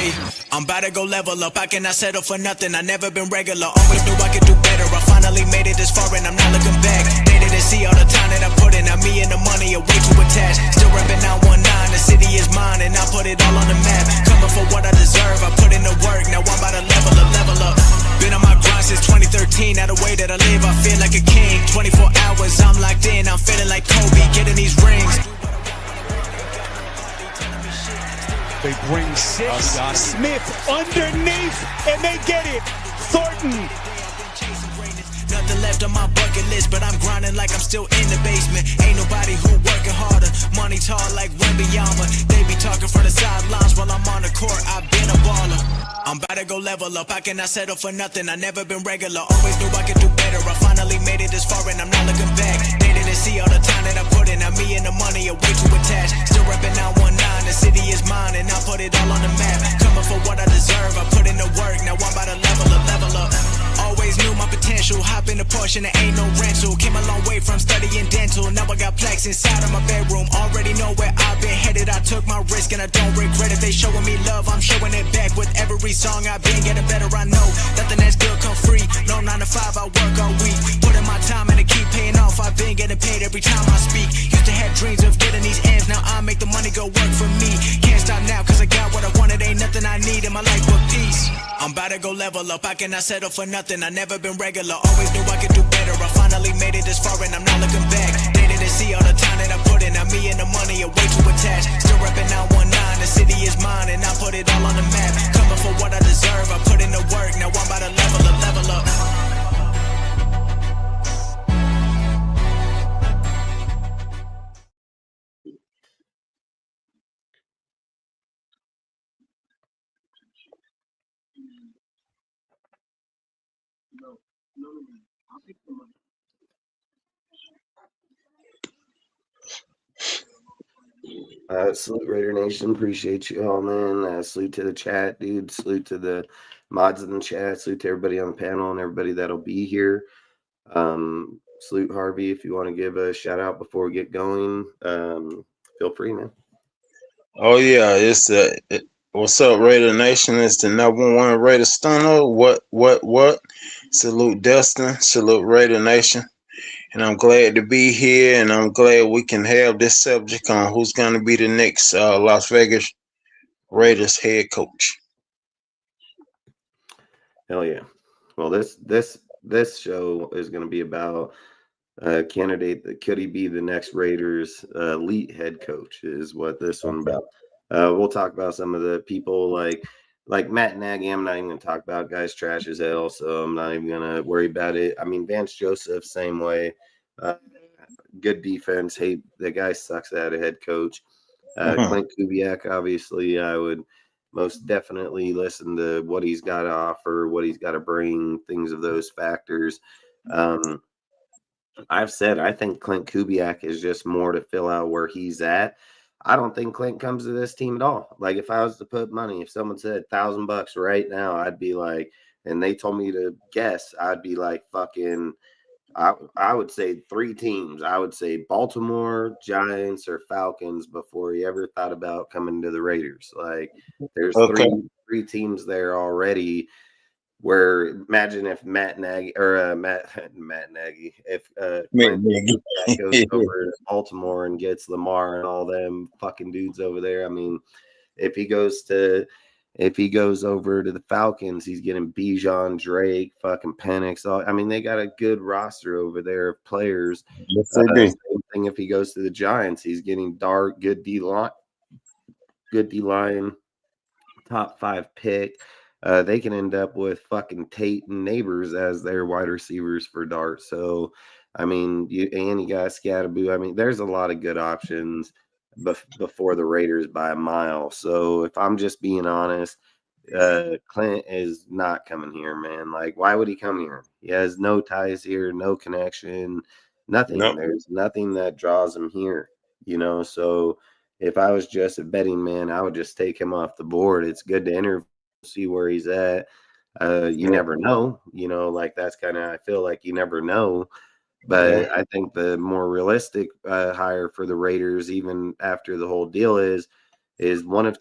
Hey, I'm about to go level up. I cannot settle for nothing. I never been regular. Always knew I could do better. I finally made it this far and I'm not looking back. They didn't see all the time that I put in. Now me and the money are way too attached. Still repping 919. The city is mine and I put it all on the map. Coming for what I deserve. I put in the work. Now I'm about to level up. Been on my grind since 2013. Now the way that I live, I feel like a king. 24 hours, I'm locked in. I'm feeling like Kobe, getting these rings. They bring six. Smith underneath, and they get it. Thornton. Nothing left on my bucket list, but I'm grinding like I'm still in the basement. Ain't nobody who working harder. Money tall like Wembanyama. They be talking from the sidelines while I'm on the court. I've been a baller. I'm about to go level up. I cannot settle for nothing. I never been regular. Always knew I could do better. I finally made it this far and I'm not looking back. They didn't see all the time that I put in. Now me and the money are way too attached. Still repping 919. The city is mine and I put it all on the map. Coming for what I deserve. I put in the work. Now I'm about to level up. Always knew my potential. Hop in the Porsche and there ain't no rental. Came a long way from studying dental. Now I got plaques inside of my bedroom. Already know where I've been headed. I took my risk and I don't regret it. They showing me love, I'm showing it back. With every song I've been getting better. I know nothing that's good come free. No 9 to 5, I work all week. Putting my time and it keep paying off. I've been getting paid every time I speak. Used to have dreams of getting these ends. Now I make the money go work for me. Can't stop now cause I got what I wanted. Ain't nothing I need in my life but peace. I'm about to go level up. I cannot settle for nothing. I never been regular. Always knew I could do better. I finally made it this far and I'm not looking back. They didn't see all the time that I put in. Now me and the money are way too attached. Still repping 919. The city is mine and I put it all on the map. Coming for what I deserve. I put in the work. Now I'm about to level up. Salute Raider Nation. Appreciate you all, man. Salute to the chat, dude. Salute to the mods in the chat. Salute to everybody on the panel and everybody that'll be here. Salute Harvey. If you want to give a shout out before we get going, feel free, man. Oh yeah, what's up, Raider Nation? It's the #1 Raider Stunner. What? Salute Dustin. Salute Raider Nation. And I'm glad to be here, and I'm glad we can have this subject on who's going to be the next Las Vegas Raiders head coach. Hell yeah! Well, this show is going to be about a candidate that could he be the next Raiders elite head coach is what this one about. We'll talk about some of the people like Matt Nagy. I'm not even going to talk about. Guys trash as hell, so I'm not even going to worry about it. I mean, Vance Joseph, same way. Good defense. Hey, the guy sucks at a head coach. Clint Kubiak, obviously, I would most definitely listen to what he's got to offer, what he's got to bring, things of those factors. I've said I think Clint Kubiak is just more to fill out where he's at. I don't think Clint comes to this team at all. Like, if I was to put money, if someone said $1,000 right now, I'd be like, and they told me to guess, I'd be like, fucking, I would say 3 teams. I would say Baltimore, Giants, or Falcons before he ever thought about coming to the Raiders. Like, there's three teams there already. Where imagine if Matt Nagy, if Clint goes over to Baltimore and gets Lamar and all them fucking dudes over there. I mean, if he goes over to the Falcons, he's getting Bijan, Drake, fucking Penix. I mean, they got a good roster over there of players. Yes, they do. Same thing if he goes to the Giants, he's getting good D line, top 5 pick. They can end up with fucking Tate and Neighbors as their wide receivers for Dart. So, I mean, you got Scatterboo. I mean, there's a lot of good options before the Raiders by a mile. So, if I'm just being honest, Clint is not coming here, man. Like, why would he come here? He has no ties here, no connection, nothing. Nope. There's nothing that draws him here, So, if I was just a betting man, I would just take him off the board. It's good to interview. See where he's at. You never know, like that's kind of, I feel like you never know. But I think the more realistic hire for the Raiders, even after the whole deal, is is one of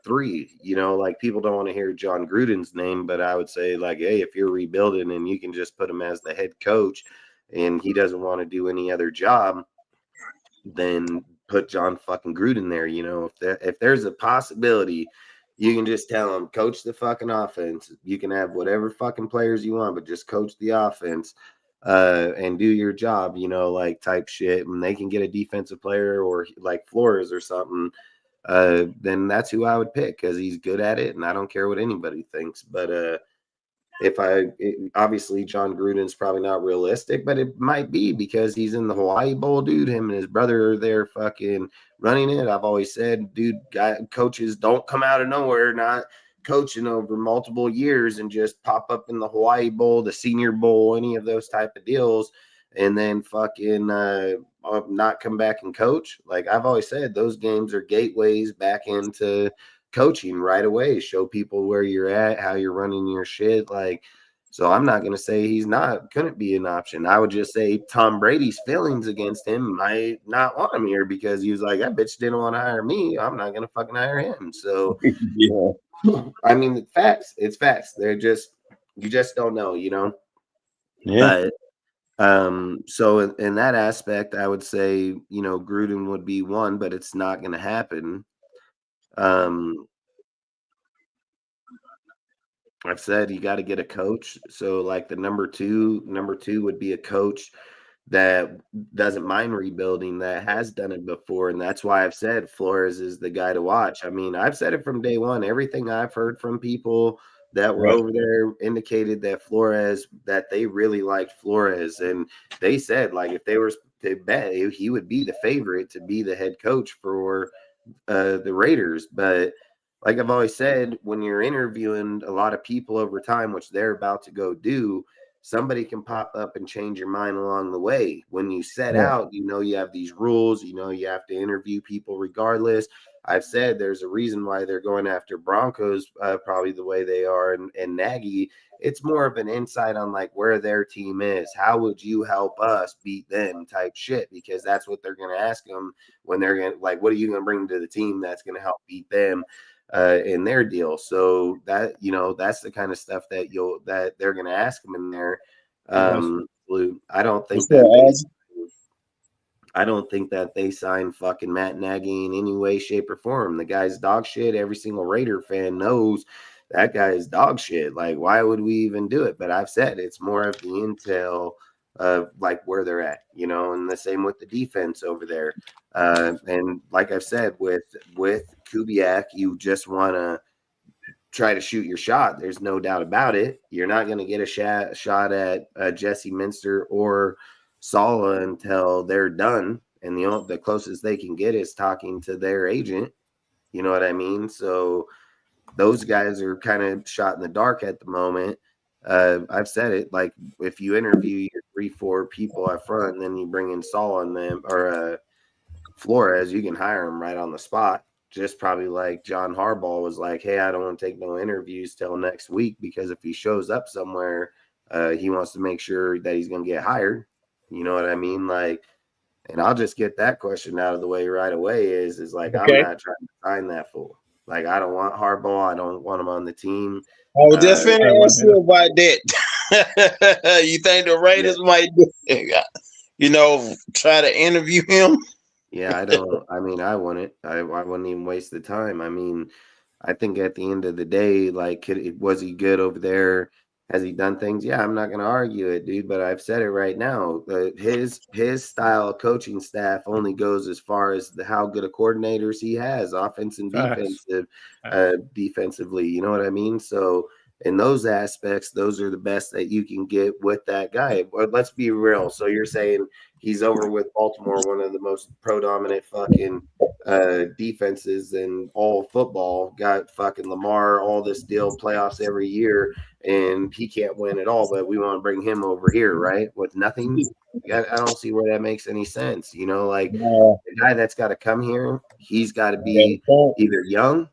three. You know, like people don't want to hear John Gruden's name, but I would say like, hey, if you're rebuilding and you can just put him as the head coach and he doesn't want to do any other job, then put John fucking Gruden there. You know, if there's a possibility, you can just tell him, coach the fucking offense. You can have whatever fucking players you want, but just coach the offense and do your job, you know, like type shit. And they can get a defensive player or like Flores or something. Then that's who I would pick because he's good at it. And I don't care what anybody thinks. But obviously John Gruden's probably not realistic, but it might be because he's in the Hawaii Bowl, dude. Him and his brother are there fucking running it. I've always said, dude, coaches don't come out of nowhere, not coaching over multiple years and just pop up in the Hawaii Bowl, the Senior Bowl, any of those type of deals, and then fucking not come back and coach. Like I've always said, those games are gateways back into coaching right away. Show people where you're at, how you're running your shit. Like, so I'm not gonna say couldn't be an option. I would just say Tom Brady's feelings against him might not want him here because he was like, that bitch didn't want to hire me. I'm not gonna fucking hire him. So Yeah. I mean, it's facts. They're just, you just don't know, you know? Yeah. But so in that aspect, I would say, you know, Gruden would be one, but it's not going to happen. I've said you got to get a coach. So like the number two would be a coach that doesn't mind rebuilding, that has done it before. And that's why I've said Flores is the guy to watch. I mean, I've said it from day one. Everything I've heard from people that were over there indicated that they really liked Flores. And they said, like, if they were to bet, he would be the favorite to be the head coach for the Raiders. But like I've always said, when you're interviewing a lot of people over time, which they're about to go do, somebody can pop up and change your mind along the way. When you set out, you know, you have these rules, you know, you have to interview people regardless. I've said there's a reason why they're going after Broncos probably the way they are and Nagy. It's more of an insight on like where their team is. How would you help us beat them type shit? Because that's what they're going to ask them when they're going to, like, what are you going to bring to the team that's going to help beat them in their deal? So that, you know, that's the kind of stuff that they're going to ask them in there. I don't think that they signed fucking Matt Nagy in any way, shape, or form. The guy's dog shit. Every single Raider fan knows that guy is dog shit. Like, why would we even do it? But I've said it's more of the intel of like where they're at, you know, and the same with the defense over there. And like I've said, with Kubiak, you just want to try to shoot your shot. There's no doubt about it. You're not going to get a shot at Jesse Minster or Saleh until they're done, and the closest they can get is talking to their agent. You know what I mean? So those guys are kind of shot in the dark at the moment. I've said it, like if you interview your 3-4 people up front, and then you bring in Saleh and them or Flores, you can hire them right on the spot. Just probably like John Harbaugh was like, hey, I don't want to take no interviews till next week because if he shows up somewhere, he wants to make sure that he's going to get hired. You know what I mean? Like, and I'll just get that question out of the way right away is like, okay. I'm not trying to sign that fool. Like, I don't want Harbaugh. I don't want him on the team. I was just finna ask you about that. You think the Raiders might do, you know, try to interview him? Yeah, I don't. I mean, I wouldn't. I wouldn't even waste the time. I mean, I think at the end of the day, like, was he good over there? Has he done things? Yeah, I'm not going to argue it, dude, but I've said it right now. His style of coaching staff only goes as far as how good of coordinators he has, offense and defensively. You know what I mean? So in those aspects, those are the best that you can get with that guy. But let's be real. So you're saying he's over with Baltimore, one of the most predominant fucking defenses in all football, got fucking Lamar, all this deal, playoffs every year, and he can't win at all, but we want to bring him over here, right? With nothing. I don't see where that makes any sense. You know, like the guy that's got to come here, he's got to be either young.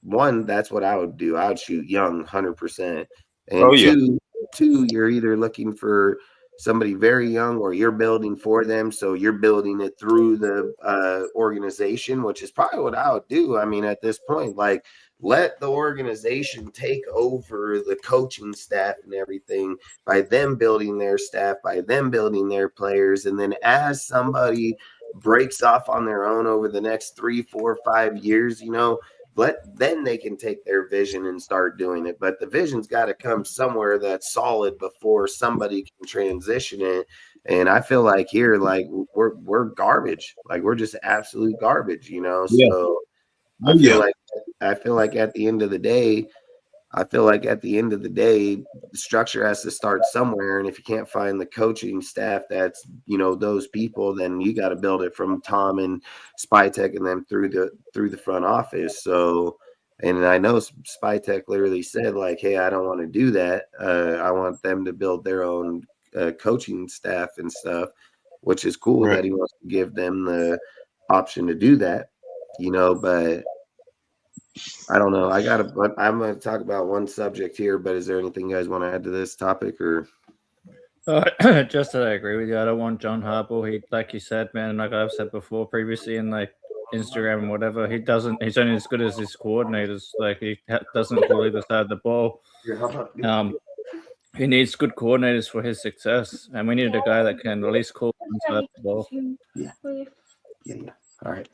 One, that's what I would do. I would shoot young 100%. And two, you're either looking for somebody very young, or you're building for them, so you're building it through the organization, which is probably what I would do. I mean, at this point, like, let the organization take over the coaching staff and everything by them building their staff, by them building their players. And then as somebody breaks off on their own over the next 3, 4, 5 years, then they can take their vision and start doing it. But the vision's got to come somewhere that's solid before somebody can transition it. And I feel like here, like, we're garbage. Like, we're just absolute garbage, Yeah. So I feel like at the end of the day, the structure has to start somewhere. And if you can't find the coaching staff that's, those people, then you got to build it from Tom and Spytek and them through the front office. So, and I know Spytek literally said, like, hey, I don't want to do that. I want them to build their own coaching staff and stuff, which is cool that he wants to give them the option to do that, but I don't know. I'm going to talk about one subject here, but is there anything you guys want to add to this topic, or? Just that I agree with you. I don't want John Harbaugh. He, like you said, man, like I've said before previously in like Instagram and whatever, he's only as good as his coordinators. Like he doesn't ball either side of the ball. He needs good coordinators for his success, and we needed a guy that can at least call one side of the ball. Yeah. All right.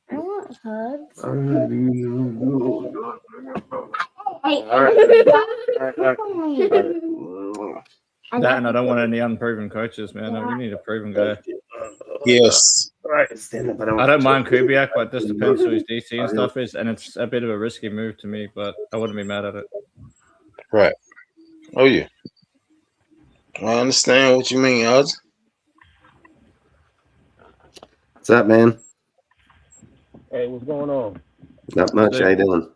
I want hugs. That, and I don't want any unproven coaches, man. We need a proven guy. Yes. I don't mind Kubiak, but this depends who his DC and stuff is, and it's a bit of a risky move to me, but I wouldn't be mad at it. Right. Oh, yeah. I understand what you mean, Oz. What's up, man? Hey, what's going on? Not much. How you doing?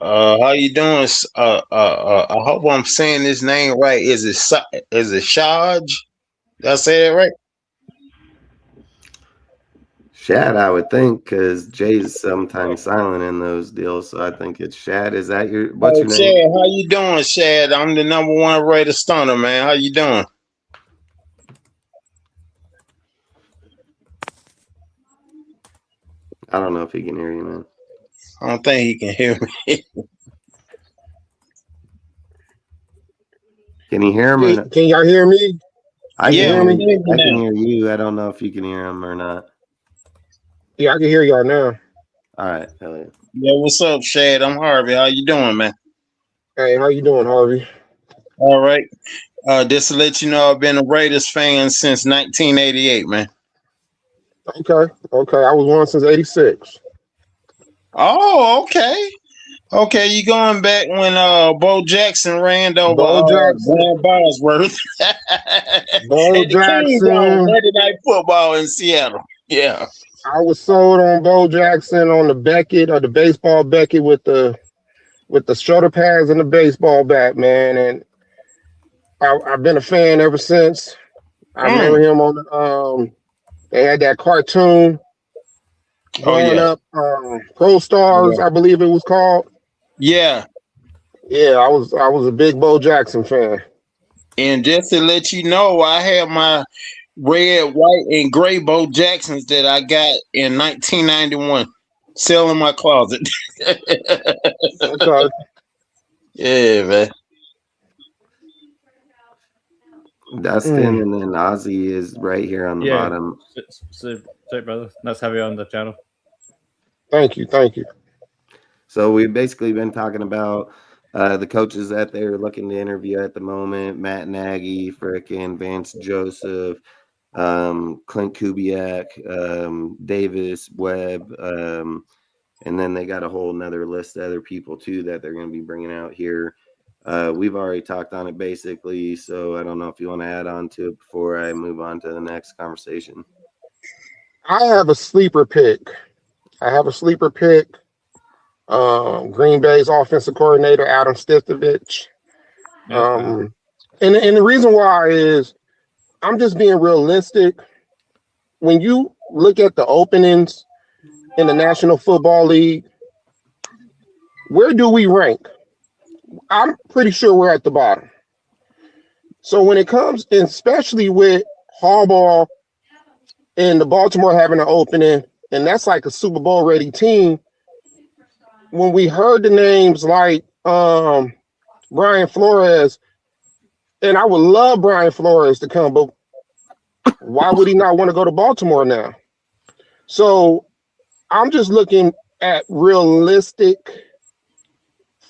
How you doing? I hope I'm saying this name right. Is it Shaj? Did I say that right? Shad, I would think, because Jay's sometimes silent in those deals, so I think it's Shad. Is that what's your name? Shad, how you doing, Shad? I'm the #1 rated stunner, man. How you doing? I don't know if he can hear you, man. I don't think he can hear me. Can you hear him? Or not? Can y'all hear me? I Yeah, can we hear hear you I can now. hear you. I don't know if you can hear him or not. Yeah, I can hear y'all now. All right. Hell yeah. Yeah, what's up, Shad? I'm Harvey. How you doing, man? Hey, how you doing, Harvey? All right. Just to let you know, I've been a Raiders fan since 1988, man. Okay. I was one since '86. Oh, okay. Okay, you going back when Bo Jackson ran over Bo Jackson. Glenn Bosworth. Bo And the Kings on Jackson. Monday Night Football in Seattle. Yeah. I was sold on Bo Jackson on the Beckett, or the baseball Beckett with the shoulder pads and the baseball bat, man. And I've been a fan ever since. I remember him on the they had that cartoon growing up, Pro Stars, I believe it was called. Yeah. Yeah, I was a big Bo Jackson fan. And just to let you know, I have my red, white, and gray Bo Jacksons that I got in 1991 still in my closet. Okay. Yeah, man. Dustin and then Ozzy is right here on the bottom. So, brother, let's have you on the channel. Thank you. So we've basically been talking about the coaches that they're looking to interview at the moment: Matt Nagy, frickin' Vance Joseph, Clint Kubiak, Davis, Webb, and then they got a whole nother list of other people too that they're going to be bringing out here. We've already talked on it basically, so I don't know if you want to add on to it before I move on to the next conversation. I have a sleeper pick. Green Bay's offensive coordinator, Adam Stistovich. And the reason why is I'm just being realistic. When you look at the openings in the National Football League, where do we rank? I'm pretty sure we're at the bottom. So when it comes, and especially with Harbaugh and the Baltimore having an opening, and that's like a Super Bowl ready team. When we heard the names like Brian Flores, and I would love Brian Flores to come, but why would he not want to go to Baltimore now? So I'm just looking at realistic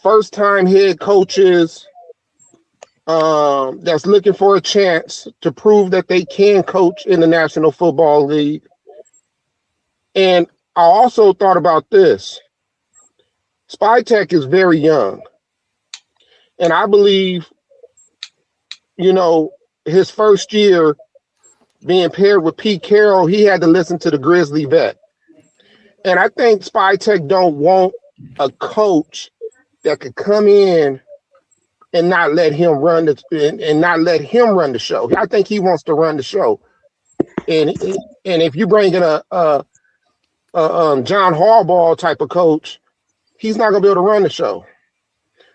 first-time head coaches that's looking for a chance to prove that they can coach in the National Football League. And I also thought about this. Spytek is very young. And I believe, his first year being paired with Pete Carroll, he had to listen to the Grizzly vet. And I think Spytek don't want a coach that could come in and not let him run the show. I think he wants to run the show. And if you bring in a John Harbaugh type of coach, he's not gonna be able to run the show.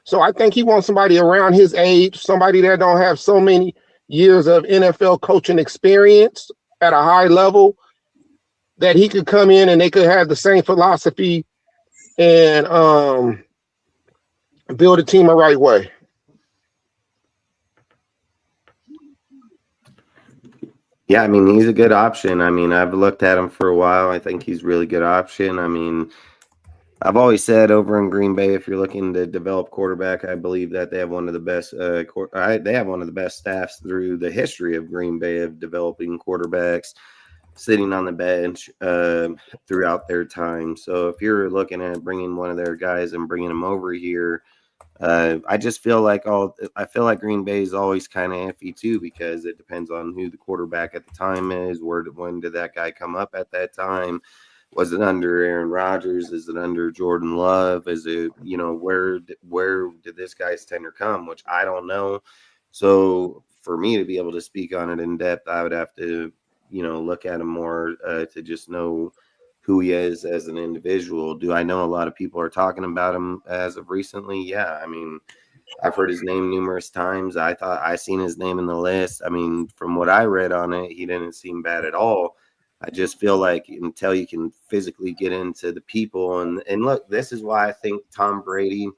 So I think he wants somebody around his age, somebody that don't have so many years of NFL coaching experience at a high level, that he could come in and they could have the same philosophy and build a team the right way. Yeah, I mean, he's a good option. I mean, I've looked at him for a while. I think he's a really good option. I mean, I've always said over in Green Bay, if you're looking to develop quarterback, I believe that they have one of the best. They have one of the best staffs through the history of Green Bay of developing quarterbacks, sitting on the bench throughout their time. So if you're looking at bringing one of their guys and bringing them over here, I just feel like Green Bay is always kind of iffy too, because it depends on who the quarterback at the time is. When did that guy come up at that time? Was it under Aaron Rodgers? Is it under Jordan Love? Is it, where did this guy's tenure come? Which I don't know. So for me to be able to speak on it in depth, I would have to, look at him more to just know who he is as an individual. Do I know a lot of people are talking about him as of recently? Yeah. I mean, I've heard his name numerous times. I thought I seen his name in the list. I mean, from what I read on it, he didn't seem bad at all. I just feel like until you can physically get into the people and look, this is why I think Tom Brady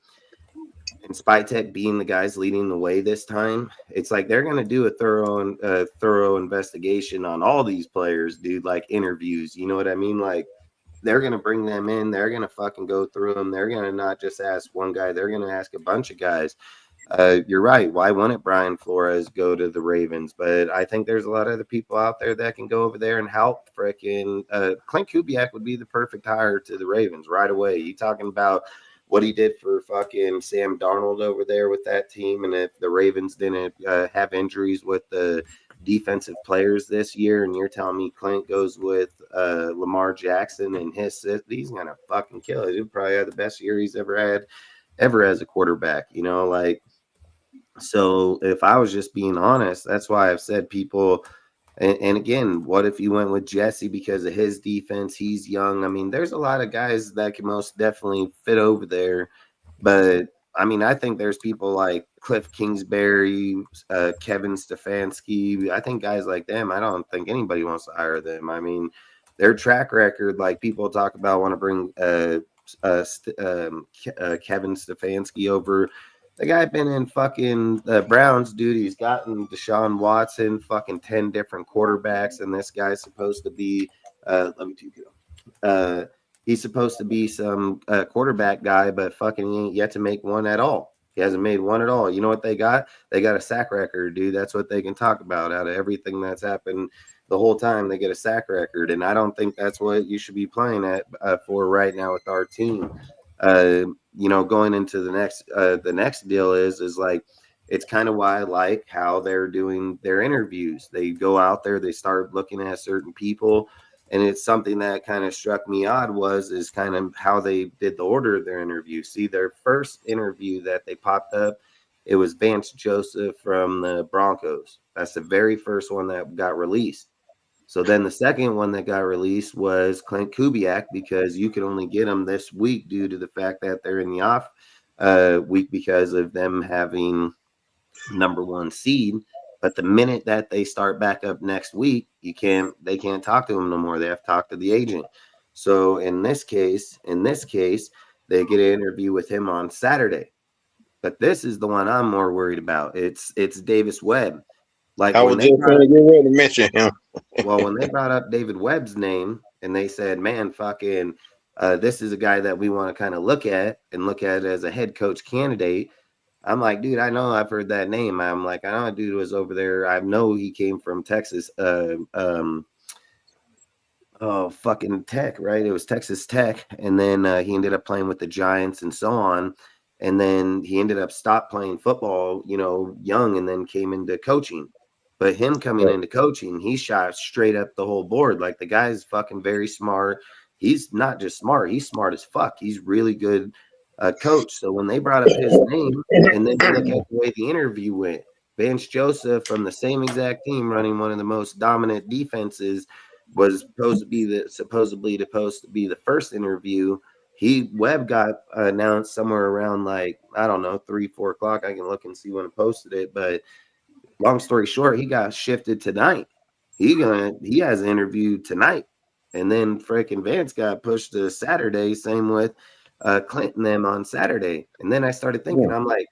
and Spytek being the guys leading the way this time, it's like they're going to do a thorough investigation on all these players, dude, like interviews. You know what I mean? Like they're going to bring them in. They're going to fucking go through them. They're going to not just ask one guy. They're going to ask a bunch of guys. You're right. Why wouldn't Brian Flores go to the Ravens? But I think there's a lot of other people out there that can go over there and help. Frickin' Clint Kubiak would be the perfect hire to the Ravens right away. You talking about what he did for fucking Sam Darnold over there with that team, and if the Ravens didn't have injuries with the defensive players this year, and you're telling me Clint goes with Lamar Jackson and he's gonna fucking kill it. He'll probably have the best year he's ever had as a quarterback, So if I was just being honest, that's why I've said people, and again, what if you went with Jesse because of his defense? He's young. I mean, there's a lot of guys that can most definitely fit over there. But, I mean, I think there's people like Cliff Kingsbury, Kevin Stefanski. I think guys like them, I don't think anybody wants to hire them. I mean, their track record, like people talk about, want to bring Kevin Stefanski over. The guy been in fucking Browns, dude. He's gotten Deshaun Watson, fucking 10 different quarterbacks, and this guy's supposed to be he's supposed to be some quarterback guy, but fucking he ain't yet to make one at all. He hasn't made one at all. You know what they got? They got a sack record, dude. That's what they can talk about out of everything that's happened the whole time. They get a sack record, and I don't think that's what you should be playing at for right now with our team. Going into the next deal is like, it's kind of why I like how they're doing their interviews. They go out there, they start looking at certain people, and it's something that kind of struck me odd is kind of how they did the order of their interview. See, their first interview that they popped up, it was Vance Joseph from the Broncos. That's the very first one that got released. So then the second one that got released was Clint Kubiak, because you could only get him this week due to the fact that they're in the week because of them having number 1 seed. But the minute that they start back up next week, they can't talk to him no more. They have to talk to the agent. So in this case, they get an interview with him on Saturday. But this is the one I'm more worried about. It's Davis Webb. Like I was just going to get ready to mention him. Well, when they brought up David Webb's name and they said, man, fucking, this is a guy that we want to kind of look at as a head coach candidate. I'm like, dude, I know I've heard that name. I'm like, I know a dude was over there. I know he came from Texas. Fucking Tech, right? It was Texas Tech. And then he ended up playing with the Giants and so on. And then he ended up stopped playing football, young, and then came into coaching. But him coming into coaching, he shot straight up the whole board. Like, the guy's fucking very smart. He's not just smart. He's smart as fuck. He's really good coach. So when they brought up his name, and then you look at the way the interview went, Vance Joseph from the same exact team running one of the most dominant defenses was supposed to be the first interview. Webb got announced somewhere around, like, I don't know, 3-4 o'clock. I can look and see when I posted it, but long story short, he got shifted tonight. He has an interview tonight, and then freaking Vance got pushed to Saturday. Same with Clinton them on Saturday. And then I started thinking, I'm like,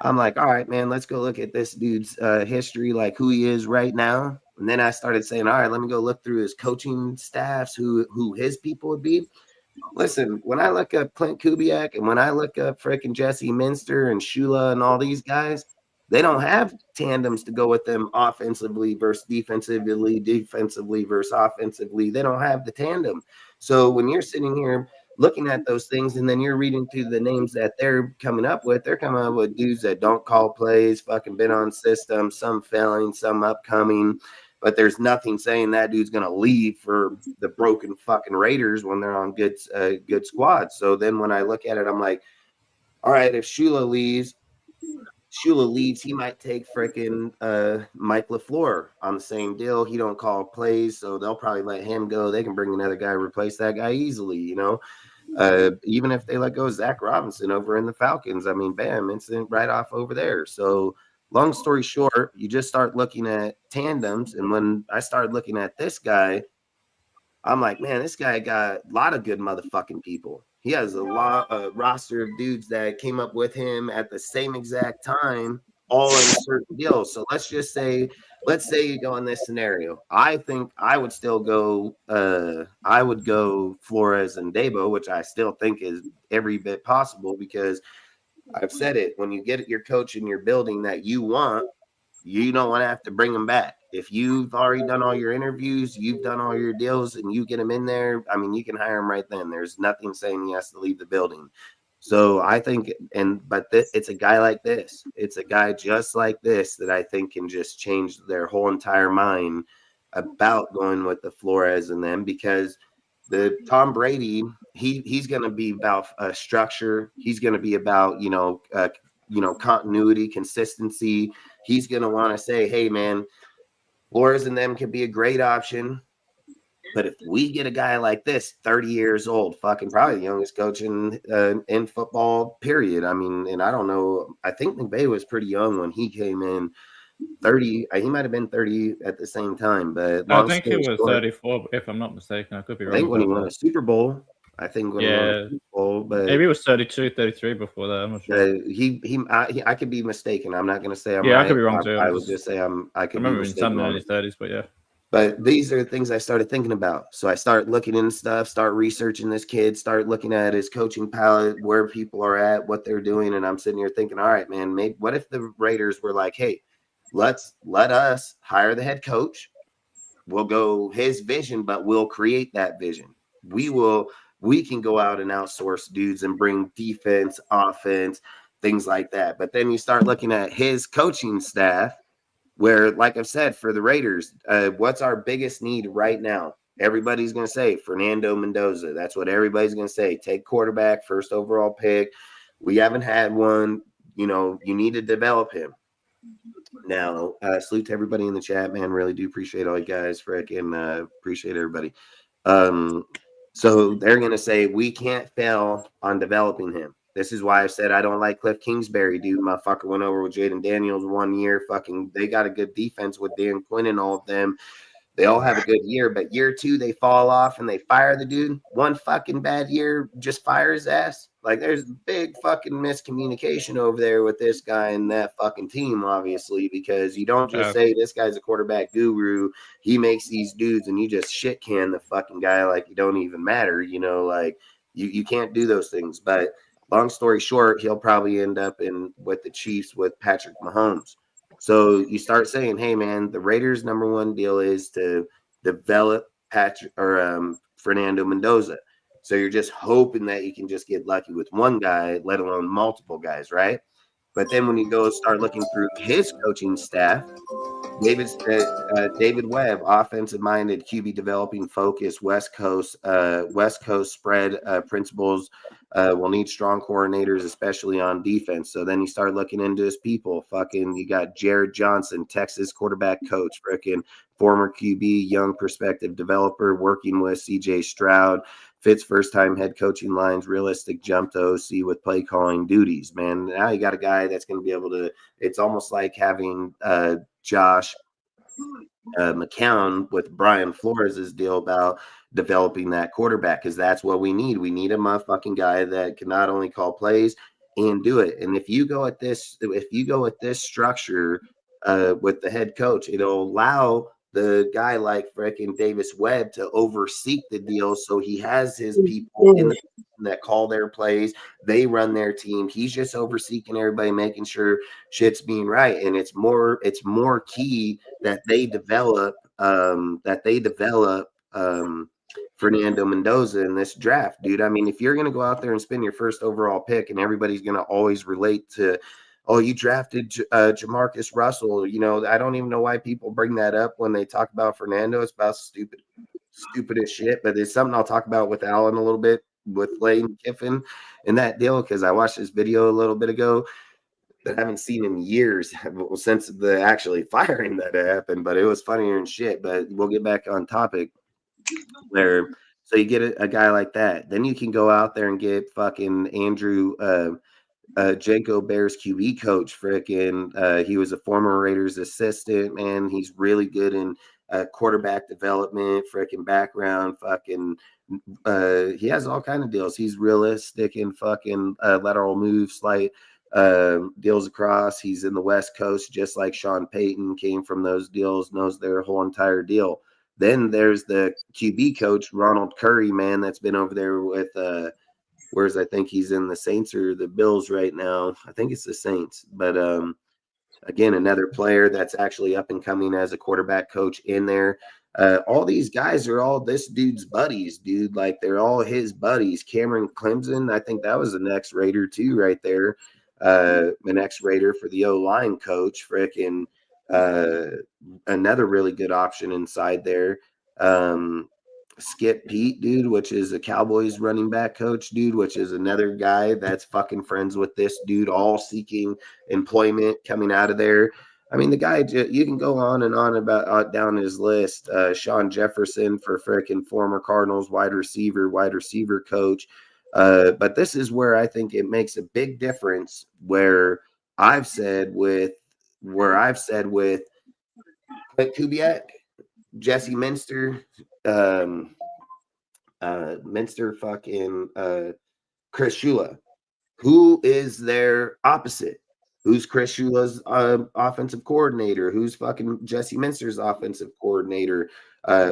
all right, man, let's go look at this dude's history, like who he is right now. And then I started saying, all right, let me go look through his coaching staffs, who his people would be. Listen, when I look up Clint Kubiak and when I look up freaking Jesse Minster and Shula and all these guys, they don't have tandems to go with them offensively versus defensively versus offensively. They don't have the tandem. So when you're sitting here looking at those things and then you're reading through the names that they're coming up with dudes that don't call plays, fucking been on systems, some failing, some upcoming. But there's nothing saying that dude's going to leave for the broken fucking Raiders when they're on good squads. So then when I look at it, I'm like, all right, if Shula leaves, he might take freaking Mike LaFleur on the same deal. He don't call plays, so they'll probably let him go. They can bring another guy, replace that guy easily, even if they let go of Zach Robinson over in the Falcons. I mean, bam, instant right off over there. So long story short, you just start looking at tandems. And when I started looking at this guy, I'm like, man, this guy got a lot of good motherfucking people. He has a roster of dudes that came up with him at the same exact time, all in certain deals. So let's say you go in this scenario. I think I would still go. I would go Flores and Dabo, which I still think is every bit possible because I've said it. When you get your coach in your building that you want, you don't want to have to bring them back. If you've already done all your interviews, you've done all your deals, and you get him in there, I mean, you can hire him right then. There's nothing saying he has to leave the building. So I think, it's a guy like this. It's a guy just like this that I think can just change their whole entire mind about going with the Flores and them, because the Tom Brady, he's going to be about structure. He's going to be about, continuity, consistency. He's going to want to say, hey, man, Flores and them could be a great option. But if we get a guy like this, 30 years old, fucking probably the youngest coach in football, period. I mean, and I don't know. I think McVay was pretty young when he came in. 30, he might have been 30 at the same time. But I think he was 34, if I'm not mistaken. I could be wrong. I think when he won a Super Bowl. I think when he won a Super Bowl, but maybe it was 32, 33 before that. I'm not sure. I could be mistaken. I'm not going to say I'm right. I could be wrong too. I would just say I could remember be mistaken. In some early 30s, but yeah. But these are things I started thinking about. So I start looking into stuff, start researching this kid, start looking at his coaching palette, where people are at, what they're doing. And I'm sitting here thinking, all right, man, what if the Raiders were like, hey, let us hire the head coach. We'll go his vision, but we'll create that vision. We can go out and outsource dudes and bring defense, offense, things like that. But then you start looking at his coaching staff, where, like I've said, for the Raiders, what's our biggest need right now? Everybody's going to say Fernando Mendoza. That's what everybody's going to say. Take quarterback, first overall pick. We haven't had one. You need to develop him. Now, salute to everybody in the chat, man. Really do appreciate all you guys. Appreciate everybody. So they're going to say we can't fail on developing him. This is why I said I don't like Cliff Kingsbury, dude. Motherfucker went over with Jaden Daniels 1 year. Fucking, they got a good defense with Dan Quinn and all of them. They all have a good year, but year 2 they fall off and they fire the dude. One fucking bad year, just fire his ass. Like, there's big fucking miscommunication over there with this guy and that fucking team, obviously, because you don't just say this guy's a quarterback guru. He makes these dudes, and you just shit can the fucking guy like you don't even matter. You know, like you can't do those things. But long story short, he'll probably end up with the Chiefs with Patrick Mahomes. So you start saying, hey, man, the Raiders' number one deal is to develop Fernando Mendoza. So you're just hoping that you can just get lucky with one guy, let alone multiple guys, right? But then when you go start looking through his coaching staff, David Webb, offensive-minded QB developing focus, West Coast spread principles. Will need strong coordinators, especially on defense. So then you start looking into his people. Fucking, you got Jared Johnson, Texas quarterback coach, freaking former QB, young perspective developer, working with CJ Stroud. Fits first-time head coaching lines, realistic jump to OC with play calling duties, man. Now you got a guy that's going to be able to – it's almost like having Josh McCown with Brian Flores' deal about developing that quarterback, because that's what we need. We need a motherfucking guy that can not only call plays and do it. And if you go at this structure with the head coach, it'll allow the guy like freaking Davis Webb to oversee the deal. So he has his people in the that call their plays. They run their team. He's just overseeing everybody, making sure shit's being right. And it's more key that they develop Fernando Mendoza in this draft, dude. I mean, if you're going to go out there and spend your first overall pick and everybody's going to always relate to, oh, you drafted Jamarcus Russell. You know, I don't even know why people bring that up when they talk about Fernando. It's about stupid as shit, but it's something I'll talk about with Alan a little bit, with Lane Kiffin and that deal, because I watched this video a little bit ago that I haven't seen in years since the actually firing that happened, but it was funnier and shit. But we'll get back on topic there. So you get a guy like that. Then you can go out there and get fucking Andrew Janko Bears QB coach. Frickin' he was a former Raiders assistant, man. He's really good in quarterback development, frickin' background, fucking he has all kind of deals. He's realistic in fucking lateral moves, slight deals across. He's in the West Coast, just like Sean Payton, came from those deals, knows their whole entire deal. Then there's the QB coach, Ronald Curry, man, that's been over there with whereas I think he's in the Saints or the Bills right now. I think it's the Saints. But again, another player that's actually up and coming as a quarterback coach in there. All these guys are all this dude's buddies, dude. Like, they're all his buddies. Cameron Clemson, I think that was the next Raider too right there. The next Raider for the O-line coach. Frickin' another really good option inside there. Skip Pete, dude, which is a Cowboys running back coach, dude, which is another guy that's fucking friends with this dude, all seeking employment coming out of there. I mean, the guy, you can go on and on about down his list. Sean Jefferson for frickin' former Cardinals wide receiver coach. But this is where I think it makes a big difference, where I've said with Clint Kubiak, Jesse Minster, fucking Chris Shula. Who is their opposite? Who's Chris Shula's offensive coordinator? Who's fucking Jesse Minster's offensive coordinator?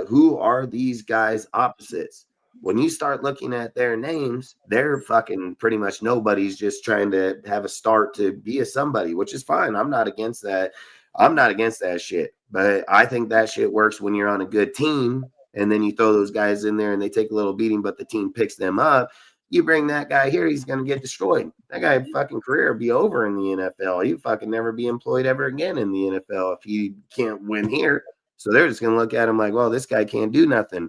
Who are these guys' opposites? When you start looking at their names, they're fucking pretty much nobody's just trying to have a start to be a somebody, which is fine. I'm not against that. I'm not against that shit. But I think that shit works when you're on a good team, and then you throw those guys in there and they take a little beating, but the team picks them up. You bring that guy here, he's going to get destroyed. That guy fucking career will be over in the NFL. He'll fucking never be employed ever again in the NFL if he can't win here. So they're just going to look at him like, well, this guy can't do nothing.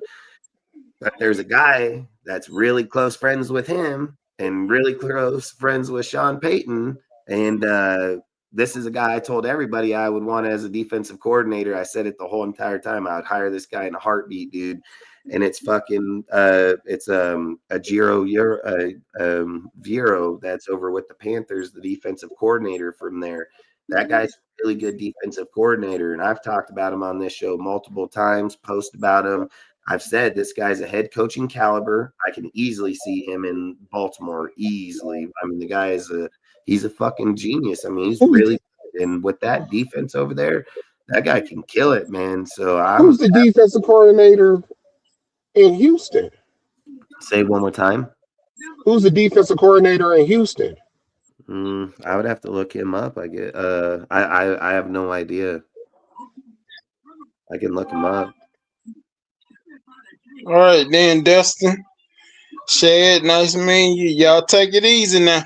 But there's a guy that's really close friends with him and really close friends with Sean Payton. And this is a guy I told everybody I would want as a defensive coordinator. I said it the whole entire time. I would hire this guy in a heartbeat, dude. and it's fucking it's a Vero that's over with the Panthers, the defensive coordinator from there. That guy's a really good defensive coordinator, and I've talked about him on this show multiple times, post about him. I've said this guy's a head coaching caliber. I can easily see him in Baltimore easily. I mean, the guy he's a fucking genius. I mean, he's really good. And with that defense over there, that guy can kill it, man. So who's the defensive coordinator in Houston? Say one more time. Who's the defensive coordinator in Houston? I would have to look him up. I have no idea. I can look him up. All right, then, Dustin. Shad, nice meeting you. Y'all take it easy now.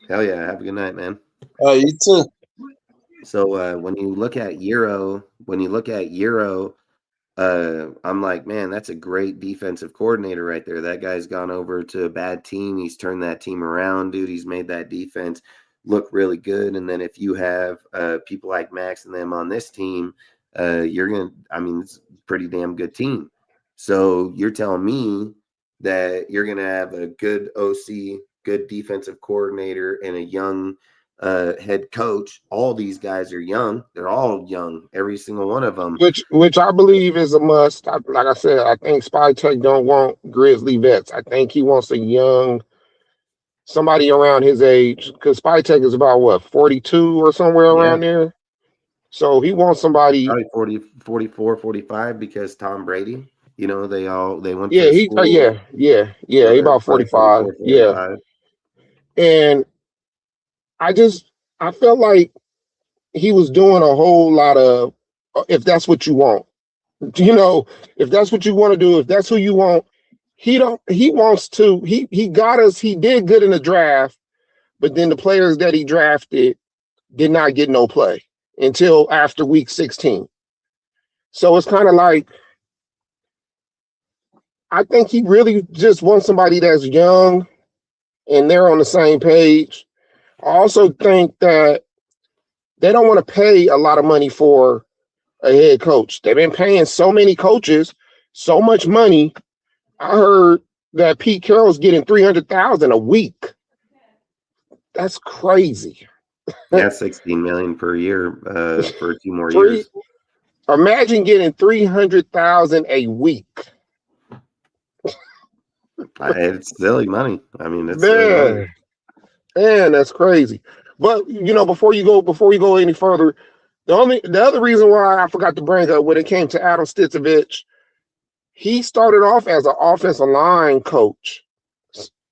Hell yeah. Have a good night, man. You too. So when you look at Euro, I'm like, man, that's a great defensive coordinator right there. That guy's gone over to a bad team. He's turned that team around, dude. He's made that defense look really good. And then if you have people like Max and them on this team, it's a pretty damn good team. So you're telling me that you're going to have a good OC, good defensive coordinator, and a young head coach. All these guys are young. They're all young, every single one of them. Which I believe is a must. Like I said, I think Spytek don't want Grizzly vets. I think he wants a young, somebody around his age, because Spytek is about, what, 42 or somewhere around there? So he wants somebody. Probably 40, 44, 45, because Tom Brady. You know, they went. Yeah, he about 45. Yeah, and I felt like he was doing a whole lot of, if that's what you want, if that's what you want to do, if that's who you want, he got us. He did good in the draft, but then the players that he drafted did not get no play until after week 16. So it's kind of like, I think he really just wants somebody that's young and they're on the same page. I also think that they don't want to pay a lot of money for a head coach. They've been paying so many coaches so much money. I heard that Pete Carroll's getting $300,000 a week. That's crazy. Yeah, $16 million per year for 2 more years. Imagine getting $300,000 a week. It's silly money. I mean, it's man, that's crazy. But before you go any further, the other reason why I forgot to bring up when it came to Adam Stitzevich, he started off as an offensive line coach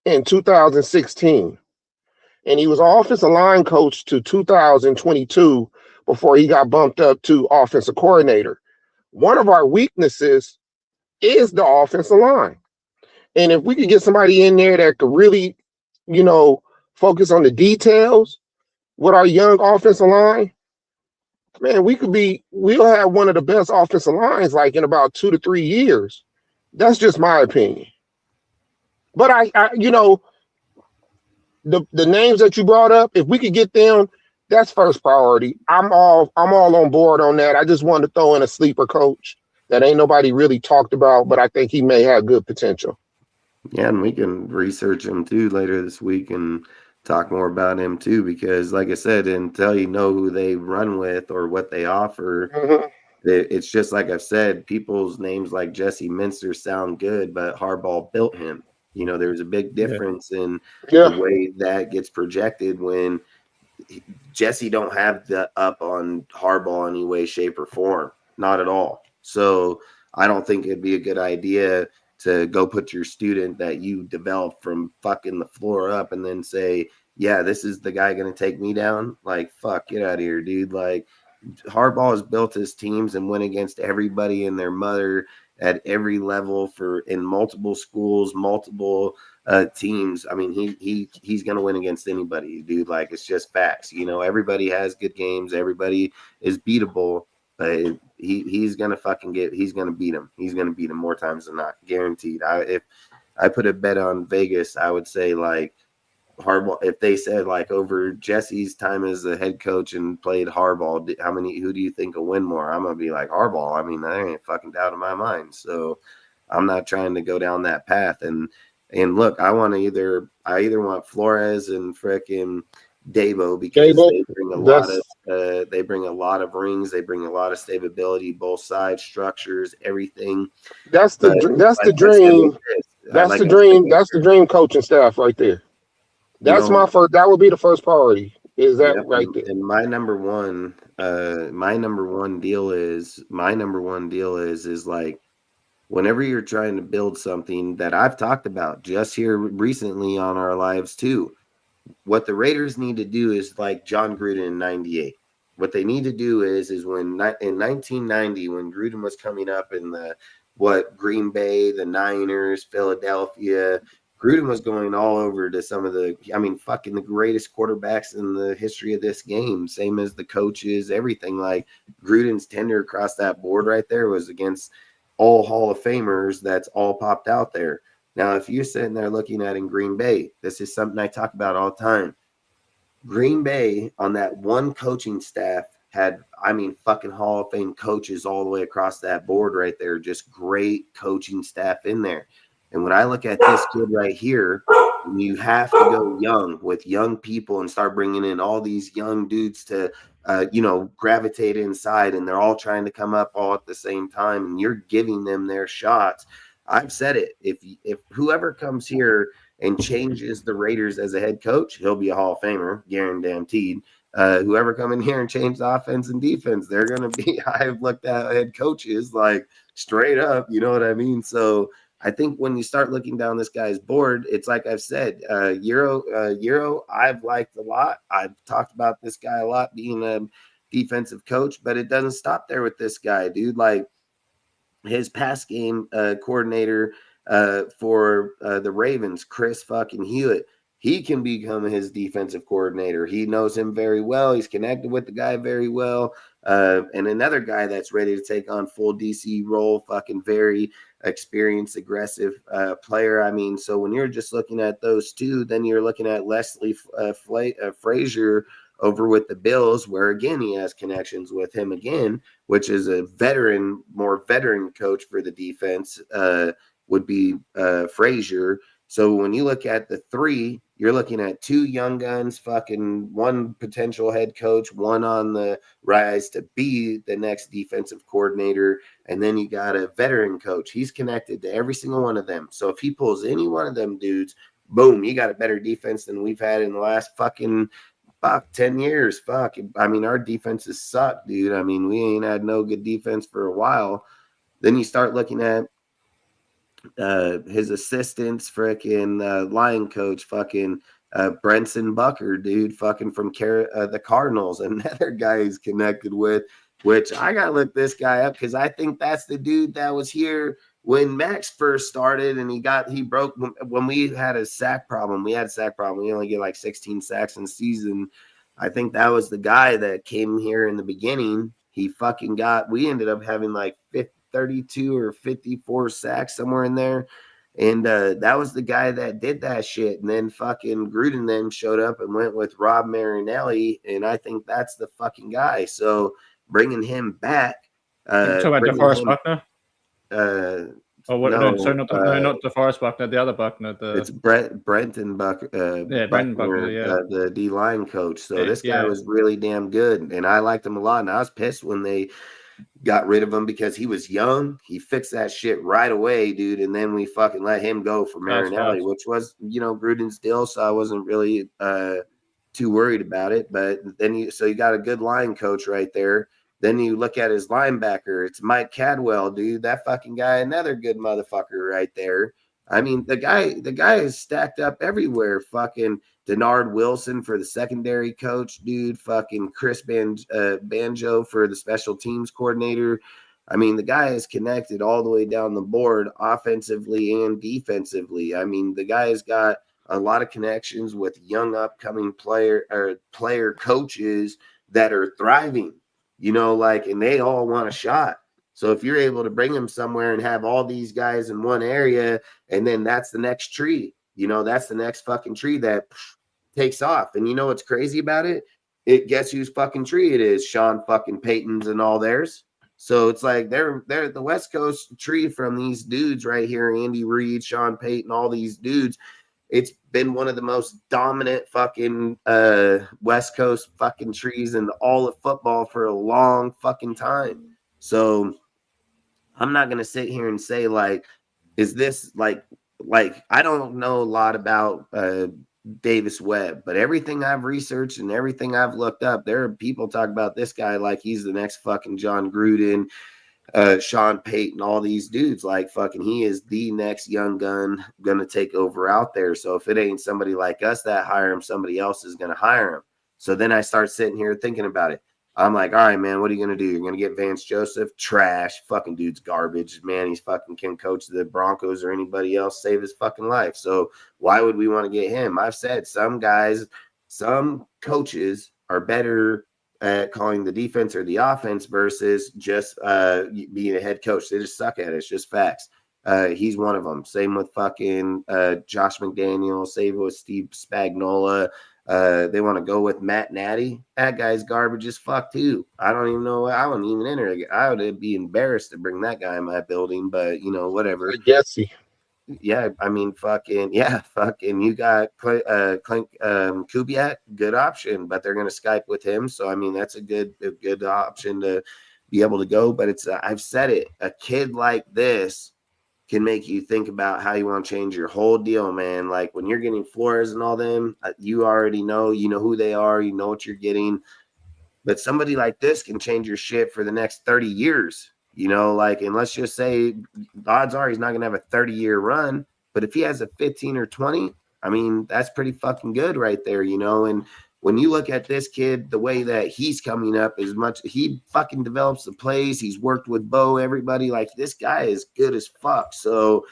in 2016, and he was offensive line coach to 2022 before he got bumped up to offensive coordinator. One of our weaknesses is the offensive line. And if we could get somebody in there that could really, focus on the details with our young offensive line, man, we'll have one of the best offensive lines like in about 2 to 3 years. That's just my opinion. But I the names that you brought up, if we could get them, that's first priority. I'm all on board on that. I just wanted to throw in a sleeper coach that ain't nobody really talked about, but I think he may have good potential. Yeah, and we can research him too later this week and talk more about him too, because like I said, until you know who they run with or what they offer, it's just like I've said, people's names like Jesse Minster sound good, but Harbaugh built him. There's a big difference in the way that gets projected when Jesse don't have the up on Harbaugh in any way, shape, or form. Not at all. So I don't think it'd be a good idea to go put your student that you developed from fucking the floor up and then say, yeah, this is the guy going to take me down. Like, fuck, get out of here, dude. Like, Harbaugh has built his teams and went against everybody and their mother at every level in multiple schools, multiple teams. I mean, he's going to win against anybody, dude. Like, it's just facts. Everybody has good games. Everybody is beatable. But he's gonna he's gonna beat him. He's gonna beat him more times than not, guaranteed. If I put a bet on Vegas, I would say like Harbaugh. If they said like over Jesse's time as the head coach and played Harbaugh, who do you think will win more? I'm gonna be like Harbaugh. I mean, there ain't fucking doubt in my mind. So I'm not trying to go down that path. And look, I either want Flores and frickin' Dabo because they bring a lot of rings, they bring a lot of stability, both sides, structures, everything. That's the dream. That's the dream coaching staff right there. That's that would be the first priority. Is that right there? And my number one deal is like, whenever you're trying to build something that I've talked about just here recently on our lives too, what the Raiders need to do is like John Gruden in 98. What they need to do is when in 1990, when Gruden was coming up in Green Bay, the Niners, Philadelphia, Gruden was going all over to some of the greatest quarterbacks in the history of this game, same as the coaches, everything. Like Gruden's tenure across that board right there was against all Hall of Famers that's all popped out there. Now, if you're sitting there looking at in Green Bay, this is something I talk about all the time. Green Bay on that one coaching staff had, fucking Hall of Fame coaches all the way across that board right there. Just great coaching staff in there. And when I look at this kid right here, you have to go young with young people and start bringing in all these young dudes to, gravitate inside, and they're all trying to come up all at the same time, and you're giving them their shots. I've said it. If whoever comes here and changes the Raiders as a head coach, he'll be a Hall of Famer, guaranteed. Whoever come in here and change the offense and defense, they're going to be, I've looked at head coaches like straight up, you know what I mean? So I think when you start looking down this guy's board, it's like I've said, Euro, I've liked a lot. I've talked about this guy a lot being a defensive coach, but it doesn't stop there with this guy, dude. Like his pass game coordinator for the Ravens, Chris fucking Hewitt, he can become his defensive coordinator. He knows him very well. He's connected with the guy very well. And another guy that's ready to take on full DC role, fucking very experienced, aggressive player. So when you're just looking at those two, then you're looking at Leslie Frazier over with the Bills, where again he has connections with him again, which is a more veteran coach for the defense, would be Frazier. So when you look at the three, you're looking at two young guns, fucking one potential head coach, one on the rise to be the next defensive coordinator, and then you got a veteran coach. He's connected to every single one of them. So if he pulls any one of them dudes, boom, you got a better defense than we've had in the last fucking 10 years. Our defenses suck, dude. We ain't had no good defense for a while. Then you start looking at his assistants, freaking line coach, fucking Brenson Bucker, dude, fucking from the Cardinals, another guy he's connected with, which I gotta look this guy up because I think that's the dude that was here when Max first started, and he broke when we had a sack problem. We only get like 16 sacks in the season. I think that was the guy that came here in the beginning. We ended up having like 32 or 54 sacks, somewhere in there. And that was the guy that did that shit. And then fucking Gruden then showed up and went with Rob Marinelli. And I think that's the fucking guy. So bringing him back. Talking about DeForest Buckner? Not DeForest Buckner, the other Buckner. It's Brenton Buckner. Brenton Buckner, yeah. The D-line coach. So this guy was really damn good. And I liked him a lot. And I was pissed when they got rid of him because he was young. He fixed that shit right away, dude. And then we fucking let him go for Marinelli, which was, Gruden's deal. So I wasn't really too worried about it. But then you got a good line coach right there. Then you look at his linebacker. It's Mike Cadwell, dude. That fucking guy, another good motherfucker right there. The guy is stacked up everywhere. Fucking Denard Wilson for the secondary coach, dude. Fucking Chris Banjo for the special teams coordinator. The guy is connected all the way down the board, offensively and defensively. The guy has got a lot of connections with young upcoming player coaches that are thriving, and they all want a shot. So if you're able to bring them somewhere and have all these guys in one area, and then that's the next tree, that's the next fucking tree that takes off. And you know what's crazy about it? Guess whose fucking tree it is? Sean fucking Payton's and all theirs. So it's like they're the West Coast tree from these dudes right here, Andy Reid, Sean Payton, all these dudes. It's been one of the most dominant fucking West Coast fucking trees in all of football for a long fucking time. So I'm not gonna sit here and say like, is this like I don't know a lot about Davis Webb, but everything I've researched and everything I've looked up, there are people talk about this guy like he's the next fucking John Gruden, Sean Payton, all these dudes, like fucking he is the next young gun gonna take over out there. So if it ain't somebody like us that hire him, somebody else is gonna hire him. So then I start sitting here thinking about it. I'm like, all right, man, what are you gonna do? You're gonna get Vance Joseph? Trash. Fucking dude's garbage. Man, he's fucking can't coach the Broncos or anybody else save his fucking life. So why would we want to get him? I've said some guys, some coaches are better at calling the defense or the offense versus just being a head coach. They just suck at it. It's just facts. He's one of them. Same with fucking Josh McDaniels. Same with Steve Spagnuolo. They want to go with Matt Nagy. That guy's garbage as fuck too. I don't even know. I wouldn't even enter. I would be embarrassed to bring that guy in my building, but you know, whatever. Jesse. Yeah, I mean, fucking you got Clint Kubiak, good option, but they're gonna Skype with him, so I mean that's a good option to be able to go. But it's I've said it, a kid like this can make you think about how you want to change your whole deal, man. Like when you're getting Flores and all them, you already know, you know who they are, you know what you're getting. But somebody like this can change your shit for the next 30 years. You know, like, and let's just say the odds are he's not going to have a 30-year run, but if he has a 15 or 20, I mean, that's pretty fucking good right there, you know. And when you look at this kid, the way that he's coming up is much, he fucking develops the plays. He's worked with Bo, everybody. Like, this guy is good as fuck. So,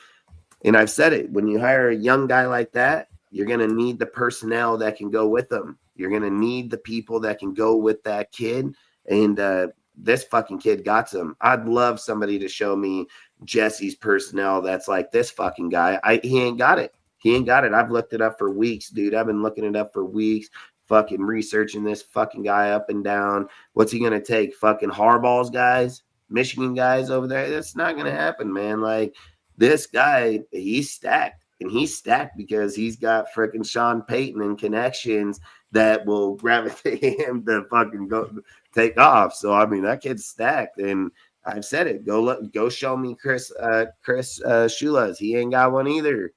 and I've said it, when you hire a young guy like that, you're going to need the personnel that can go with them. You're going to need the people that can go with that kid. And, this fucking kid got some. I'd love somebody to show me Jesse's personnel that's like this fucking guy. He ain't got it. He ain't got it. I've looked it up for weeks, dude. I've been looking it up for weeks, fucking researching this fucking guy up and down. What's he going to take? Fucking Harbaugh's guys, Michigan guys over there? That's not going to happen, man. Like, this guy, he's stacked. And he's stacked because he's got freaking Sean Payton and connections that will gravitate him to fucking go take off. So I mean, that kid's stacked, and I've said it. Go show me Chris Shula's. He ain't got one either.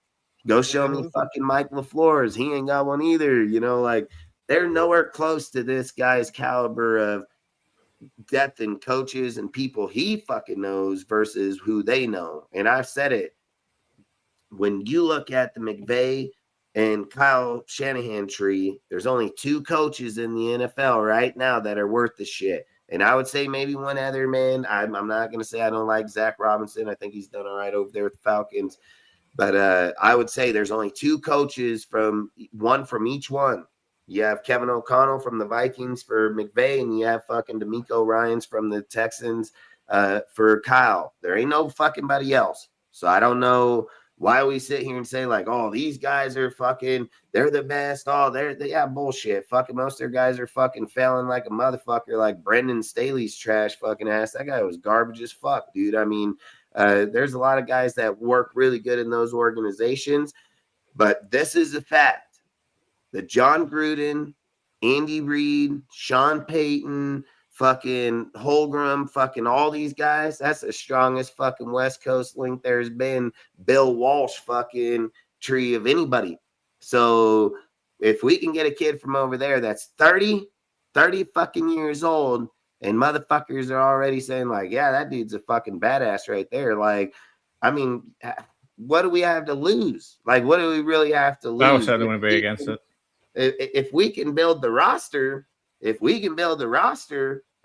Go show me fucking Mike LaFleur's. He ain't got one either. You know, like they're nowhere close to this guy's caliber of depth and coaches and people he fucking knows versus who they know. And I've said it. When you look at the McVay and Kyle Shanahan tree, there's only two coaches in the NFL right now that are worth the shit. And I would say maybe one other, man. I'm not going to say I don't like Zach Robinson. I think he's done all right over there with the Falcons. But I would say there's only two coaches from each one. You have Kevin O'Connell from the Vikings for McVay, and you have fucking DeMeco Ryans from the Texans for Kyle. There ain't no fucking body else. So I don't know why we sit here and say like, oh, these guys are fucking, they're the best. Oh, yeah, bullshit. Fucking most of their guys are fucking failing like a motherfucker. Like Brendan Staley's trash fucking ass. That guy was garbage as fuck, dude. I mean, there's a lot of guys that work really good in those organizations, but this is a fact that John Gruden, Andy Reid, Sean Payton, fucking Holmgren, fucking all these guys, that's the strongest fucking West Coast link there's been. Bill Walsh fucking tree of anybody. So if we can get a kid from over there that's 30 fucking years old, and motherfuckers are already saying like, yeah, that dude's a fucking badass right there. Like, I mean, what do we have to lose? Like, what do we really have to lose? I would certainly want to be against it. If we can build the roster,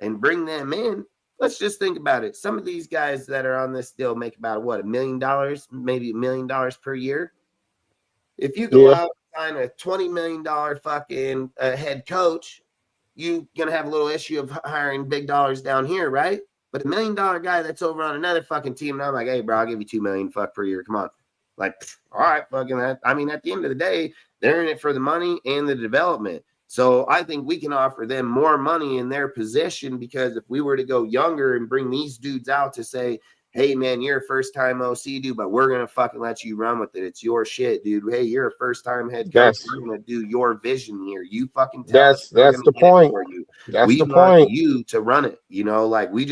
and bring them in, let's just think about it. Some of these guys that are on this deal make about $1 million, maybe $1 million per year. If you go out and sign a $20 million fucking head coach, you're gonna have a little issue of hiring big dollars down here, right? But $1 million guy that's over on another fucking team, and I'm like, hey, bro, I'll give you $2 million per year. Come on. Like, all right, fucking that. I mean, at the end of the day, they're in it for the money and the development. So I think we can offer them more money in their position, because if we were to go younger and bring these dudes out to say, hey, man, you're a first-time OC, dude, but we're going to fucking let you run with it. It's your shit, dude. Hey, you're a first-time head coach. We're going to do your vision here. You fucking tell us. That's the point. That's the point. You to run it. You know, like we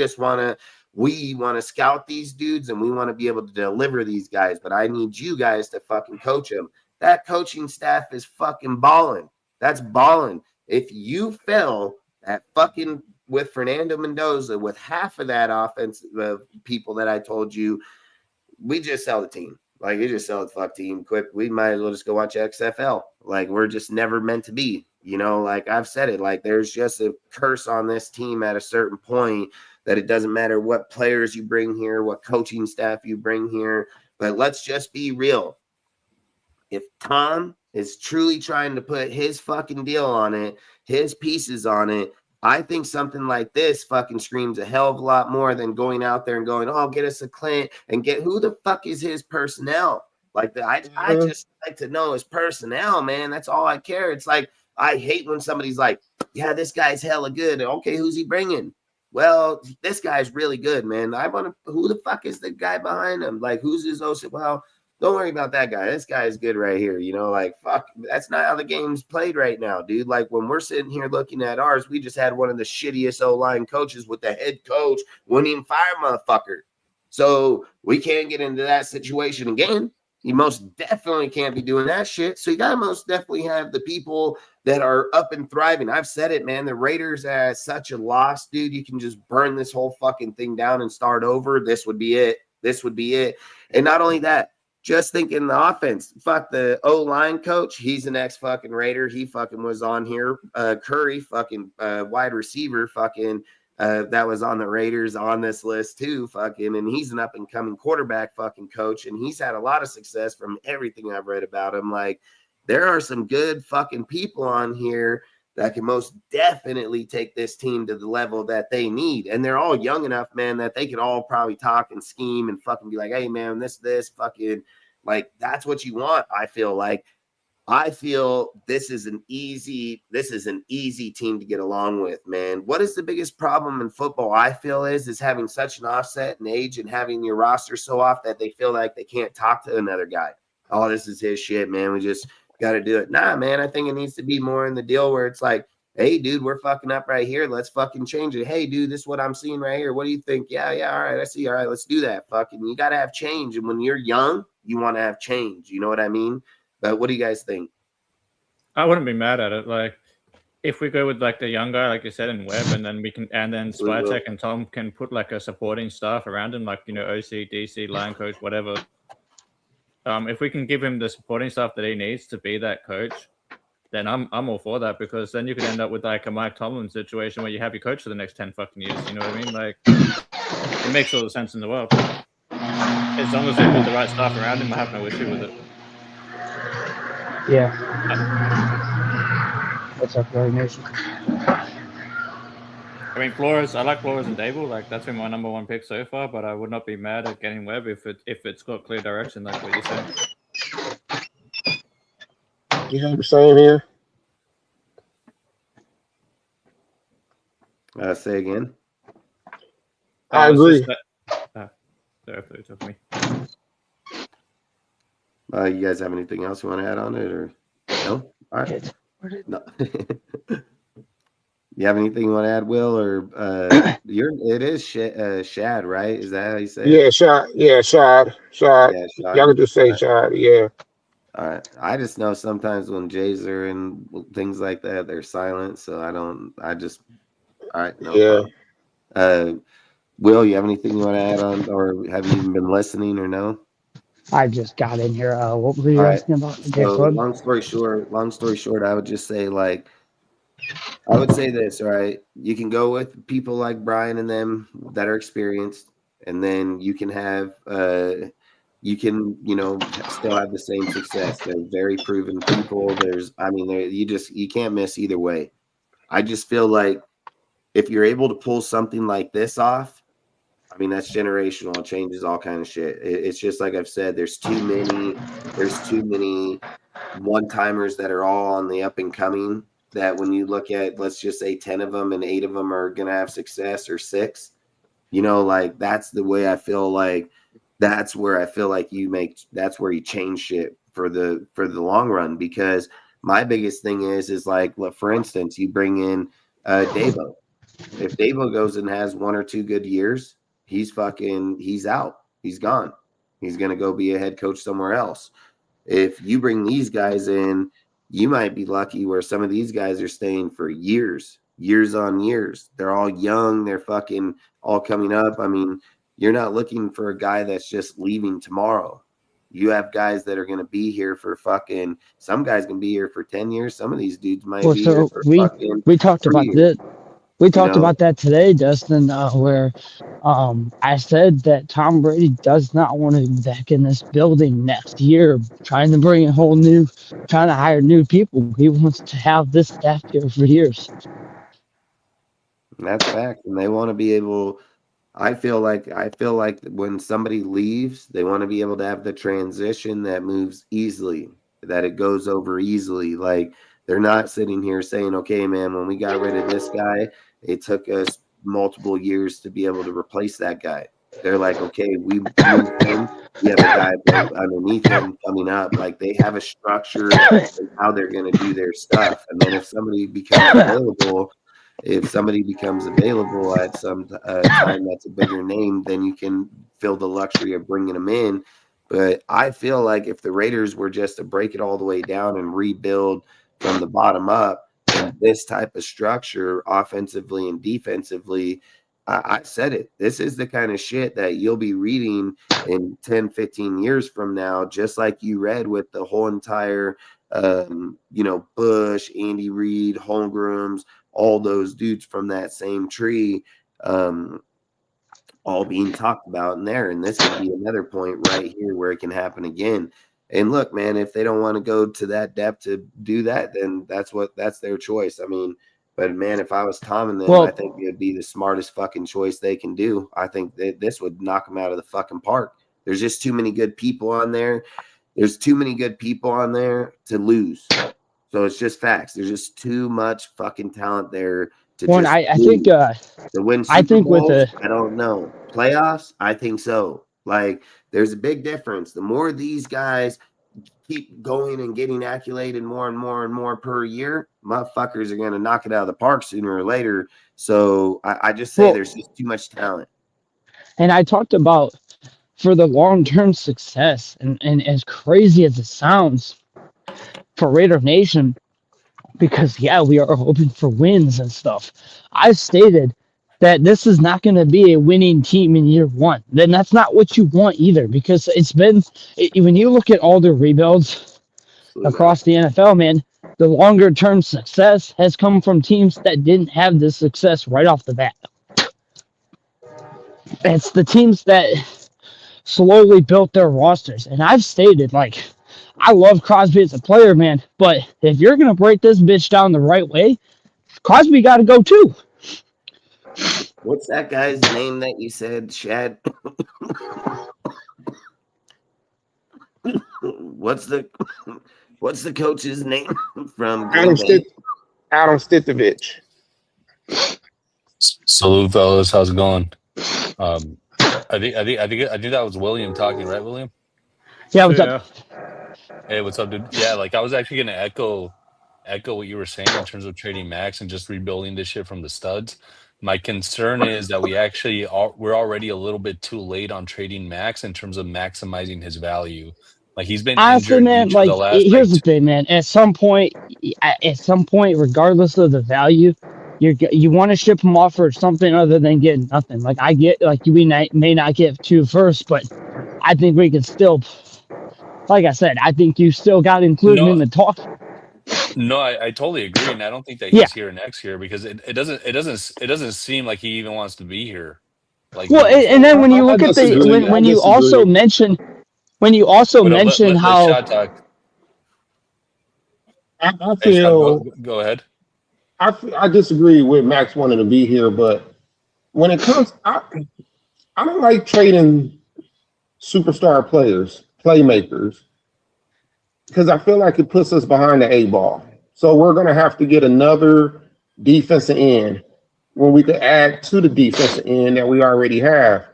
want to scout these dudes and we want to be able to deliver these guys, but I need you guys to fucking coach them. That coaching staff is fucking balling. That's balling. If you fail at fucking with Fernando Mendoza, with half of that offense, the people that I told you, we just sell the team. Like, you just sell the fuck team quick. We might as well just go watch XFL. Like, we're just never meant to be. You know, like I've said it, like there's just a curse on this team at a certain point that it doesn't matter what players you bring here, what coaching staff you bring here. But let's just be real. If Tom is truly trying to put his fucking deal on it, his pieces on it, I think something like this fucking screams a hell of a lot more than going out there and going, oh, get us a Clint and get who the fuck is his personnel? Like, I just like to know his personnel, man. That's all I care. It's like, I hate when somebody's like, yeah, this guy's hella good. Okay, who's he bringing? Well, this guy's really good, man. I want to, who the fuck is the guy behind him? Like, who's his OC? Well, don't worry about that guy. This guy is good right here. You know, like, fuck, that's not how the game's played right now, dude. Like, when we're sitting here looking at ours, we just had one of the shittiest O-line coaches with the head coach wouldn't even fire motherfucker. So we can't get into that situation again. You most definitely can't be doing that shit. So you got to most definitely have the people that are up and thriving. I've said it, man. The Raiders are such a loss, dude. You can just burn this whole fucking thing down and start over. This would be it. This would be it. And not only that, just thinking the offense, fuck the O-line coach. He's an ex-fucking Raider. He fucking was on here. Curry, fucking wide receiver, fucking that was on the Raiders on this list too, fucking. And he's an up-and-coming quarterback fucking coach. And he's had a lot of success from everything I've read about him. Like, there are some good fucking people on here that can most definitely take this team to the level that they need. And they're all young enough, man, that they could all probably talk and scheme and fucking be like, hey, man, this fucking, like, that's what you want. I feel this is an easy team to get along with, man. What is the biggest problem in football, I feel, is having such an offset in age and having your roster so off that they feel like they can't talk to another guy. Oh, this is his shit, man. We just got to do it. Nah, man, I think it needs to be more in the deal where it's like, hey, dude, we're fucking up right here. Let's fucking change it. Hey, dude, this is what I'm seeing right here. What do you think? Yeah, all right, I see. All right, let's do that. Fucking, you got to have change. And when you're young, you want to have change. You know what I mean? But what do you guys think? I wouldn't be mad at it. Like, if we go with like the young guy, like you said, in Webb, and then Swiatek and Tom can put like a supporting staff around him, like, you know, OC, DC, line coach, whatever. If we can give him the supporting stuff that he needs to be that coach, then I'm all for that, because then you could end up with like a Mike Tomlin situation where you have your coach for the next 10 fucking years. You know what I mean? Like, it makes all the sense in the world. As long as they put the right stuff around him, I have no issue with it. Yeah. What's up, Glory Nation? I mean, Flores, I like Flores and Dable. Like, that's been my number one pick so far, but I would not be mad at getting Webb if it's got clear direction, like what you said. Yeah, the same here. Say again. I agree. Sorry, it took me. You guys have anything else you want to add on it, or no? All right. No. You have anything you want to add, Will, or it is Shad, right? Is that how you say it? Yeah, Shad. Yeah, Shad. Shad. Y'all can just say Shad. Yeah. All right. I just know sometimes when Jays are and things like that, they're silent. So all right. No problem. Will, you have anything you want to add on, or have you even been listening, or no? I just got in here. What were you asking about? So long story short, I would just say, like, I would say this, right? You can go with people like Brian and them that are experienced, and then you can have, still have the same success. They're very proven people. You can't miss either way. I just feel like if you're able to pull something like this off, I mean, that's generational. It changes all kind of shit. It's just like I've said, there's too many one-timers that are all on the up and coming that when you look at, let's just say 10 of them and 8 of them are going to have success, or 6, you know, like that's the way I feel like that's where I feel like that's where you change shit for the long run. Because my biggest thing is like, for instance, you bring in Dabo. If Dabo goes and has 1 or 2 good years, he's out. He's gone. He's going to go be a head coach somewhere else. If you bring these guys in, you might be lucky where some of these guys are staying for years on years. They're all young. They're fucking all coming up. I mean, you're not looking for a guy that's just leaving tomorrow. You have guys that are going to be here for some guys can be here for 10 years. Some of these dudes might be here for we talked about this. We talked about that today, Dustin, where I said that Tom Brady does not want to be back in this building next year, trying to bring trying to hire new people. He wants to have this staff here for years. That's fact. And they want to be able, I feel like when somebody leaves, they want to be able to have the transition that moves easily, that it goes over easily. Like, they're not sitting here saying, okay, man, when we got rid of this guy, it took us multiple years to be able to replace that guy. They're like, okay, we moved him. We have a guy underneath him coming up. Like, they have a structure and how they're going to do their stuff. And then if somebody becomes available at some time that's a bigger name, then you can feel the luxury of bringing them in. But I feel like if the Raiders were just to break it all the way down and rebuild from the bottom up, and this type of structure offensively and defensively, I said it. This is the kind of shit that you'll be reading in 10, 15 years from now, just like you read with the whole entire, Bush, Andy Reid, Holmgrens, all those dudes from that same tree, all being talked about in there. And this could be another point right here where it can happen again. And look, man, if they don't want to go to that depth to do that, then that's their choice. I mean, but man, if I was Tom and them, I think it would be the smartest fucking choice they can do. I think that this would knock them out of the fucking park. There's just too many good people on there. There's too many good people on there to lose. So it's just facts. There's just too much fucking talent there to win Super Bowls. I don't know. Playoffs? I think so. Like, there's a big difference. The more these guys keep going and getting accoladed more and more and more per year, motherfuckers are going to knock it out of the park sooner or later. So I just say there's just too much talent. And I talked about for the long-term success, and as crazy as it sounds for Raider Nation, because, we are hoping for wins and stuff. I've stated that this is not going to be a winning team in year one. Then that's not what you want either, because when you look at all the rebuilds across the NFL, man, the longer term success has come from teams that didn't have this success right off the bat. It's the teams that slowly built their rosters. And I've stated, like, I love Crosby as a player, man, but if you're going to break this bitch down the right way, Crosby got to go too. What's that guy's name that you said, Shad? What's the coach's name from Adam Stitovich. Salute, fellas. How's it going? I think that was William talking, right, William? Yeah, what's up? Hey, what's up, dude? Yeah, like, I was actually gonna echo what you were saying in terms of trading Max and just rebuilding this shit from the studs. My concern is that we're already a little bit too late on trading Max in terms of maximizing his value. Like, he's been honestly, injured man. Like, here's the thing, man. At some point, regardless of the value, you want to ship him off for something other than getting nothing. Like, I get, like, we may not get 2 first, but I think we can still, like I said, I think you still got to include him in the talk. No, I totally agree, and I don't think that he's here next year, because it doesn't seem like he even wants to be here. Like, and then when you look at when you also mention how I feel go ahead. I disagree with Max wanting to be here, but when it comes, I don't like trading superstar playmakers, because I feel like it puts us behind the 8 ball. So we're going to have to get another defensive end when we could add to the defensive end that we already have.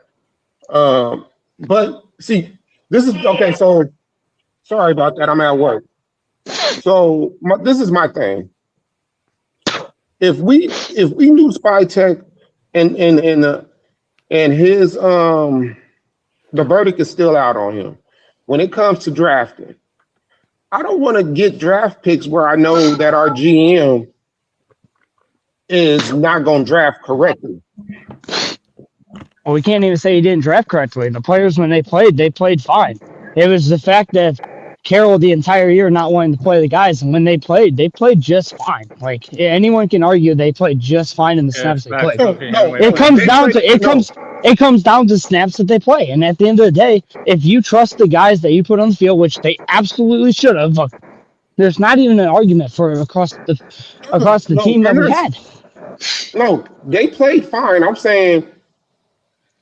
But see, this is okay. So sorry about that. I'm at work. So this is my thing. If we knew Spytek and his the verdict is still out on him when it comes to drafting, I don't want to get draft picks where I know that our GM is not going to draft correctly. Well, we can't even say he didn't draft correctly. The players, when they played fine. It was the fact that Carroll the entire year not wanting to play the guys, and when they played just fine. Like anyone can argue they played just fine in the snaps they played. It comes down to snaps that they play, and at the end of the day, if you trust the guys that you put on the field, which they absolutely should have, there's not even an argument for across the team that we had. No, they played fine. I'm saying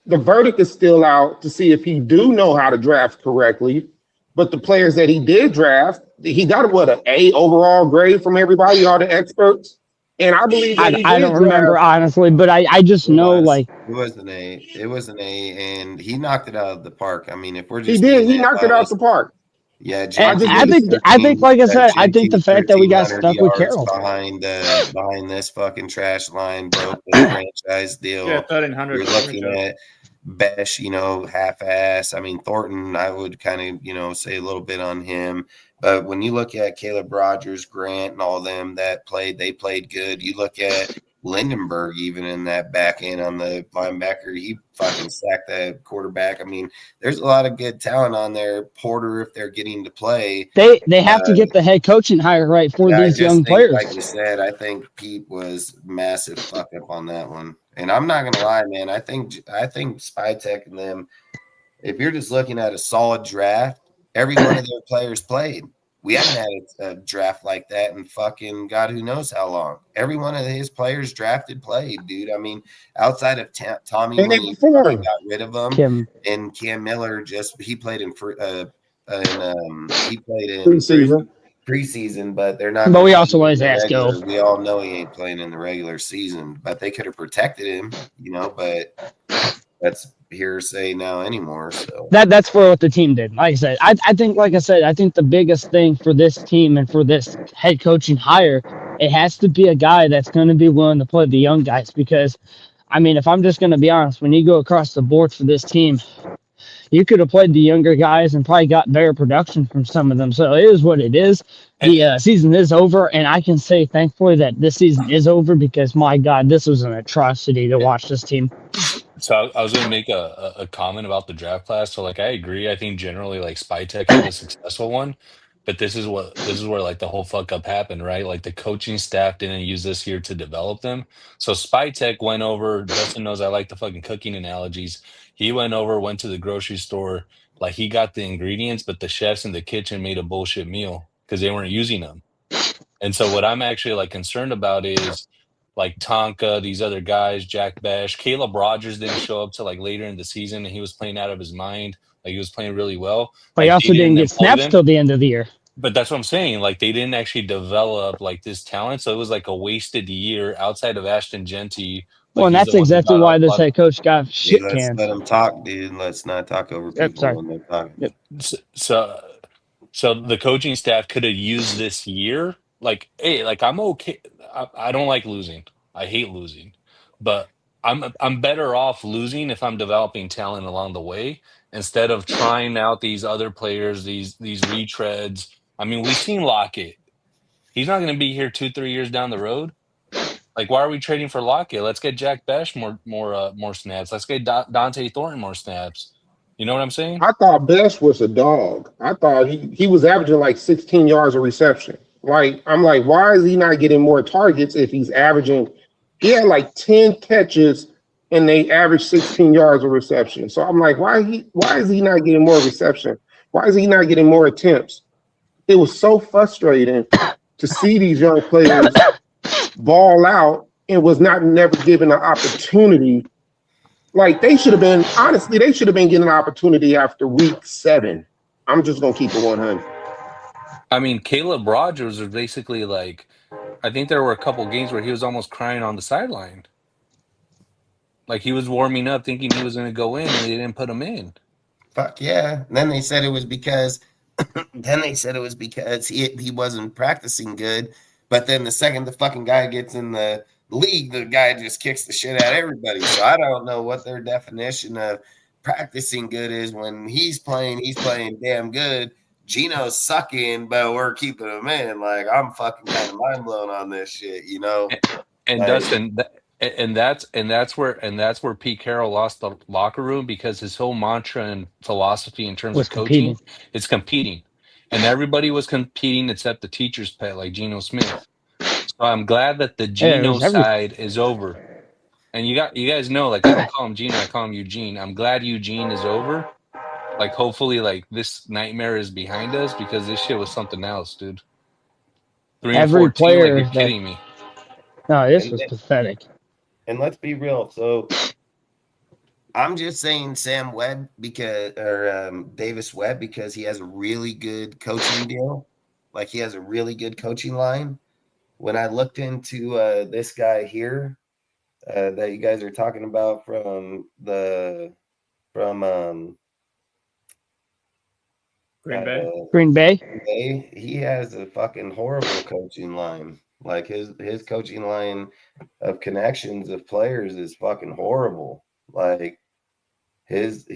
the verdict is still out to see if he do know how to draft correctly. But the players that he did draft, he got an A overall grade from everybody, all the experts. And I believe that I don't remember honestly, but I just know like it was an A. It was an A, and he knocked it out of the park. I mean, if we're just he knocked it out the park. Yeah, I think like I said, I think the fact that we got stuck with Carroll behind this fucking trash line broke the franchise deal. Yeah, 1,300. You're looking at Besh, half-ass. I mean, Thornton, I would kind of, say a little bit on him. But when you look at Caleb Rogers, Grant, and all of them that played, they played good. You look at Lindenberg, even in that back end on the linebacker, he fucking sacked that quarterback. I mean, there's a lot of good talent on there. Porter, if they're getting to play. They have to get the head coaching hire right for these young players. Like you said, I think Pete was massive fuck up on that one. And I'm not gonna lie, man. I think Spytek and them, if you're just looking at a solid draft, every one of their players played. We haven't had a draft like that in fucking God who knows how long. Every one of his players drafted played, dude. I mean, outside of Tommy, when he got rid of him, and Cam Miller he played in preseason, but they're not. But we also let his ass go. We all know he ain't playing in the regular season, but they could have protected him, but that's hearsay now anymore. So that's for what the team did. Like I said, I think the biggest thing for this team and for this head coaching hire, it has to be a guy that's going to be willing to play the young guys. Because, I mean, if I'm just going to be honest, when you go across the board for this team, you could have played the younger guys and probably got better production from some of them. So it is what it is. The season is over, and I can say thankfully that this season is over because, my God, this was an atrocity to watch this team. So I was going to make a comment about the draft class. So, I agree. I think generally, Spytek had a successful one. But this is where the whole fuck up happened, right? Like the coaching staff didn't use this year to develop them. So Spytek went over. Justin knows I like the fucking cooking analogies. He went to the grocery store, he got the ingredients, but the chefs in the kitchen made a bullshit meal because they weren't using them. And so what I'm actually concerned about is Tonka, these other guys, Jack Besh, Caleb Rogers didn't show up till later in the season, and he was playing out of his mind. He was playing really well. But he also didn't get snaps till the end of the year. But that's what I'm saying. They didn't actually develop this talent. So it was a wasted year outside of Ashton Genty. Well, and that's exactly why this head coach got shit canned. Let him talk, dude. Let's not talk over people when they're talking. Yep. So the coaching staff could have used this year. I'm okay. I don't like losing. I hate losing. But I'm better off losing if I'm developing talent along the way instead of trying out these other players, these retreads. I mean, we've seen Lockett. He's not going to be here 2-3 years down the road. Why are we trading for Lockett? Let's get Jack Besh more snaps. Let's get Dante Thornton more snaps. You know what I'm saying? I thought Besh was a dog. I thought he was averaging 16 yards of reception. I'm why is he not getting more targets if he's averaging? He had 10 catches and they averaged 16 yards of reception. So I'm why is he not getting more reception? Why is he not getting more attempts? It was so frustrating to see these young players ball out and was never given an opportunity. They should have been getting an opportunity after week 7. I'm just gonna keep it 100. I mean, Caleb Rogers was basically like, I think there were a couple games where he was almost crying on the sideline. Like he was warming up thinking he was going to go in and they didn't put him in. Fuck yeah. And then they said it was because he wasn't practicing good. But then the second the fucking guy gets in the league, the guy just kicks the shit out of everybody. So I don't know what their definition of practicing good is. When he's playing damn good. Gino's sucking, but we're keeping him in. Like, I'm fucking kind of mind blown on this shit, you know. And like, Dustin, and that's where Pete Carroll lost the locker room, because his whole mantra and philosophy in terms of coaching is competing, and everybody was competing except the teacher's pet, like Geno Smith. So I'm glad that the Geno side is over. And you guys know, like, I don't call him Geno, I call him Eugene. I'm glad Eugene is over. Like, hopefully, like, this nightmare is behind us, because this shit was something else, dude. 3-14, player, like, you're kidding me. No, this was pathetic. And let's be real. So I'm just saying Sam Webb Davis Webb, because he has a really good coaching deal. Like, he has a really good coaching line. When I looked into this guy here that you guys are talking about from Green Bay, he has a fucking horrible coaching line. Like, his coaching line of connections of players is fucking horrible. Like, this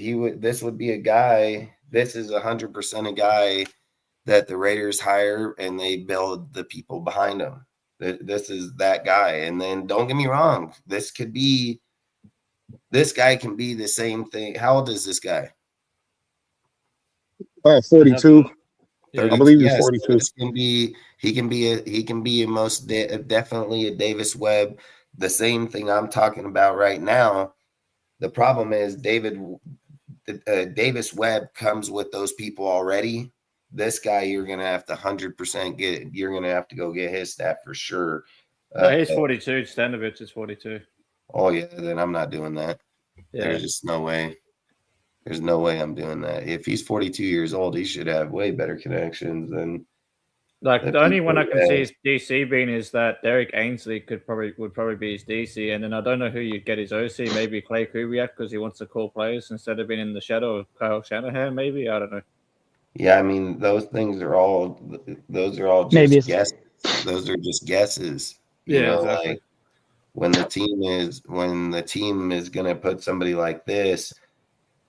would be a guy. This is 100% a guy that the Raiders hire and they build the people behind him. This is that guy. And then don't get me wrong, this guy can be the same thing. How old is this guy? 42. I believe he's 42. He can be a most definitely a Davis Webb. The same thing I'm talking about right now. The problem is Davis Webb comes with those people already. This guy, you're gonna have to 100% get. You're gonna have to go get his staff for sure. He's 42. Stanovich is 42. Oh yeah, then I'm not doing that. Yeah. There's just no way. There's no way I'm doing that. If he's 42 years old, he should have way better connections than. Like, the only one I can see his DC being is that Derek Ainsley would probably be his DC, and then I don't know who you'd get his OC. Maybe Clay Kubiak, because he wants to call players instead of being in the shadow of Kyle Shanahan. Maybe, I don't know. Yeah, I mean, those are all just guesses. Those are just guesses. You know, exactly. like when the team is gonna put somebody like this,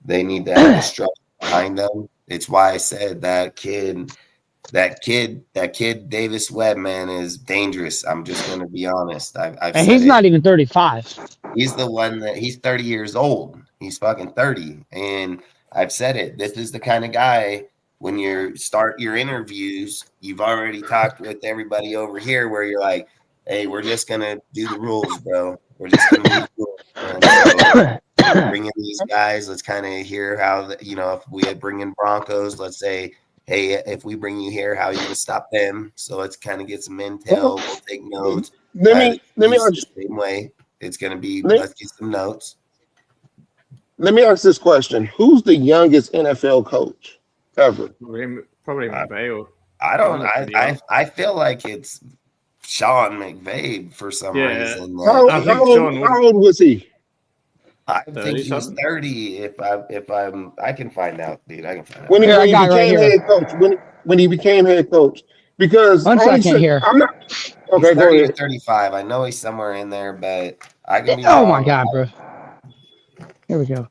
they need to have a structure behind them. It's why I said that kid Davis Webb, man, is dangerous. I'm just going to be honest. And he's not even 35. He's the one that he's 30 years old. He's fucking 30. And I've said it. This is the kind of guy, when you start your interviews, you've already talked with everybody over here where you're like, hey, we're just going to do the rules, bro. We're just going to do the rules. So, bring in these guys. Let's kind of hear how, if we bring in Broncos, let's say, hey, if we bring you here, how are you going to stop them? So let's kind of get some intel. We'll take notes. Let me ask the same way. It's going to be, let's get some notes. Let me ask this question. Who's the youngest NFL coach ever? Probably McVay. I feel like it's Sean McVay for some reason. How old was he? I think he was 30. If I can find out, dude. I can find out. When he became head coach. When he became head coach, because I'm not. Okay, 30 or 35. I know he's somewhere in there, but I can be wrong. My god, bro. Here we go.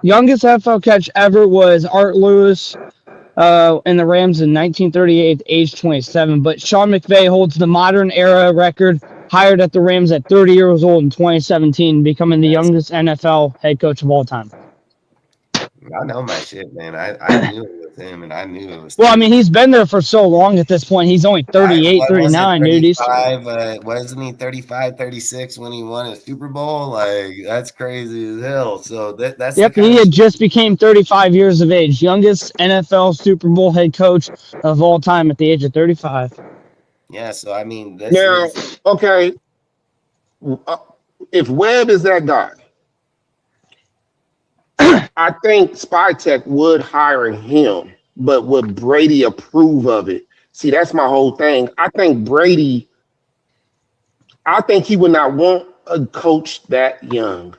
Youngest NFL catch ever was Art Lewis in the Rams in 1938, age 27. But Sean McVay holds the modern era record, hired at the Rams at 30 years old in 2017, becoming the youngest NFL head coach of all time. I know my shit, man. I knew it was him, and I knew it was. Well, I mean, he's been there for so long at this point. He's only 38, 39, dude. Wasn't he 35, 36 when he won a Super Bowl? Like, that's crazy as hell. So that's he had just became 35 years of age. Youngest NFL Super Bowl head coach of all time at the age of 35. Yeah, so I mean, okay. If Webb is that guy, I think SpyTech would hire him, but would Brady approve of it? See, that's my whole thing. I think Brady, I think he would not want a coach that young.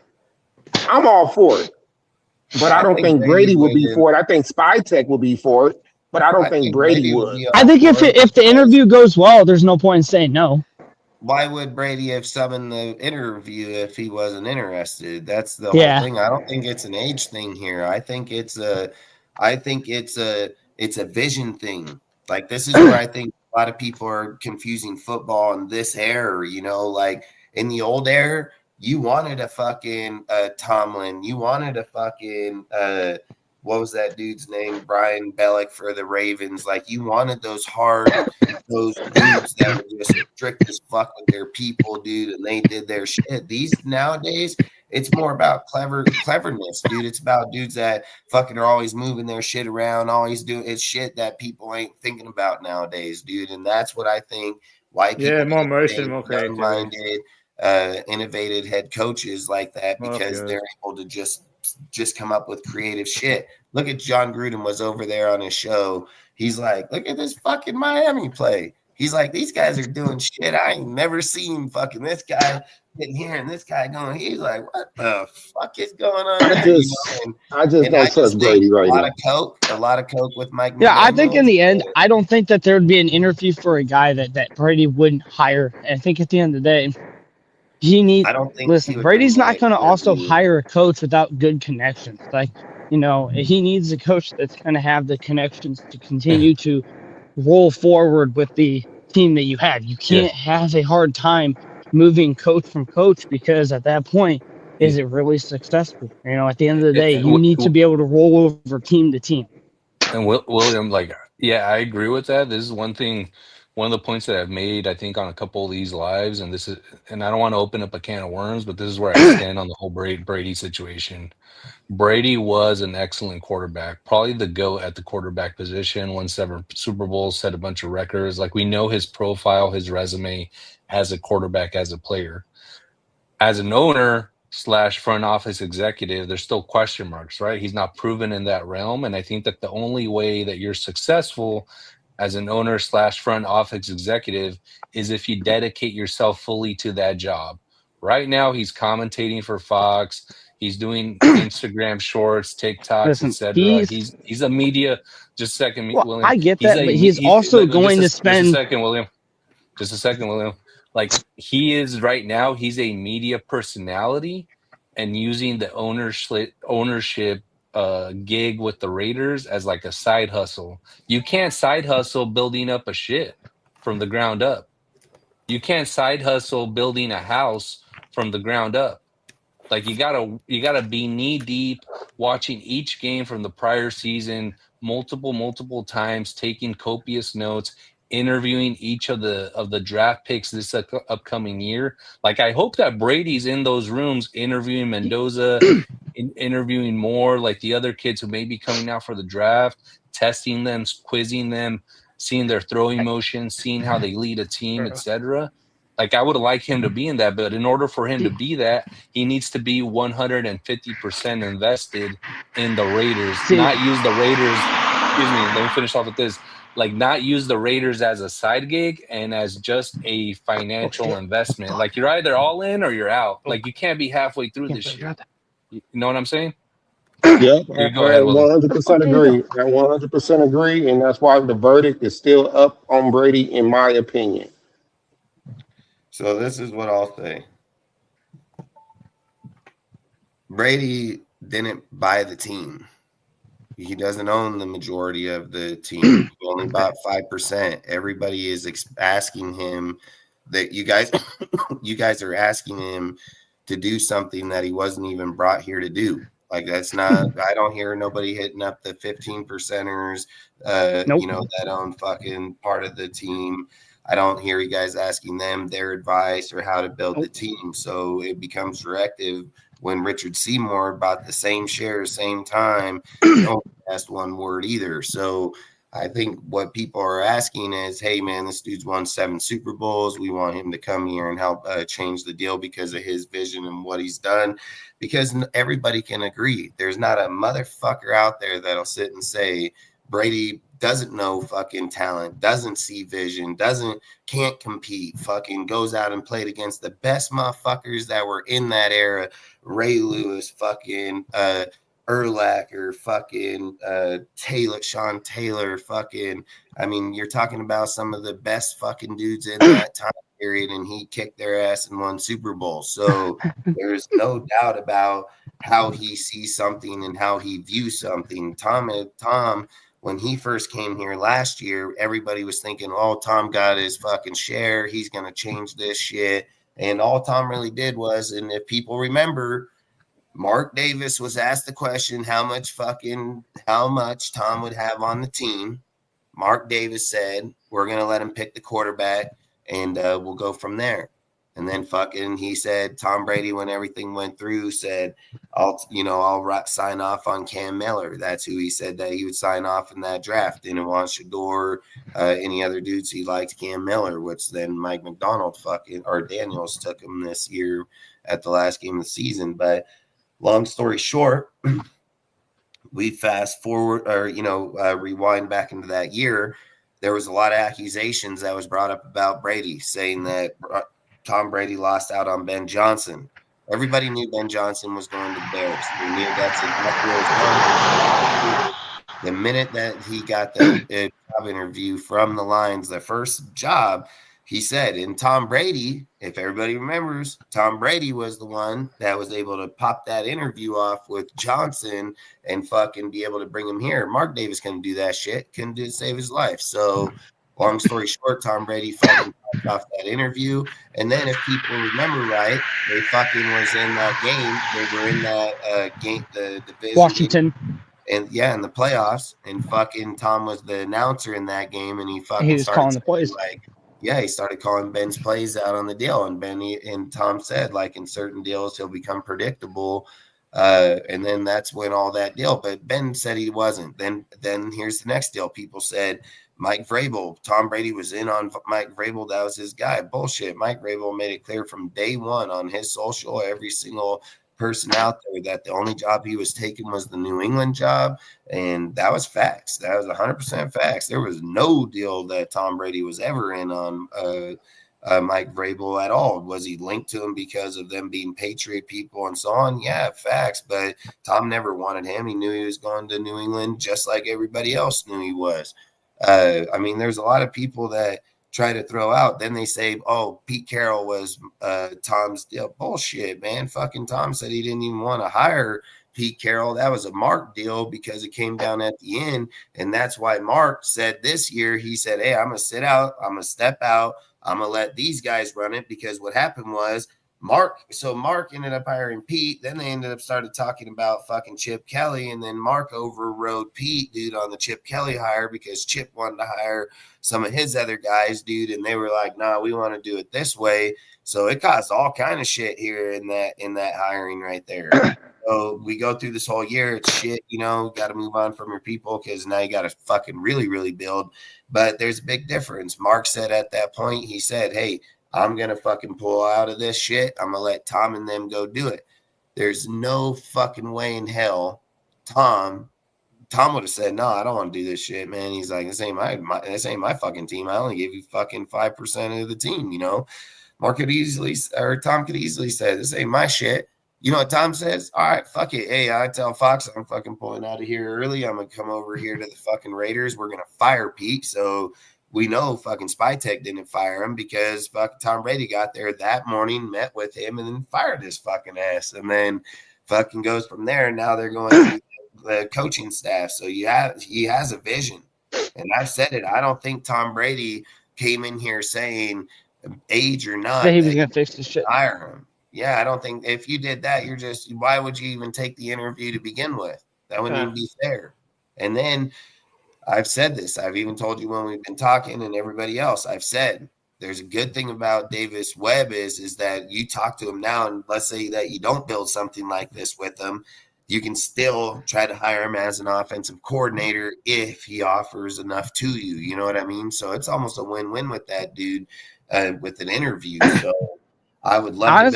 I'm all for it. But I don't think Brady would be for it. I think Spytek will be for it, but I don't think Brady would. I think if the interview goes well, there's no point in saying no. Why would Brady have summoned the interview if he wasn't interested? That's the whole thing. I don't think it's an age thing here. I think it's a vision thing. Like, this is where I think a lot of people are confusing football in this era. You know, like in the old era, you wanted a fucking Tomlin. You wanted a fucking what was that dude's name? Brian Bellick for the Ravens. Like, you wanted those dudes that were just strict as fuck with their people, dude, and they did their shit. These nowadays, it's more about cleverness, dude. It's about dudes that fucking are always moving their shit around, always doing it's shit that people ain't thinking about nowadays, dude. And that's what I think why people more motion, more creativity. minded, innovative head coaches like that, because they're able to just come up with creative shit. Look at John Gruden was over there on his show. He's like, look at this fucking Miami play. He's like, these guys are doing shit I ain't never seen. Fucking this guy getting here and this guy going. He's like, what the fuck is going on? I just don't trust Brady right now. A lot of coke with Mike. Yeah, I think in the end, I don't think that there would be an interview for a guy that Brady wouldn't hire. I think at the end of the day, he needs. Listen, Brady's not going to also hire a coach without good connections. Like, you know, he needs a coach that's going to have the connections to continue to roll forward with the team that you have. You can't have a hard time moving coach from coach, because at that point, is it really successful? You know, at the end of the day, you need to be able to roll over team to team. And William, like, yeah, I agree with that. This is one thing, one of the points that I've made, I think, on a couple of these lives, and I don't want to open up a can of worms, but this is where I stand on the whole Brady situation. Brady was an excellent quarterback, probably the GOAT at the quarterback position, won 7 Super Bowls, set a bunch of records. Like, we know his profile, his resume as a quarterback, as a player. As an owner / front office executive, there's still question marks, right? He's not proven in that realm. And I think that the only way that you're successful as an owner / front office executive is if you dedicate yourself fully to that job. Right now, he's commentating for Fox. He's doing Instagram shorts, TikToks, etc. He's a media. Just a second, William. I get that, but he's also going to spend. Just a second, William. Like, he is right now. He's a media personality, and using the ownership gig with the Raiders as like a side hustle. You can't side hustle building up a shit from the ground up. You can't side hustle building a house from the ground up. Like, you gotta be knee deep watching each game from the prior season multiple times, taking copious notes, interviewing each of the draft picks this upcoming year. Like, I hope that Brady's in those rooms interviewing Mendoza, interviewing more like the other kids who may be coming out for the draft, testing them, quizzing them, seeing their throwing motions, seeing how they lead a team, etc. Like, I would like him to be in that, but in order for him to be that, he needs to be 150% invested in the Raiders, not use the Raiders. Excuse me, let me finish off with this. Like, not use the Raiders as a side gig and as just a financial investment. Like, you're either all in or you're out. Like, you can't be halfway through this shit. You know what I'm saying? Yeah, I 100% agree. I 100% agree, and that's why the verdict is still up on Brady, in my opinion. So this is what I'll say. Brady didn't buy the team. He doesn't own the majority of the team. He only bought 5%. Everybody is asking him that you guys are asking him to do something that he wasn't even brought here to do. Like, that's not, I don't hear nobody hitting up the 15%ers, Nope. You know, that own fucking part of the team. I don't hear you guys asking them their advice or how to build the team. So it becomes directive when Richard Seymour bought the same shares, same time, don't ask one word either. So I think what people are asking is, hey, man, this dude's won 7 Super Bowls. We want him to come here and help change the deal because of his vision and what he's done. Because everybody can agree. There's not a motherfucker out there that'll sit and say Brady doesn't know fucking talent, doesn't see vision, can't compete, fucking goes out and played against the best motherfuckers that were in that era. Ray Lewis, fucking Urlacher, fucking Sean Taylor, fucking, I mean, you're talking about some of the best fucking dudes in that time period, and he kicked their ass and won Super Bowl. So there's no doubt about how he sees something and how he views something. Tom, when he first came here last year, everybody was thinking, oh, Tom got his fucking share. He's going to change this shit. And all Tom really did was, and if people remember, Mark Davis was asked the question, how much Tom would have on the team. Mark Davis said, we're going to let him pick the quarterback and we'll go from there. And then fucking he said, Tom Brady, when everything went through, said, I'll sign off on Cam Miller. That's who he said that he would sign off in that draft. Didn't want Shador, any other dudes. He liked Cam Miller, which then Mike McDonald Daniels took him this year at the last game of the season. But long story short, we fast forward rewind back into that year. There was a lot of accusations that was brought up about Brady, saying that Tom Brady lost out on Ben Johnson. Everybody knew Ben Johnson was going to the Bears. We knew that's exactly what was going. The minute that he got the job interview from the Lions, the first job, he said, and Tom Brady, if everybody remembers, Tom Brady was the one that was able to pop that interview off with Johnson and fucking be able to bring him here. Mark Davis couldn't do that shit, couldn't do it to save his life. So long story short, Tom Brady fucking popped off that interview. And then if people remember right, they fucking was in that game. They were in that game, the division. Washington. And yeah, in the playoffs. And fucking Tom was the announcer in that game. And he was calling the plays. He started calling Ben's plays out on the deal. And Tom said, like, in certain deals, he'll become predictable. And then that's when all that deal. But Ben said he wasn't. Then here's the next deal. People said Mike Vrabel. Tom Brady was in on Mike Vrabel. That was his guy. Bullshit. Mike Vrabel made it clear from day one on his social, every single person out there, that the only job he was taking was the New England job. And that was facts. That was 100% facts. There was no deal that Tom Brady was ever in on Mike Vrabel at all. Was he linked to him because of them being Patriot people and so on? Yeah, facts. But Tom never wanted him. He knew he was going to New England just like everybody else knew he was. I mean, there's a lot of people that try to throw out. Then they say, oh, Pete Carroll was Tom's deal. Bullshit, man. Fucking Tom said he didn't even want to hire Pete Carroll. That was a Mark deal because it came down at the end. And that's why Mark said this year, he said, hey, I'm going to sit out. I'm going to step out. I'm going to let these guys run it, because what happened was Mark ended up hiring Pete. Then they ended up started talking about fucking Chip Kelly. And then Mark overrode Pete, dude, on the Chip Kelly hire, because Chip wanted to hire some of his other guys, dude. And they were like, nah, we want to do it this way. So it caused all kind of shit here in that hiring right there. So we go through this whole year. It's shit, got to move on from your people, because now you got to fucking really, really build. But there's a big difference. Mark said at that point, he said, hey, I'm going to fucking pull out of this shit. I'm going to let Tom and them go do it. There's no fucking way in hell Tom would have said, no, I don't want to do this shit, man. He's like, this ain't my fucking team. I only gave you fucking 5% of the team, Tom could easily say, this ain't my shit. You know what Tom says? All right, fuck it. Hey, I tell Fox I'm fucking pulling out of here early. I'm going to come over here to the fucking Raiders. We're going to fire Pete. So we know fucking Spytek didn't fire him, because fucking Tom Brady got there that morning, met with him, and then fired his fucking ass. And then fucking goes from there. And now they're going to the coaching staff. So he has a vision. And I've said it. I don't think Tom Brady came in here saying, age or not, that he was going to fix the shit. Hire him. Yeah, I don't think if you did that, why would you even take the interview to begin with? That wouldn't even be fair. And then I've said this. I've even told you when we've been talking, and everybody else, I've said there's a good thing about Davis Webb is that you talk to him now, and let's say that you don't build something like this with him, you can still try to hire him as an offensive coordinator if he offers enough to you. You know what I mean? So it's almost a win-win with that dude with an interview. So I would love I'd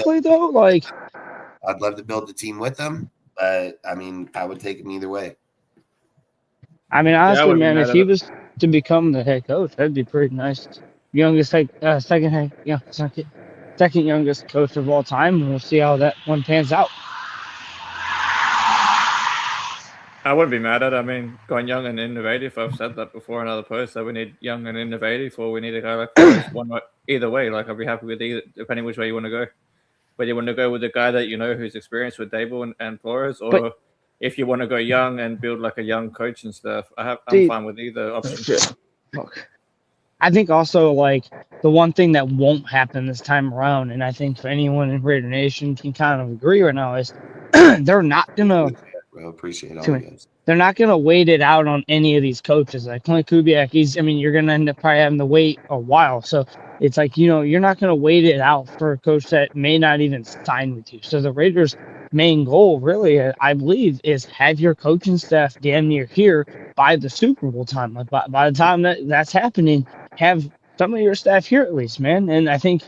love to build the team with him, but I mean, I would take him either way. I mean, I honestly, wouldn't be man, mad if at he it. was to become the head coach, that'd be pretty nice. Second youngest coach of all time, and we'll see how that one pans out. I wouldn't be mad at it. I mean, going young and innovative. I've said that before in other posts that we need young and innovative, or we need a guy like Flores. Either way, like I'd be happy with either, depending which way you want to go. But you want to go with the guy that you know who's experienced with Dable and Flores, or But- if you want to go young and build like a young coach and stuff, I'm Dude. fine with either option. Look, I think also like the one thing that won't happen this time around, and I think for anyone in Raider Nation can kind of agree right now, is they're not gonna Bro, appreciate all Too you many. guys. they're not gonna wait it out on any of these coaches. Like Clint Kubiak, you're gonna end up probably having to wait a while. So it's like, you're not gonna wait it out for a coach that may not even sign with you. So the Raiders' main goal, really, I believe, is have your coaching staff damn near here by the Super Bowl time. Like by the time that's happening, have some of your staff here at least, man. And I think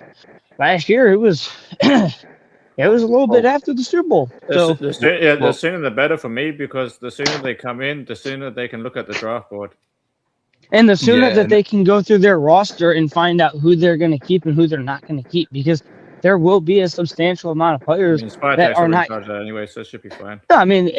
last year it was it was a little bit after the Super Bowl. So The sooner the better for me, because the sooner they come in, the sooner they can look at the draft board. and the sooner Yeah, that and- they can go through their roster and find out who they're going to keep and who they're not going to keep, because there will be a substantial amount of I players mean, Spy that Tech's are already not. charged that anyway, so it should be fine. No, I mean,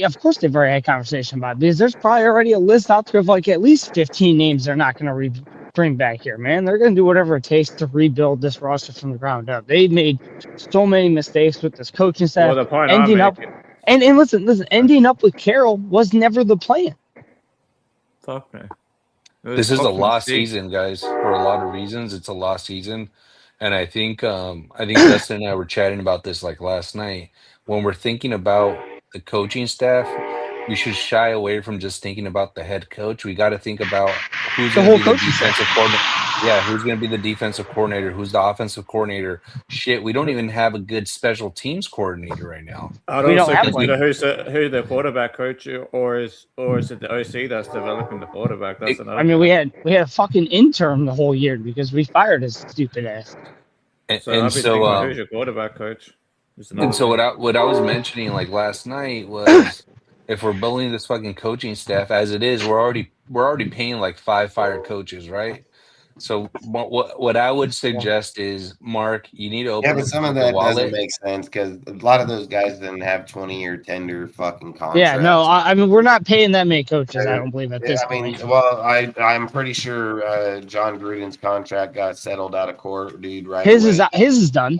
of course they've already had conversation about it, because there's probably already a list out there of like at least 15 names they're not going to bring back here, man. They're going to do whatever it takes to rebuild this roster from the ground up. They made so many mistakes with this coaching staff. Well, the point ending I'm up, making, and listen, ending up with Carroll was never the plan. fuck me. This is a Fucking lost sick. season, guys, for a lot of reasons. It's a lost season. And I think Dustin and I were chatting about this like last night. When we're thinking about the coaching staff, we should shy away from just thinking about the head coach. We got to think about who's The going whole to be the coaching staff. defensive coordinator. Yeah, who's going to be the defensive coordinator? Who's the offensive coordinator? Shit, we don't even have a good special teams coordinator right now. I'd We don't also have consider who the quarterback coach or is it the OC that's developing the quarterback? That's another. I mean, we had a fucking intern the whole year because we fired his stupid ass. And So I'd be so, thinking, who's your quarterback coach? and so what I was mentioning like last night was, if we're building this fucking coaching staff as it is, we're already paying like 5 fired coaches, right? So what I would suggest is, Mark, you need to open Yeah, but up some of the that wallet. doesn't make sense because a lot of those guys didn't have 20-year tender fucking contracts. Yeah, no, I mean, we're not paying that many coaches. I don't believe at Yeah, this I mean, point. well, I'm pretty sure John Gruden's contract got settled out of court, dude. Right? His away. is done.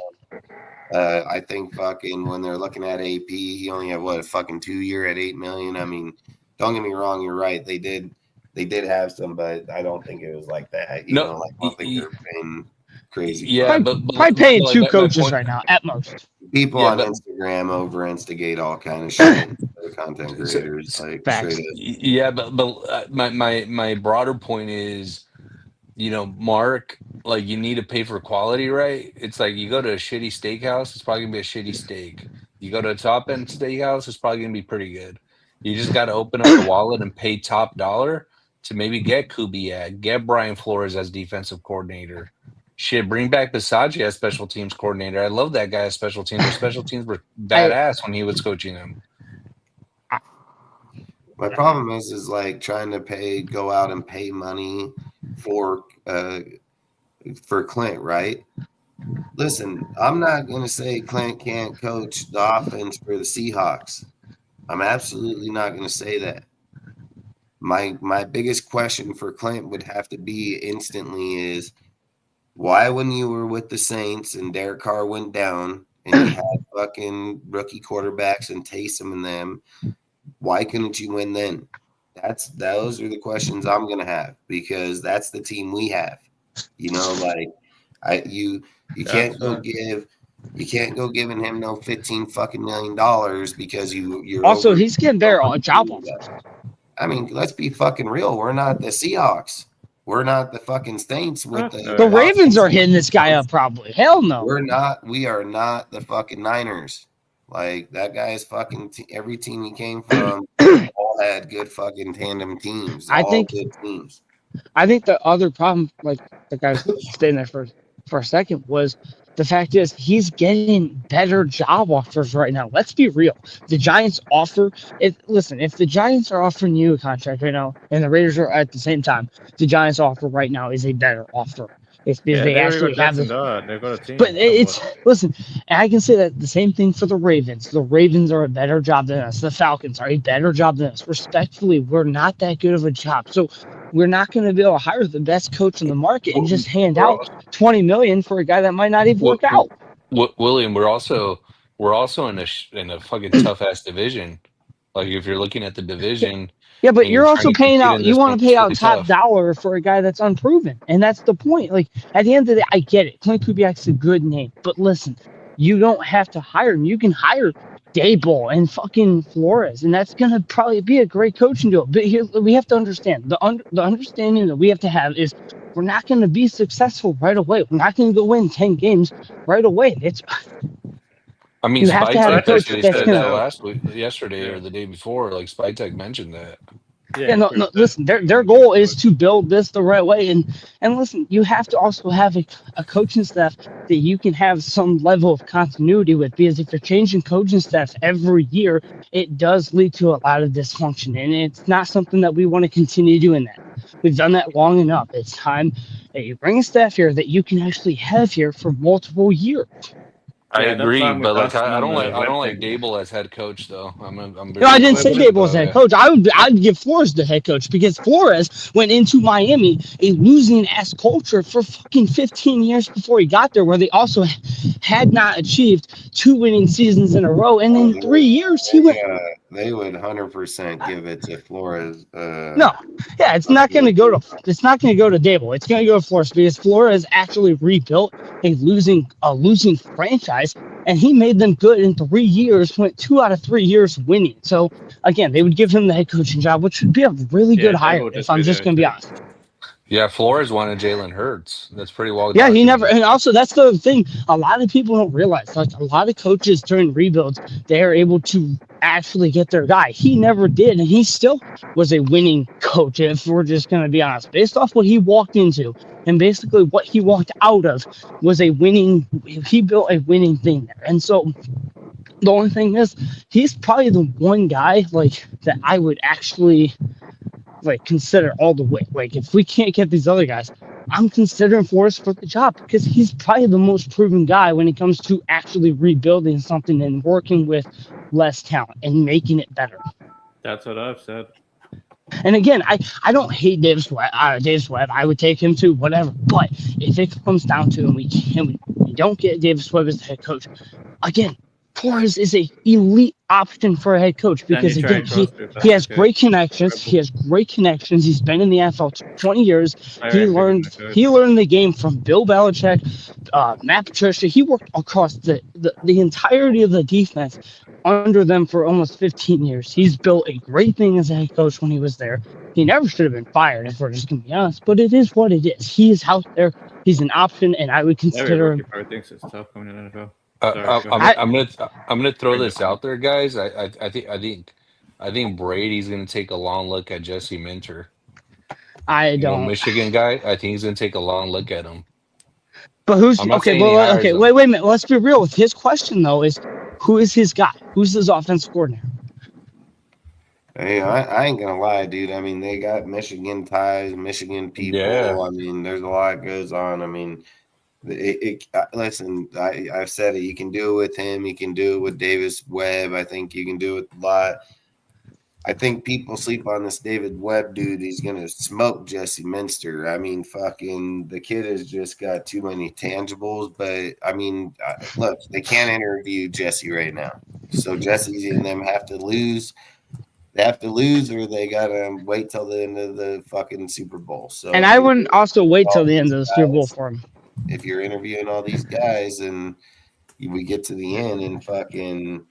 I think fucking when they're looking at AP, he only had a fucking 2-year at $8 million. I mean, don't get me wrong, you're right. They did have some, but I don't think it was like that. You know, like I don't think they're paying crazy. Yeah, Probably paying like, 2 my coaches point- right now at most. People Yeah, on but- Instagram over instigate all kind of shit. The content creators, like Facts. straight up. Yeah, but my broader point is, Mark, like, you need to pay for quality, right? It's like you go to a shitty steakhouse, it's probably gonna be a shitty steak. You go to a top end steakhouse, it's probably gonna be pretty good. You just got to open up the wallet and pay top dollar to maybe get Kubiak, get Brian Flores as defensive coordinator. Shit, bring back Bisaccia as special teams coordinator. I love that guy as special teams. Their special teams were badass when he was coaching them. My problem is like trying to go out and pay money for Clint, right? Listen, I'm not going to say Clint can't coach the offense for the Seahawks. I'm absolutely not going to say that. My biggest question for Clint would have to be instantly is, why when you were with the Saints and Derek Carr went down and you had fucking rookie quarterbacks and Taysom and them, why couldn't you win then? Those are the questions I'm gonna have, because that's the team we have. You can't go giving him no $15 million because you're Also, he's getting better job offers. I mean, let's be fucking real. We're not the Seahawks. We're not the fucking Saints with The Ravens are hitting this guy up probably. Hell no. We are not the fucking Niners. Like, that guy's fucking every team he came from all had good fucking tandem teams. I think good teams. the other problem, like the guys staying there for a second, was The fact is, he's getting better job offers right now. Let's be real. The Giants offer it. Listen, if the Giants are offering you a contract right now, and the Raiders are at the same time, the Giants offer right now is a better offer. It's because they actually have they've got a team. But it's listen, and I can say that the same thing for the Ravens. The Ravens are a better job than us. The Falcons are a better job than us. Respectfully, we're not that good of a job. So we're not going to be able to hire the best coach in the market and just hand out $20 million for a guy that might not even work out. William, we're also in a fucking tough ass division. Like if you're looking at the division. Yeah, but you're also paying out. You want to pay out top tough. dollar for a guy that's unproven, and that's the point. Like at the end of the day, I get it. Clint Kubiak's a good name, but listen, you don't have to hire him. You can hire Daboll and fucking Flores, and that's gonna probably be a great coaching deal. But here we have to understand the understanding that we have to have is we're not going to be successful right away. We're not going to go win 10 games right away. I mean, you have to have a coach Spike that's said gonna. that yesterday or the day before. Like Spike mentioned that. Yeah, no, listen, their goal is to build this the right way. And listen, you have to also have a coaching staff that you can have some level of continuity with, because if you're changing coaching staff every year, it does lead to a lot of dysfunction. And it's not something that we want to continue doing that. We've done that long enough. It's time that you bring a staff here that you can actually have here for multiple years. I agree, but like I don't like Daboll as head coach though. No, I didn't say Daboll as head coach. I'd give Flores the head coach, because Flores went into Miami a losing ass culture for fucking 15 years before he got there, where they also had not achieved 2 winning seasons in a row, and in 3 years he went. They would 100% give it to Flores. It's not going to go to Daboll. It's going to go to Flores, because Flores actually rebuilt a losing franchise, and he made them good in 3 years. Went 2 out of 3 years winning. So again, they would give him the head coaching job, which would be a really good hire. If I'm just going to be honest. Yeah, Flores wanted Jalen Hurts. That's pretty well. Yeah, he never. And also, that's the thing. A lot of people don't realize. Like a lot of coaches during rebuilds, they are able to actually get their guy. He never did, and he still was a winning coach. If we're just going to be honest, based off what he walked into and basically what he walked out of, was a winning. He built a winning thing there, and so. The only thing is, he's probably the one guy like that I would actually like consider all the way. Like if we can't get these other guys, I'm considering Flores for the job, because he's probably the most proven guy when it comes to actually rebuilding something and working with less talent and making it better. That's what I've said. And again, I don't hate Davis Webb. I would take him to whatever. But if it comes down to and we don't get Davis Webb as the head coach, again, Flores is a elite option for a head coach, because again, he has great connections. He has great connections. He's been in the NFL 20 years. He learned the game from Bill Belichick, Matt Patricia. He worked across the entirety of the defense under them for almost 15 years. He's built a great thing as a head coach when he was there. He never should have been fired, if we're just going to be honest, but it is what it is. He is out there. He's an option, and I would consider him. I think it's tough coming in the NFL. I'm gonna throw this out there, guys. I think Brady's gonna take a long look at Jesse Minter. I don't. Michigan guy. I think he's gonna take a long look at him. But who's okay? Well, okay. Wait a minute. Let's be real. With his question though, is who is his guy? Who's his offensive coordinator? Hey, I ain't gonna lie, dude. I mean, they got Michigan ties, Michigan people. Yeah. I mean, there's a lot that goes on. I mean. Listen, I've said it. You can do it with him. You can do it with Davis Webb. I think you can do it a lot. I think people sleep on this David Webb dude. He's going to smoke Jesse Minter. I mean, fucking the kid has just got too many tangibles. But, I mean, look, they can't interview Jesse right now. So Jesse and them have to lose. They have to lose, or they got to wait till the end of the fucking Super Bowl. So, and I wouldn't also wait till the end of the Super Bowl for him. If you're interviewing all these guys and we get to the end and fucking,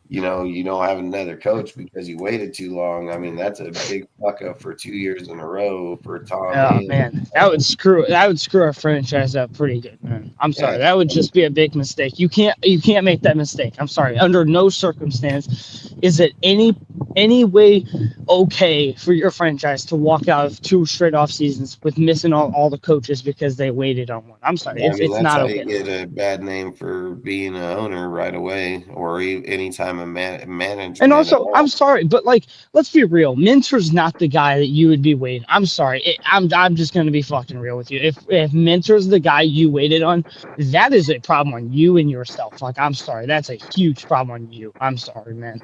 you don't have another coach because you waited too long. I mean, that's a big fuck up for 2 years in a row for Tom. Oh man, that would screw our franchise up pretty good, man. I'm sorry, that would just be a big mistake. You can't make that mistake. I'm sorry. Under no circumstance is it any any way okay for your franchise to walk out of 2 straight off seasons with missing all the coaches because they waited on one? I'm sorry, I mean, it's that's not how okay. you get a bad name for being an owner right away, or any time of management. And also, I'm sorry, but like, let's be real. Minter's not the guy that you would be waiting. I'm sorry. I'm just gonna be fucking real with you. If Minter's the guy you waited on, that is a problem on you and yourself. Like, I'm sorry, that's a huge problem on you. I'm sorry, man.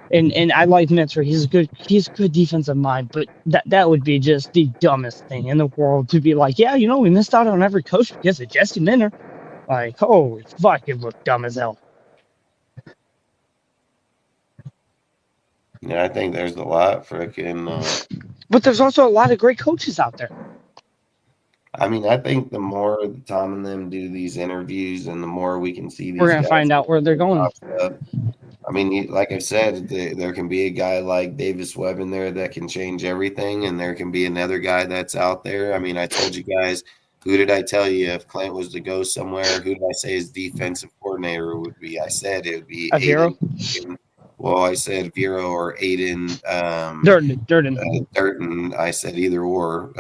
And I like Minter. He's a good defensive mind, but that would be just the dumbest thing in the world to be like, yeah, you know, we missed out on every coach because of Jesse Minter. Like, holy fuck, it looked dumb as hell. Yeah, I think there's a lot freaking. But there's also a lot of great coaches out there. I mean, I think the more Tom and them do these interviews, and the more we can see these, we're gonna find out where they're going. I mean, like I said, there can be a guy like Davis Webb in there that can change everything, and there can be another guy that's out there. I mean, I told you guys, who did I tell you if Clint was to go somewhere, who did I say his defensive coordinator would be? I said it would be Aiden. Well, I said Vero or Aiden. Durden. I said either or.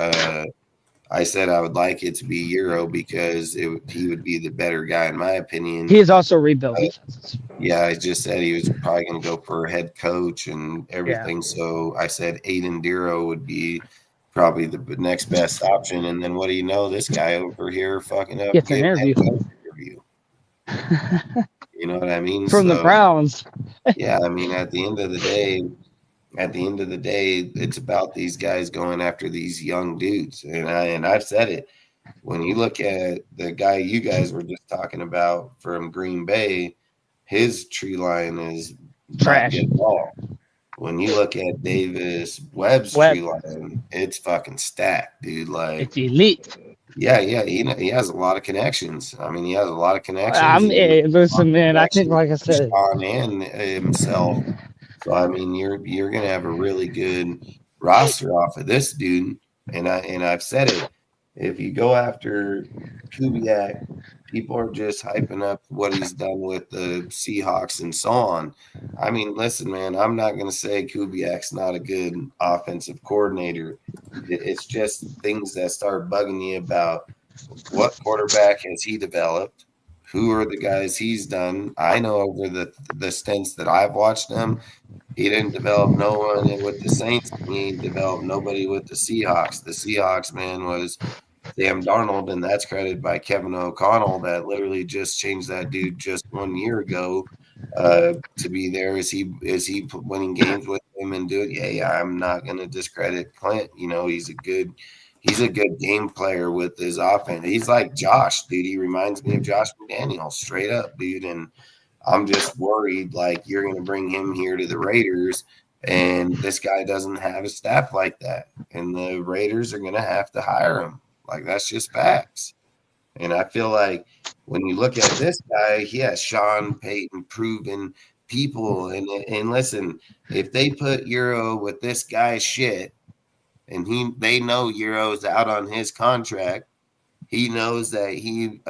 I said I would like it to be Euro because he would be the better guy in my opinion. He is also rebuilt defenses. Yeah, I just said he was probably going to go for a head coach and everything. Yeah. So I said Aiden Duro would be probably the next best option. And then what do you know? This guy over here fucking up. Gets an interview. You know what I mean? From the Browns. Yeah, I mean, at the end of the day, it's about these guys going after these young dudes. And I've said it. When you look at the guy you guys were just talking about from Green Bay, his tree line is trash. Not good at all. When you look at Davis Webb's tree line, it's fucking stacked, dude. Like, it's elite. Yeah, he has a lot of connections. I mean, he has a lot of connections. Listen, man, I think, like I said, Sean and himself. So I mean, you're gonna have a really good roster off of this dude. And I've said it. If you go after Kubiak, people are just hyping up what he's done with the Seahawks and so on. I mean, listen, man, I'm not going to say Kubiak's not a good offensive coordinator. It's just things that start bugging you about what quarterback has he developed, who are the guys he's done. I know over the stints that I've watched him, he didn't develop no one with the Saints. He developed nobody with the Seahawks. The Seahawks, man, was Sam Darnold, and that's credited by Kevin O'Connell that literally just changed that dude just 1 year ago to be there. Is he winning games with him and do it? Yeah, I'm not going to discredit Clint. You know, he's a good game player with his offense. He's like Josh, dude. He reminds me of Josh McDaniels, straight up, dude. And I'm just worried, like, you're going to bring him here to the Raiders, and this guy doesn't have a staff like that, and the Raiders are going to have to hire him. Like, that's just facts. And I feel like when you look at this guy, he has Sean Payton proven people. And listen, if they put Euro with this guy's shit, and they know Euro's out on his contract, he knows that he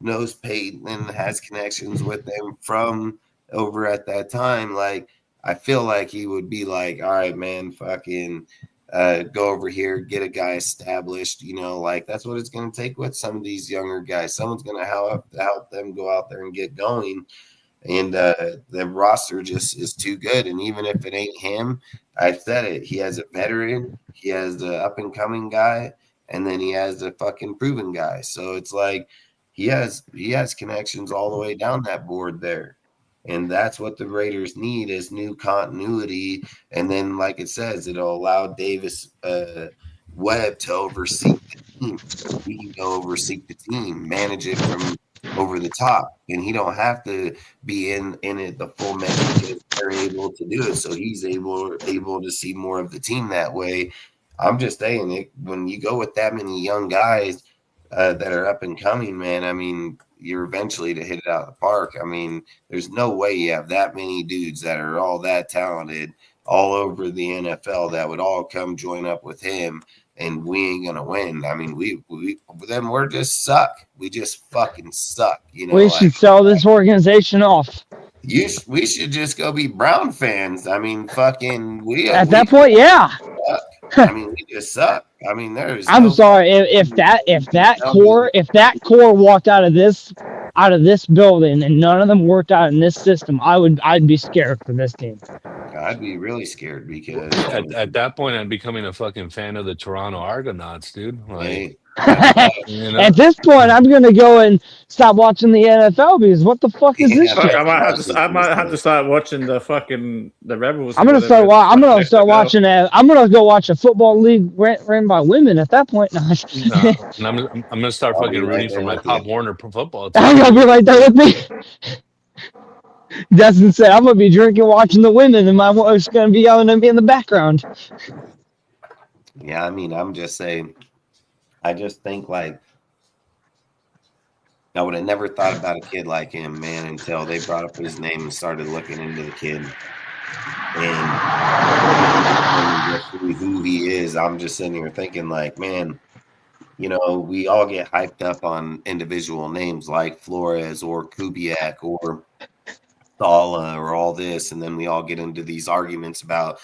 knows Payton and has connections with them from over at that time. Like, I feel like he would be like, all right, man, fucking go over here, get a guy established, you know, like that's what it's going to take with some of these younger guys. Someone's going to help them go out there and get going. And the roster just is too good. And even if it ain't him, I said it, he has a veteran, he has the up and coming guy, and then he has the fucking proven guy. So it's like he has connections all the way down that board there. And that's what the Raiders need is new continuity. And then, like it says, it'll allow Davis Webb to oversee the team. He can go oversee the team, manage it from over the top. And he don't have to be in it the full measure because they're able to do it. So he's able to see more of the team that way. I'm just saying, it when you go with that many young guys that are up and coming, man, I mean, you're eventually to hit it out of the park. I mean, there's no way you have that many dudes that are all that talented all over the NFL that would all come join up with him, and we ain't gonna win. I mean, we're just suck. We just fucking suck. You know, we should sell this organization off. We should just go be Brown fans. I mean, fucking At that point, yeah. I mean, we just suck. I mean, I'm sorry if that core walked out of this building and none of them worked out in this system, I'd be scared for this team. I'd be really scared because at that point, I'm becoming a fucking fan of the Toronto Argonauts, dude. Like, you know? At this point, I'm gonna go and stop watching the NFL because what the fuck is this shit? I might have to start watching the Rebels. I'm gonna start watching it. I'm gonna go watch a football league ran by women. At that point, and I'm gonna start fucking rooting for my Pop Warner football team. I'm gonna be right there with me. Destin said, "I'm gonna be drinking, watching the women, and my wife's gonna be yelling at me in the background." Yeah, I mean, I'm just saying. I just think like I would have never thought about a kid like him, man, until they brought up his name and started looking into the kid and who he is. I'm just sitting here thinking like, man, you know, we all get hyped up on individual names like Flores or Kubiak or Sala or all this, and then we all get into these arguments about,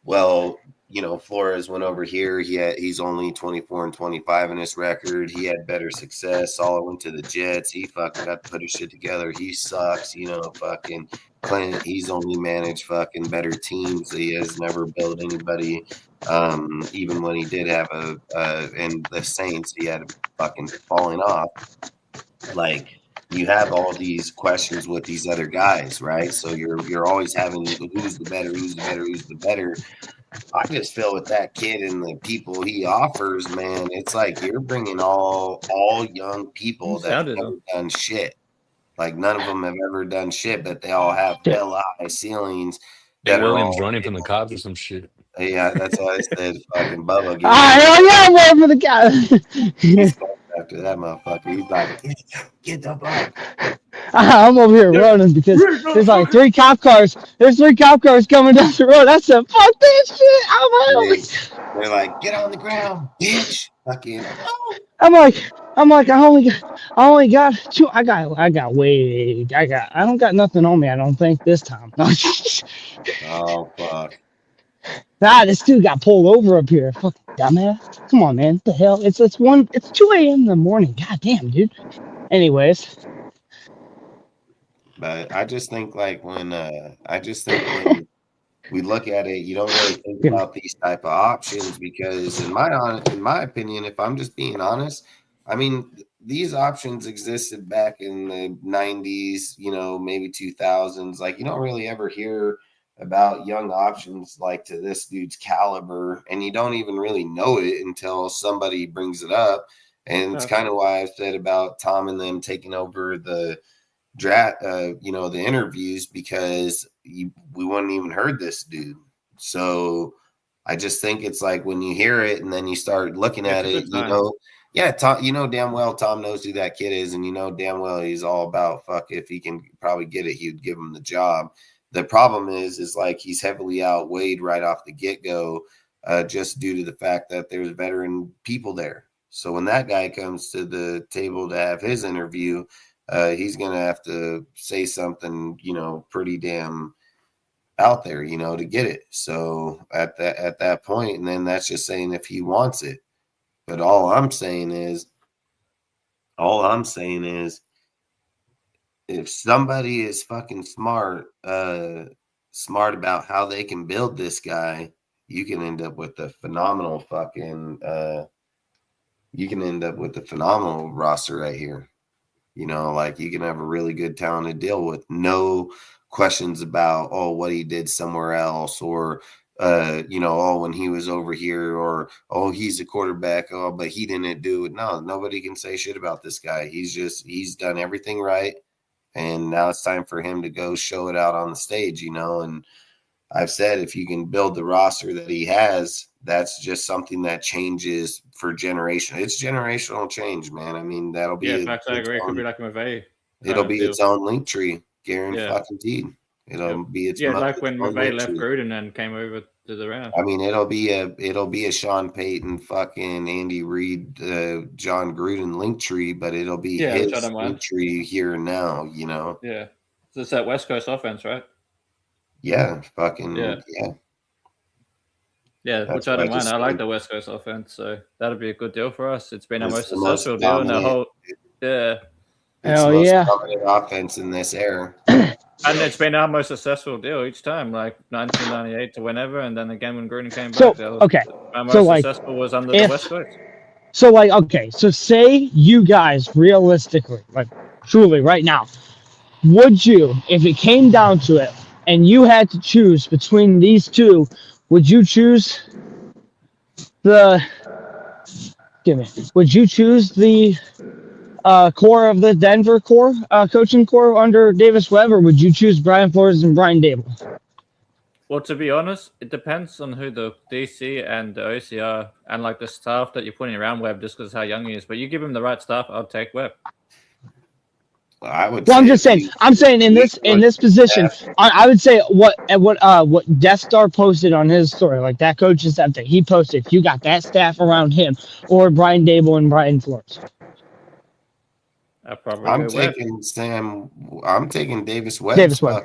well, you know, Flores went over here. He's only 24-25 in his record. He had better success. Sala went to the Jets. He fucking got to put his shit together. He sucks. You know, fucking Clinton. He's only managed fucking better teams. He has never built anybody. Even when he did have and the Saints, he had a fucking falling off. Like, you have all these questions with these other guys, right? So you're always having who's the better. I just feel with that kid and the people he offers, man, it's like you're bringing all young people that have never done shit. Like none of them have ever done shit, but they all have high ceilings. That Williams running from the cops or some shit. Yeah, that's why I said fucking Bubba. I'm waiting for the guy. After that motherfucker, he's like, get the fuck. I'm over here running because there's like 3 cop cars. There's 3 cop cars coming down the road. I said, fuck this shit. They're like, get on the ground, bitch. Fucking. I'm like, I only got 2. I don't got nothing on me. I don't think this time. Oh fuck. This dude got pulled over up here. Fucking dumbass. Come on, man. What the hell? It's 2 a.m. in the morning. God damn, dude. Anyways. But I just think like when we look at it, you don't really think about these type of options because in my opinion, if I'm just being honest, I mean, these options existed back in the 90s, you know, maybe 2000s. Like you don't really ever hear about young options like to this dude's caliber, and you don't even really know it until somebody brings it up. And it's kind of why I've said about Tom and them taking over the draft, you know, the interviews, because we wouldn't even heard this dude. So I just think it's like when you hear it and then you start looking at it, you know, Tom, you know damn well Tom knows who that kid is, and you know damn well he's all about fuck if he can probably get it, he'd give him the job. The problem is like he's heavily outweighed right off the get-go, just due to the fact that there's veteran people there. So when that guy comes to the table to have his interview, he's going to have to say something, you know, pretty damn out there, you know, to get it. So at that point, and then that's just saying if he wants it. But all I'm saying is if somebody is fucking smart about how they can build this guy, you can end up with a phenomenal fucking roster right here. You know, like you can have a really good talented deal with no questions about what he did somewhere else, or you know, when he was over here, or he's a quarterback, but he didn't do it. No, nobody can say shit about this guy. He's done everything right. And now it's time for him to go show it out on the stage, you know. And I've said if you can build the roster that he has, that's just something that changes for generation. It's generational change, man. I mean, that'll be. Yeah, facts, I agree. It could be like a McVay. It'll be its own link tree, guaranteed. It'll be its. Yeah, like when McVay left Gruden and came over to the Rams. I mean, it'll be a Sean Payton, fucking Andy Reid, John Gruden link tree, but it'll be his link tree here and now, you know. Yeah. It's that West Coast offense, right? Yeah, fucking Yeah. yeah. Yeah, That's which I what I don't mind. just I like said. the West Coast offense, so that'd be a good deal for us. It's been our most It's the most successful deal in the dominant. whole. Yeah, It's Hell the most yeah. dominant offense in this era. and it's been our most successful deal each time, like 1998 to whenever, and then again when Gruden came back. So, that was- okay. our most So, like, successful was under if- the West Coast. So, like, okay, so say you guys realistically, like, truly, right now, would you, if it came down to it, and you had to choose between these two, would you choose would you choose the core of the Denver core, coaching core under Davis Webb, or would you choose Brian Flores and Brian Dable? Well, to be honest, it depends on who the DC and the OC are, and like the staff that you're putting around Webb, just because how young he is. But you give him the right staff, I'll take Webb. I would. Well, I'm say just saying. I'm saying in this position, I would say what Death Star posted on his story, like that coaching staff that he posted. You got that staff around him, or Brian Dable and Brian Flores. I'll probably I'm go Webb. taking Sam. I'm taking Davis Webb. Davis Webb.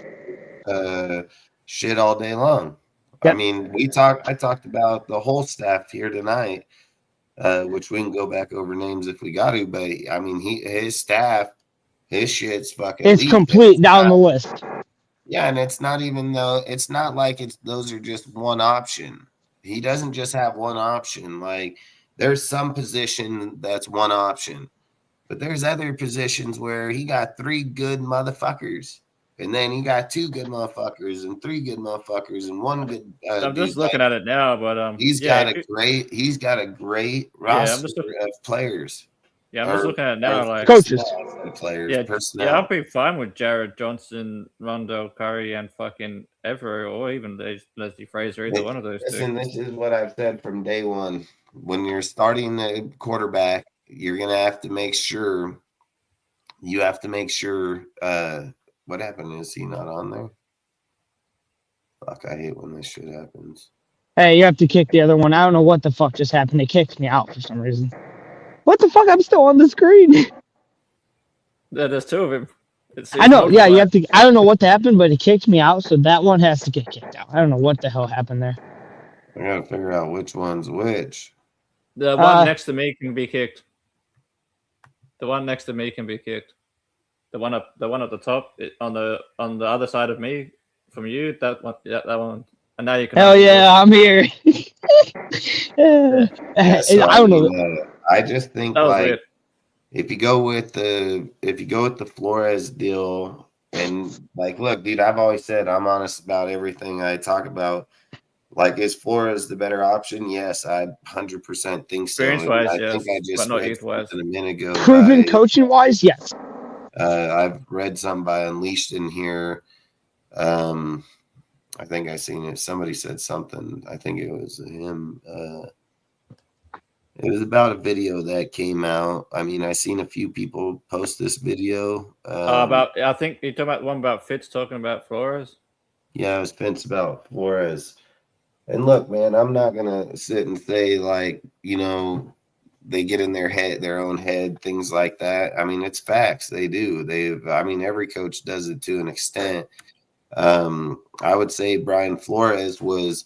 Shit all day long. Yep. I mean, I talked about the whole staff here tonight, which we can go back over names if we got to. But I mean, his staff, his shit's fucking. It's elite. complete down the list. Yeah, and it's not even though it's not like those are just one option. He doesn't just have one option. Like there's some position that's one option, but there's other positions where he got 3 good motherfuckers, and then he got 2 good motherfuckers, and 3 good motherfuckers, and 1 good. I'm just looking at it now, but he's got a great roster of players. Yeah, I'm just looking at it now, like coaches, players, personnel. Yeah, I'll be fine with Jared Johnson, Rondo, Curry, and fucking Everett, or even Leslie Frazier, either one of those Listen, two. this is what I've said from day one. When you're starting the quarterback, you're gonna have to make sure. You have to make sure. What happened? Is he not on there? Fuck! I hate when this shit happens. Hey, you have to kick the other one. I don't know what the fuck just happened. It kicked me out for some reason. What the fuck? I'm still on the screen. Yeah, there's 2 of him. I know. Yeah, you have to. I don't know what happened, but it kicked me out, so that one has to get kicked out. I don't know what the hell happened there. I gotta figure out which one's which. The one next to me can be kicked. The one next to me can be kicked. The one at the top on the other side of me from you. That one. Yeah, that one. And now you can. Hell yeah, I'm here. So, I don't know. I just think That was like weird. if you go with the Flores deal, and like, look, dude, I've always said I'm honest about everything I talk about. Like, is Flores the better option? Yes, I 100% think so. Experience-wise, I yes, think I just but not read youth-wise. something a minute ago. Proven coaching wise, yes. I've read some by Unleashed in here. I think I seen it. Somebody said something. I think it was him. It was about a video that came out. I mean, I seen a few people post this video. I think you're talking about the one about Fitz talking about Flores. Yeah, it was Fitz about Flores. And look, man, I'm not gonna sit and say like, you know, they get in their own head, things like that. I mean, it's facts. They do. Every coach does it to an extent. I would say Brian Flores was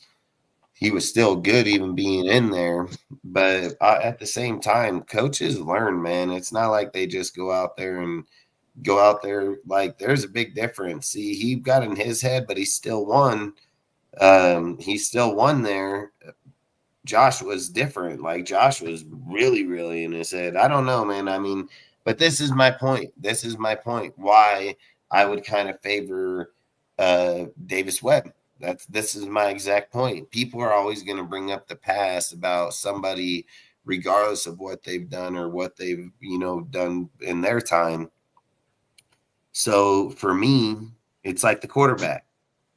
still good even being in there, but at the same time, coaches learn, man. It's not like they just go out there like there's a big difference. See, he got in his head, but he still won. He still won there. Josh was different. Like Josh was really, really in his head. I don't know, man. I mean, but this is my point. Why I would kind of favor Davis Webb. This is my exact point. People are always going to bring up the past about somebody, regardless of what they've done or what they've, done in their time. So for me, it's like the quarterback.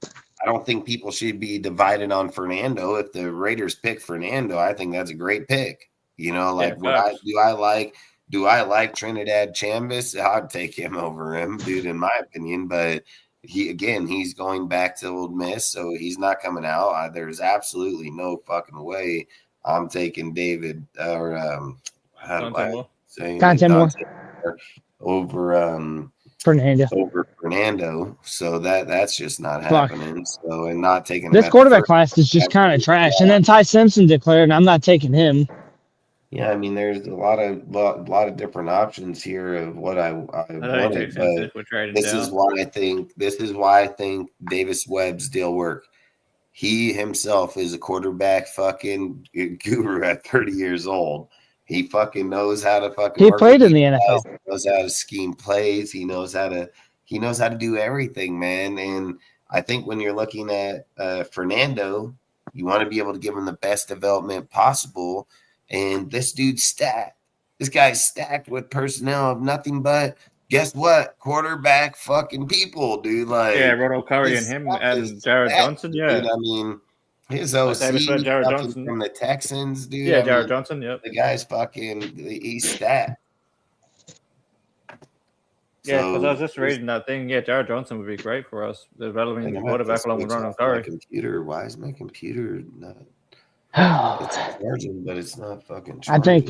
I don't think people should be divided on Fernando. If the Raiders pick Fernando, I think that's a great pick. Do I like Trinidad Chambers? I'd take him over him, dude, in my opinion. But he's going back to Ole Miss, so he's not coming out. There's absolutely no fucking way I'm taking David or Dante Moore over over Fernando. So that's just not Fuck. happening. So, and not taking him This at the quarterback first. class is just kind of trash. And then Ty Simpson declared, I'm not taking him. Yeah, I mean, there's a lot of different options here of what I wanted, but this is why I think Davis Webb's deal work. He himself is a quarterback fucking guru at 30 years old. He fucking knows how to fucking. He played in the NFL. He knows how to scheme plays. He knows how to do everything, man. And I think when you're looking at Fernando, you want to be able to give him the best development possible. And this dude's stacked. This guy's stacked with personnel of nothing but, guess what? Quarterback fucking people, dude. Like, yeah, Ronald Curry and him and Jared Johnson. Yeah, dude. I mean, his OC Jared Johnson from the Texans, dude. Yeah, Jared Johnson. Yep. The guy's fucking. He's stacked. Yeah, because I was just reading that thing. Yeah, Jared Johnson would be great for us, developing the quarterback along with Ronald Curry. Why is my computer not? It's charging, but it's not fucking charging.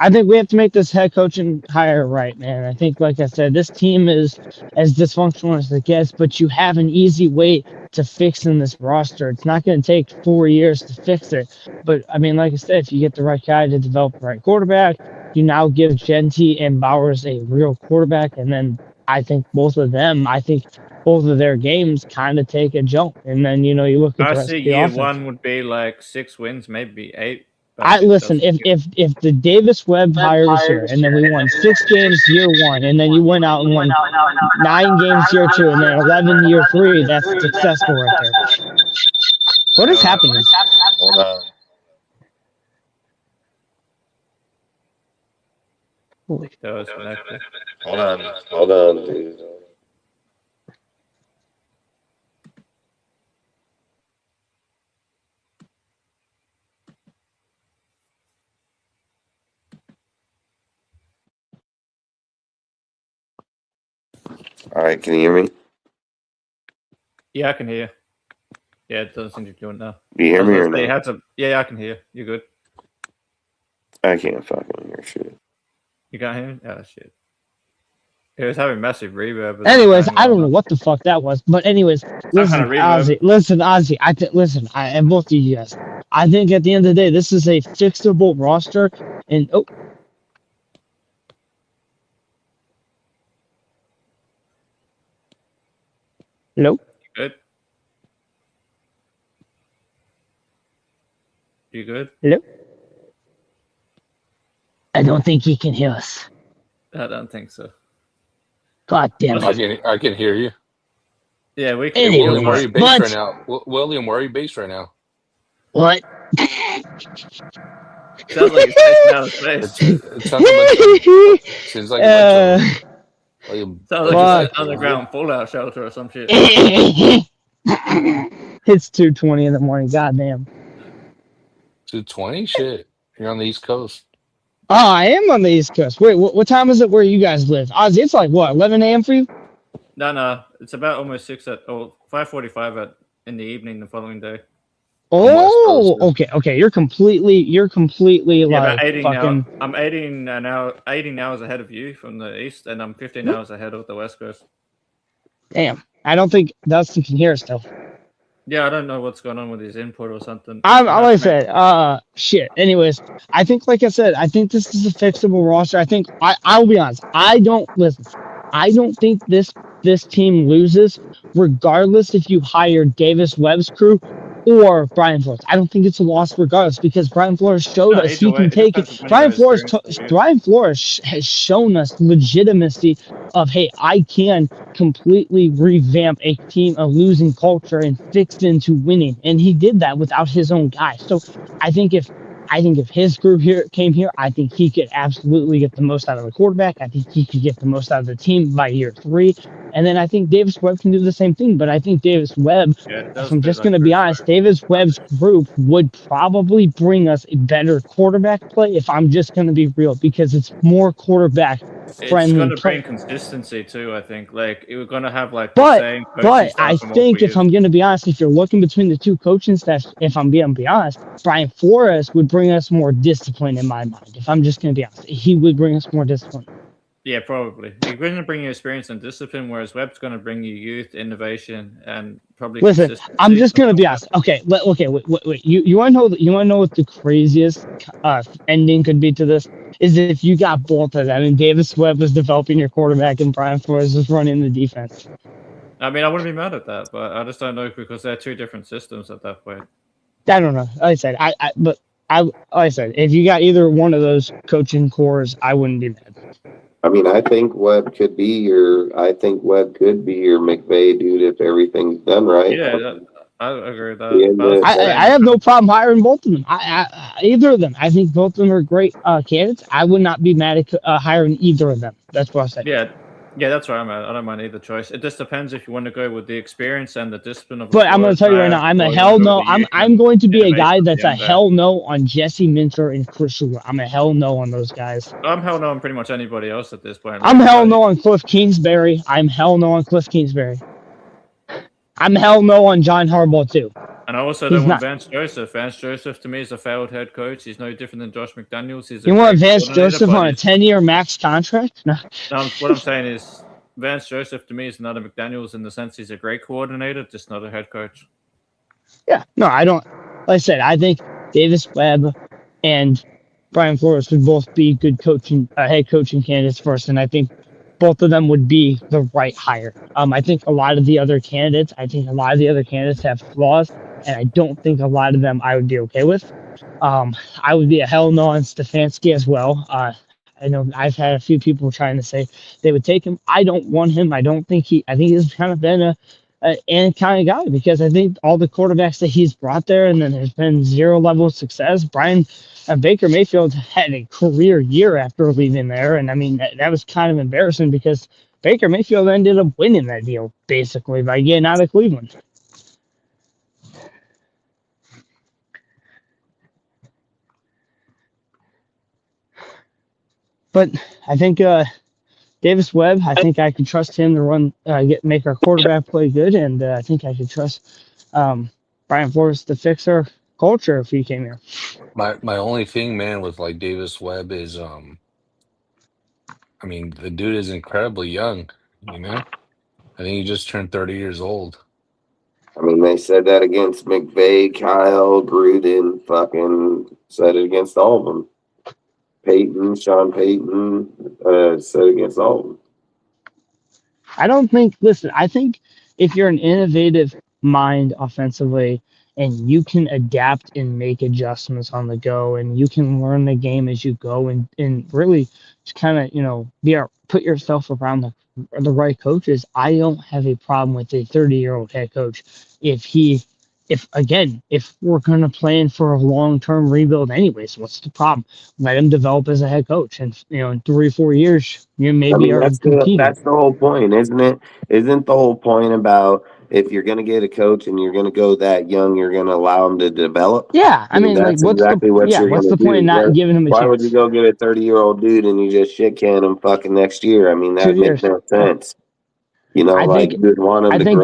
I think we have to make this head coaching hire right, man. I think, like I said, this team is as dysfunctional as it gets, but you have an easy way to fix in this roster. It's not going to take 4 years to fix it. But, I mean, like I said, if you get the right guy to develop the right quarterback, you now give Genty and Bowers a real quarterback, and then I think both of their games kind of take a jump. And then, you look at the rest of the year offense. One would be like 6 wins, maybe 8. Listen, if the Davis Webb hire was here, and then we won 6 games year 1, and then you went out and won 9 games year 2, and then 11 year 3, that's successful right there. What is happening? Hold on. Hold on, dude. All right, can you hear me? Yeah, I can hear you. Yeah, it doesn't seem to be doing now. Do you hear me or not? Yeah, I can hear you. You're good. I can't fucking hear shit. You can't hear me? Oh, shit. It was having massive reverb. Anyways, I don't know what the fuck that was. But anyways, listen, Ozzy. And both of you guys. I think at the end of the day, this is a fixable roster. And, Hello? Good. You good? Hello? I don't think he can hear us. I don't think so. God damn it. I can hear you. Yeah, we can. Anyway, William, where are you based right now? William, where are you based right now? What? Sounds like it's out of space. It sounds like seems like Sounds like it's an underground fallout shelter or some shit. It's 2:20 in the morning. Goddamn. 2:20? Shit. You're on the East Coast. Oh, I am on the East Coast. Wait, what time is it where you guys live? Ozzy, it's like what, 11 a.m. for you? No. It's about almost 5:45 in the evening the following day. Oh, okay. You're completely like 18 fucking. I'm 18 hours ahead of you from the east, and I'm 15 hours ahead of the west coast. Damn, I don't think Dustin can hear us though. Yeah, I don't know what's going on with his input or something. Like I said, shit. Anyways, I think, like I said, I think this is a fixable roster. I think I'll be honest. I don't think this team loses, regardless if you hire Davis Webb's crew or Brian Flores. I don't think it's a loss regardless, because Brian Flores showed us he can take it. Brian Flores has shown us legitimacy of, hey, I can completely revamp a team, a losing culture, and fix it into winning. And he did that without his own guy. So I think if his group came here, I think he could absolutely get the most out of the quarterback. I think he could get the most out of the team by year 3. And then I think Davis Webb can do the same thing. But I think Davis Webb, if I'm just going to be honest, Davis Webb's group would probably bring us a better quarterback play, if I'm just going to be real, because it's more quarterback friendly. It's going to bring consistency too, I think. Like, we're going to have like but I think, if I'm going to be honest, if you're looking between the two coaching staffs, if I'm being honest, Brian Flores would bring us more discipline in my mind. If I'm just going to be honest, he would bring us more discipline. Yeah, probably. You're going to bring you experience and discipline, whereas Webb's going to bring you youth, innovation, and probably Listen, consistency. I'm just gonna be honest. Okay, wait. You want to know? You want to know what the craziest ending could be to this? Is if you got both of them, and Davis Webb was developing your quarterback, and Brian Flores was running the defense. I mean, I wouldn't be mad at that, but I just don't know because they're two different systems at that point. I don't know. Like I said, like I said, if you got either one of those coaching cores, I wouldn't be mad. I mean, I think Webb could be your McVay dude if everything's done right. Yeah, I agree with that. Yeah, I have no problem hiring both of them. Either of them. I think both of them are great candidates. I would not be mad at hiring either of them. That's what I said. Yeah, that's where I'm at. I don't mind either choice. It just depends if you want to go with the experience and the discipline of. But I'm going to tell you right now, I'm a hell no. I'm going to be a guy that's a hell no on Jesse Minter and Chris Shula. I'm a hell no on those guys. I'm hell no on pretty much anybody else at this point. I'm hell no on Cliff Kingsbury. I'm hell no on Cliff Kingsbury. I'm hell no on John Harbaugh too. And I also don't want Vance Joseph. Vance Joseph to me is a failed head coach. He's no different than Josh McDaniels. You want Vance Joseph on a 10-year max contract? No. What I'm saying is Vance Joseph to me is not a McDaniels in the sense he's a great coordinator, just not a head coach. Yeah, no, I don't. Like I said, I think Davis Webb and Brian Flores would both be good head coaching candidates for us, and I think both of them would be the right hire. I think a lot of the other candidates have flaws, and I don't think a lot of them I would be okay with. I would be a hell no on Stefanski as well. I know I've had a few people trying to say they would take him. I don't want him. I think he's kind of been an kind of guy because I think all the quarterbacks that he's brought there, and then there's been zero level of success. Baker Mayfield had a career year after leaving there, and I mean that was kind of embarrassing because Baker Mayfield ended up winning that deal basically by getting out of Cleveland. But I think Davis Webb, I think I can trust him to run, make our quarterback play good, and I think I can trust Brian Flores to fix our culture if he came here. My only thing, man, with like Davis Webb is, I mean, the dude is incredibly young. You know, I think he just turned 30 years old. I mean, they said that against McVay, Kyle, Gruden, fucking said it against all of them. Sean Payton said against all of them. I think if you're an innovative mind offensively and you can adapt and make adjustments on the go and you can learn the game as you go and really just kind of, put yourself around the right coaches, I don't have a problem with a 30-year-old head coach if we're going to plan for a long-term rebuild anyways. What's the problem? Let him develop as a head coach, and in 3-4 years that's the whole point, isn't it? Isn't the whole point about if you're going to get a coach and you're going to go that young, you're going to allow him to develop? Yeah, I mean, that's what's the point of not giving him a chance? Why would you go get a 30-year-old dude and you just shit can him fucking next year? I mean, that makes no sense. I think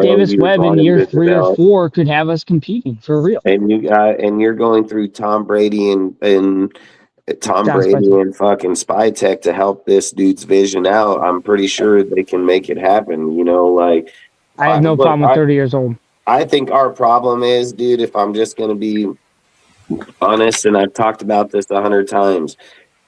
Davis Webb in year 3 or 4 could have us competing for real. And you're going through Tom Brady and fucking Spy Tech to help this dude's vision out. I'm pretty sure they can make it happen. I have no problem with 30 years old. I think our problem is, dude, if I'm just going to be honest, and I've talked about this 100 times,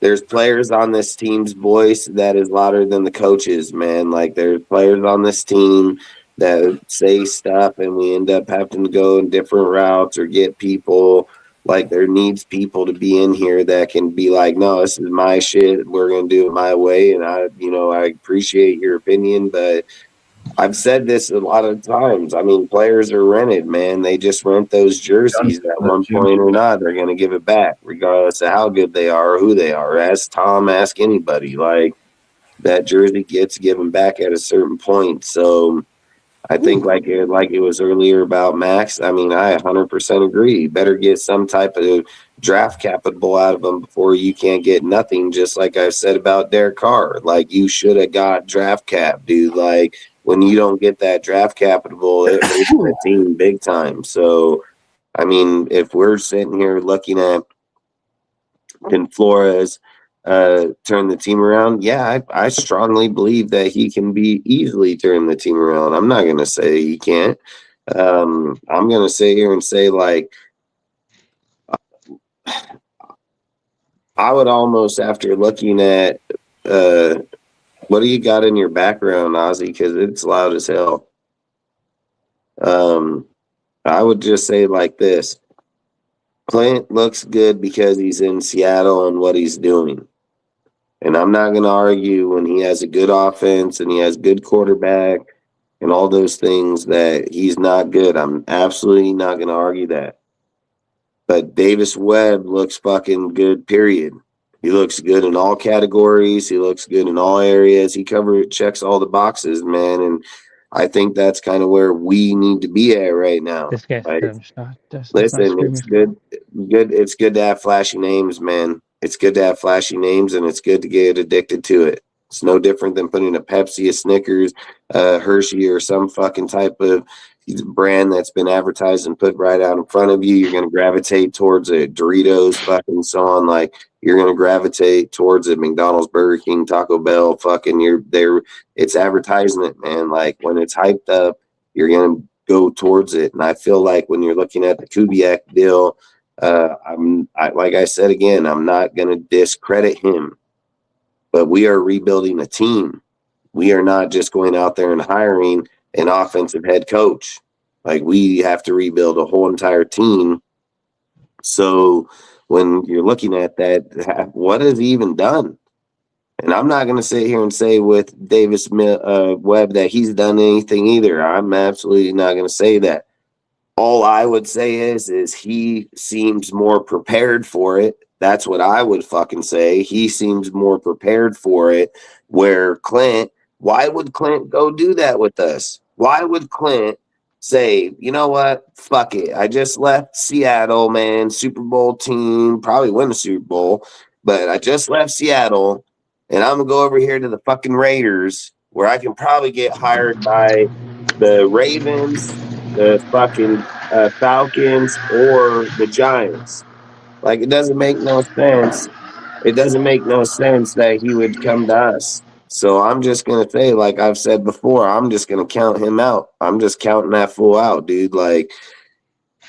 there's players on this team's voice that is louder than the coaches, man. Like, there's players on this team that say stuff and we end up having to go in different routes or get people. Like, there needs people to be in here that can be like, no, this is my shit. We're going to do it my way. And I appreciate your opinion, but I've said this a lot of times. I mean, players are rented, man. They just rent those jerseys at one point or not. They're going to give it back, regardless of how good they are or who they are. Ask Tom, ask anybody. Like, that jersey gets given back at a certain point. So I think like it was earlier about Max, I mean, I 100% agree. Better get some type of draft capital out of them before you can't get nothing, just like I've said about Derek Carr. Like, you should have got draft cap, dude. Like, when you don't get that draft capital, it hurts the team big time. So, I mean, if we're sitting here looking at can Flores turn the team around? Yeah, I strongly believe that he can be easily turn the team around. I'm not going to say he can't. I'm going to sit here and say, like, I would almost, after looking at what do you got in your background, Ozzy, because it's loud as hell. I would just say like this. Clint looks good because he's in Seattle and what he's doing. And I'm not going to argue when he has a good offense and he has good quarterback and all those things that he's not good. I'm absolutely not going to argue that. But Davis Webb looks fucking good, period. He looks good in all categories. He looks good in all areas. He checks all the boxes, man. And I think that's kind of where we need to be at right now. This guy's Like, that's listen, not it's good. It's good to have flashy names, man. It's good to have flashy names, and it's good to get addicted to it. It's no different than putting a Pepsi, a Snickers, Hershey, or some fucking type of brand that's been advertised and put right out in front of you. You're going to gravitate towards it. Doritos, fucking so on. Like, you're going to gravitate towards it. McDonald's, Burger King, Taco Bell, fucking you're there. It's advertisement, man. Like, when it's hyped up, you're going to go towards it. And I feel like when you're looking at the Kubiak deal, like I said again, I'm not going to discredit him, but we are rebuilding a team. We are not just going out there and hiring an offensive head coach. Like, we have to rebuild a whole entire team. So when you're looking at that, what has he even done? And I'm not going to sit here and say with Davis Webb that he's done anything either. I'm absolutely not going to say that. All I would say is he seems more prepared for it. That's what I would fucking say. He seems more prepared for it, where Clint, why would Clint go do that with us? Why would Clint say, you know what, fuck it. I just left Seattle, man, Super Bowl team, probably win the Super Bowl, but I just left Seattle, and I'm going to go over here to the fucking Raiders, where I can probably get hired by the Ravens, the fucking Falcons, or the Giants. Like, it doesn't make no sense. It doesn't make no sense that he would come to us. So I'm just going to say, like I've said before, I'm just going to count him out. I'm just counting that fool out, dude. Like,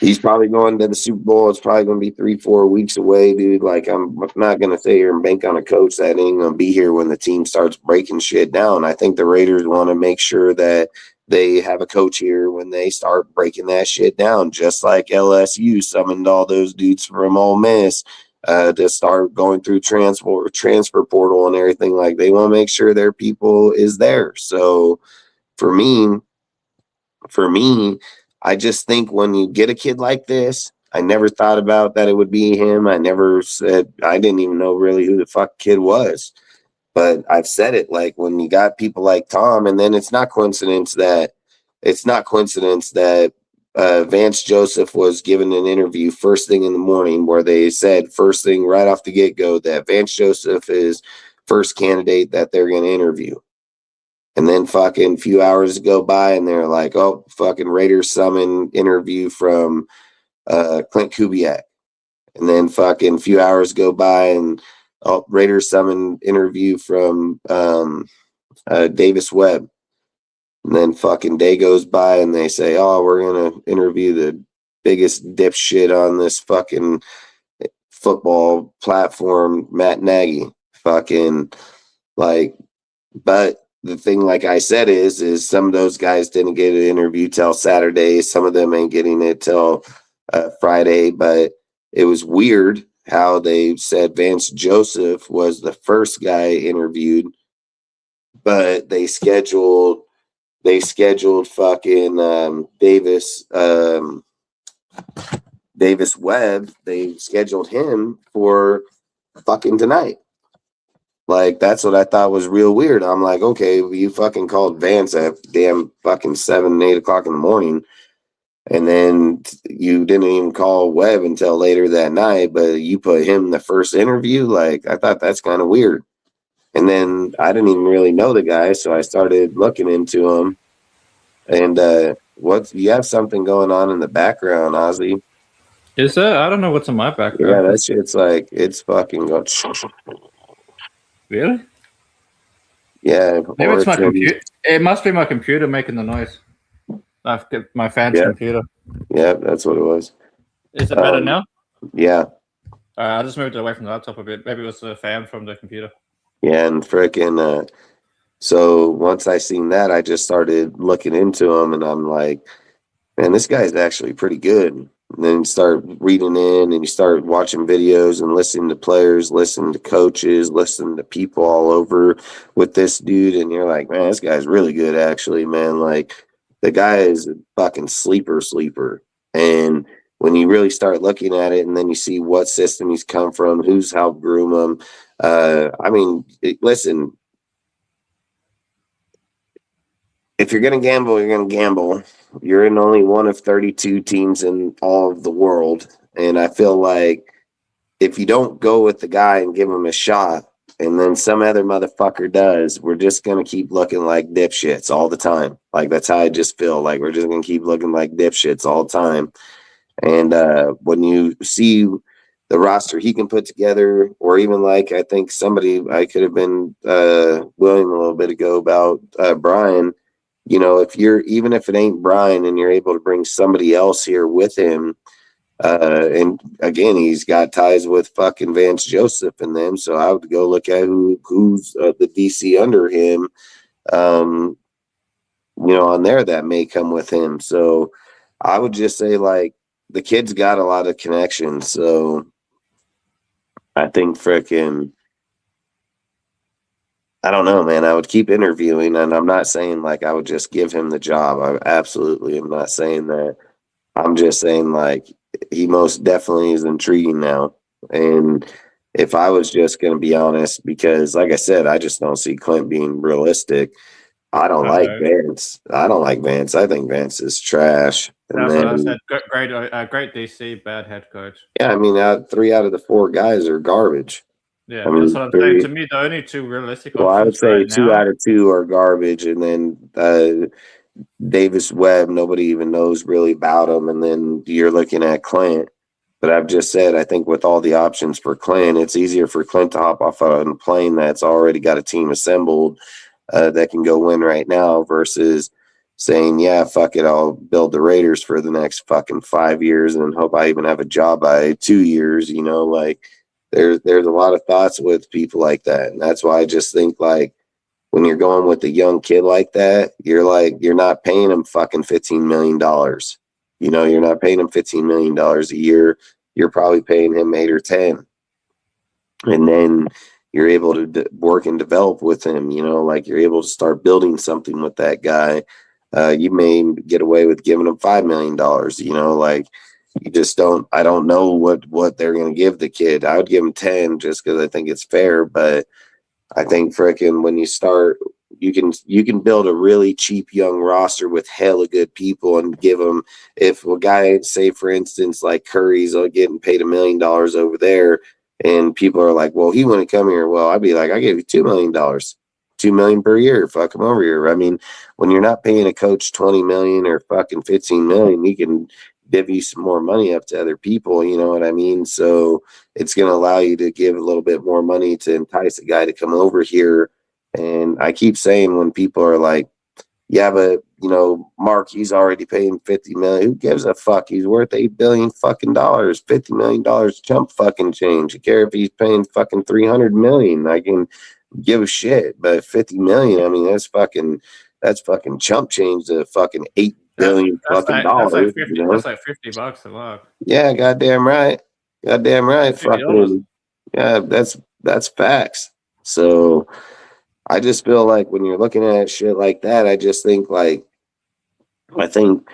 he's probably going to the Super Bowl. It's probably going to be 3-4 weeks away, dude. Like, I'm not going to sit here and bank on a coach that ain't going to be here when the team starts breaking shit down. I think the Raiders want to make sure that they have a coach here when they start breaking that shit down, just like LSU summoned all those dudes from Ole Miss to start going through transfer portal and everything. Like, they want to make sure their people is there. So for me, I just think when you get a kid like this, I never thought about that it would be him. I never said, I didn't even know really who the fuck kid was. But I've said it, like, when you got people like Tom, and then it's not coincidence that Vance Joseph was given an interview first thing in the morning where they said first thing right off the get-go that Vance Joseph is first candidate that they're going to interview. And then fucking few hours go by and they're like, oh, fucking Raiders summon interview from Clint Kubiak. And then fucking few hours go by and Raiders summon interview from Davis Webb. And then fucking day goes by and they say, oh, we're going to interview the biggest dipshit on this fucking football platform, Matt Nagy. Fucking, like, but the thing, like I said, is some of those guys didn't get an interview till Saturday. Some of them ain't getting it till Friday. But it was weird how they said Vance Joseph was the first guy interviewed, but they scheduled fucking Davis Webb. They scheduled him for fucking tonight. Like, that's what I thought was real weird. I'm like, okay, you fucking called Vance at damn fucking 7, 8 o'clock in the morning. And then you didn't even call Webb until later that night, but you put him in the first interview. Like, I thought that's kind of weird. And then I didn't even really know the guy, so I started looking into him. And you have something going on in the background, Ozzy. Is that? I don't know what's in my background. Yeah, that shit's like, it's fucking going. Really? Yeah. Maybe it's my Origin. computer. It must be my computer making the noise. My fan's Yeah. computer. Yeah, that's what it was. Is it better now? Yeah. I just moved it away from the laptop a bit. Maybe it was the fan from the computer. Yeah, and frickin' so once I seen that, I just started looking into him, and I'm like, man, this guy's actually pretty good. And then you start reading in, and you start watching videos and listening to players, listening to coaches, listening to people all over with this dude, and you're like, man, this guy's really good, actually, man. Like, the guy is a fucking sleeper. And when you really start looking at it, and then you see what system he's come from, who's helped groom him, listen, if you're going to gamble, you're going to gamble. You're in only one of 32 teams in all of the world. And I feel like if you don't go with the guy and give him a shot, and then some other motherfucker does, we're just going to keep looking like dipshits all the time. Like, that's how I just feel. Like, we're just going to keep looking like dipshits all the time. And when you see the roster he can put together, or even like, I think I could have been William a little bit ago about Brian. You know, even if it ain't Brian and you're able to bring somebody else here with him, and again, he's got ties with fucking Vance Joseph and them, so I would go look at who's the DC under him, on there that may come with him. So I would just say, like, the kid's got a lot of connections, so I think frickin', I don't know, man. I would keep interviewing, and I'm not saying like I would just give him the job. I absolutely am not saying that. I'm just saying, like, he most definitely is intriguing now. And if I was just going to be honest, because like I said, I just don't see Clint being realistic. I don't like Vance. I think Vance is trash. And That's then, what I said. Great DC, bad head coach. yeah, I mean, 3 out of the 4 guys are garbage. Yeah, I mean, that's what I'm saying. To me, the only 2 realistic options. Well, I would say right 2 now, out of 2 are garbage, and then Davis Webb, nobody even knows really about him, and then you're looking at Clint. But I've just said, I think with all the options for Clint, it's easier for Clint to hop off on a plane that's already got a team assembled that can go win right now versus saying, yeah, fuck it, I'll build the Raiders for the next fucking 5 years and hope I even have a job by 2 years, like. There's a lot of thoughts with people like that. And that's why I just think, like, when you're going with a young kid like that, you're not paying him fucking $15 million. You're not paying him $15 million a year. You're probably paying him 8 or 10. And then you're able to work and develop with him, like you're able to start building something with that guy. You may get away with giving him $5 million, like. You just don't. I don't know what they're going to give the kid. I would give him 10 just because I think it's fair. But I think frickin' when you start, you can build a really cheap young roster with hella good people and give them. If a guy, say for instance, like Curry's getting paid $1 million over there, and people are like, well, he wouldn't come here. Well, I'd be like, I give you $2 million, $2 million per year. Fuck him over here. I mean, when you're not paying a coach $20 million or fucking $15 million, you can divvy some more money up to other people, you know what I mean? So it's going to allow you to give a little bit more money to entice a guy to come over here. And I keep saying, when people are like, yeah, but Mark, he's already paying $50 million. Who gives a fuck? He's worth $8 billion fucking dollars. $50 million jump fucking change. You care if he's paying fucking $300 million? I can give a shit. But $50 million, I mean, that's fucking chump change to fucking $8 billion fucking dollars. That's like $50 a lot. Yeah, goddamn right. Fucking, yeah, that's facts. So I just feel like when you're looking at shit like that, I just think, like, I think,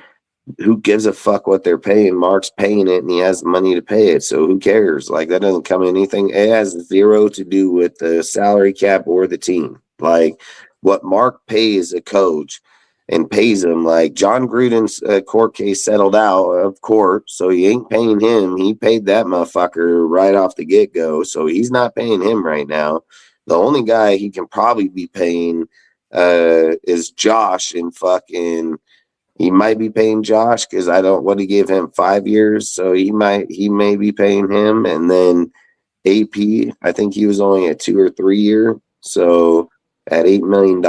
who gives a fuck what they're paying? Mark's paying it and he has the money to pay it. So who cares? Like, that doesn't come in anything. It has zero to do with the salary cap or the team. Like, what Mark pays a coach and pays him, like John Gruden's court case settled out of court, so he ain't paying him. He paid that motherfucker right off the get-go, so he's not paying him right now. The only guy he can probably be paying is Josh, and fucking he might be paying Josh because I don't want to give him 5 years, so he may be paying him. And then AP, I think he was only a 2 or 3 year. So at $8 million,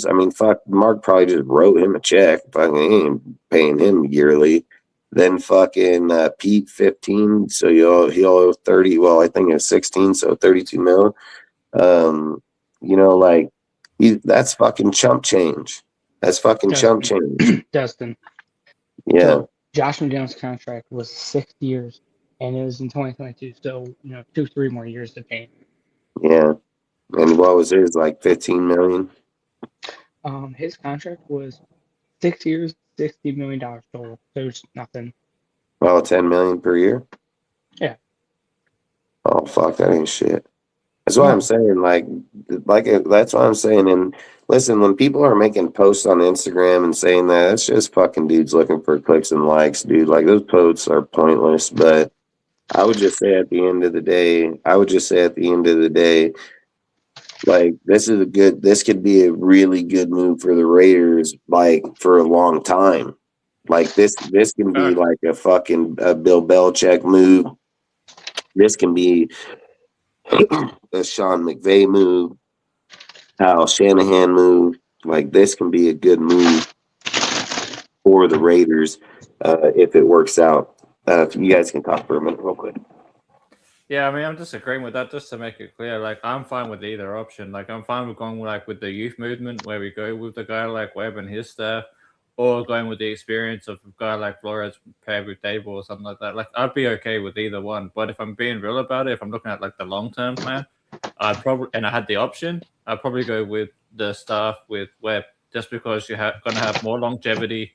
I mean, fuck, Mark probably just wrote him a check. Fucking ain't paying him yearly. Then fucking Pete 15, so he'll owe 30. Well, I think it was 16, so 32 mil. You know, like that's fucking chump change. That's fucking chump change. Dustin. Yeah. So Josh McDaniels' contract was 6 years, and it was in 2022. So 2-3 more years to pay. Yeah. And what was his, like 15 million? His contract was 6 years, $60 million total. There's nothing. Oh, 10 million per year? Yeah. Oh, fuck, that ain't shit. That's what I'm saying. Like that's what I'm saying. And listen, when people are making posts on Instagram and saying that, it's just fucking dudes looking for clicks and likes, dude. Like those posts are pointless. But I would just say at the end of the day, like this could be a really good move for the Raiders, like for a long time. Like this can be like a fucking Bill Belichick move. This can be a Sean McVay move, Kyle Shanahan move. Like this can be a good move for the Raiders if it works out. If you guys can talk for a minute real quick. Yeah, I mean, I'm just agreeing with that. Just to make it clear, like I'm fine with either option. Like I'm fine with going like with the youth movement, where we go with the guy like Webb and his staff, or going with the experience of a guy like Flores paired with Dable or something like that. Like I'd be okay with either one. But if I'm being real about it, if I'm looking at like the long-term plan, I'd probably, and I had the option, I'd probably go with the staff with Webb, just because you're going to have more longevity.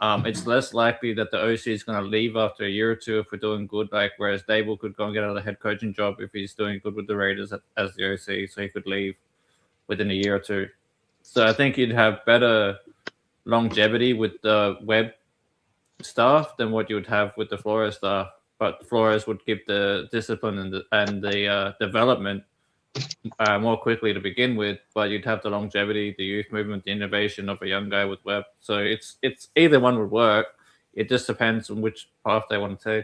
It's less likely that the OC is going to leave after a year or two if we're doing good, like whereas Dable could go and get another head coaching job if he's doing good with the Raiders as the OC, so he could leave within a year or two. So I think you'd have better longevity with the Webb staff than what you would have with the Flores staff. But Flores would give the discipline and the development more quickly to begin with, but you'd have the longevity, the youth movement, the innovation of a young guy with Webb. So it's either one would work. It just depends on which path they want to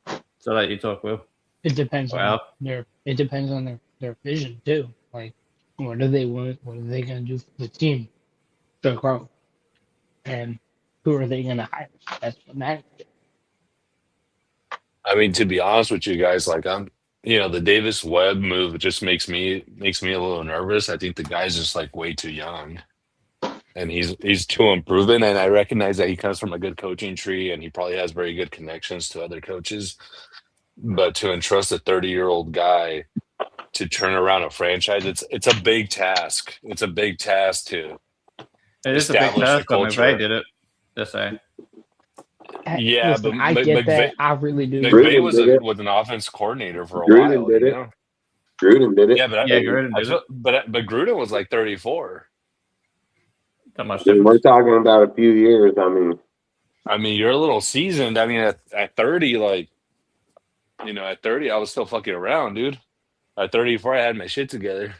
take. So that you talk, Will. It depends on their vision too. Like what do they want? What are they gonna do for the team to grow? And who are they gonna hire? That's what matters. I mean, to be honest with you guys, like the Davis Webb move just makes me a little nervous. I think the guy's just like way too young, and he's too unproven. And I recognize that he comes from a good coaching tree, and he probably has very good connections to other coaches. But to entrust a 30-year-old guy to turn around a franchise, it's a big task. It's a big task to. It is a big task. McVay did it. Just saying. Yeah, Listen, but I get that. I really do. McVay was an offense coordinator for a while. Gruden did it. Gruden did it. Yeah, but Gruden did it. But Gruden was like 34. That much. We're talking about a few years. I mean, you're a little seasoned. I mean, at 30, like, at 30, I was still fucking around, dude. At 34, I had my shit together.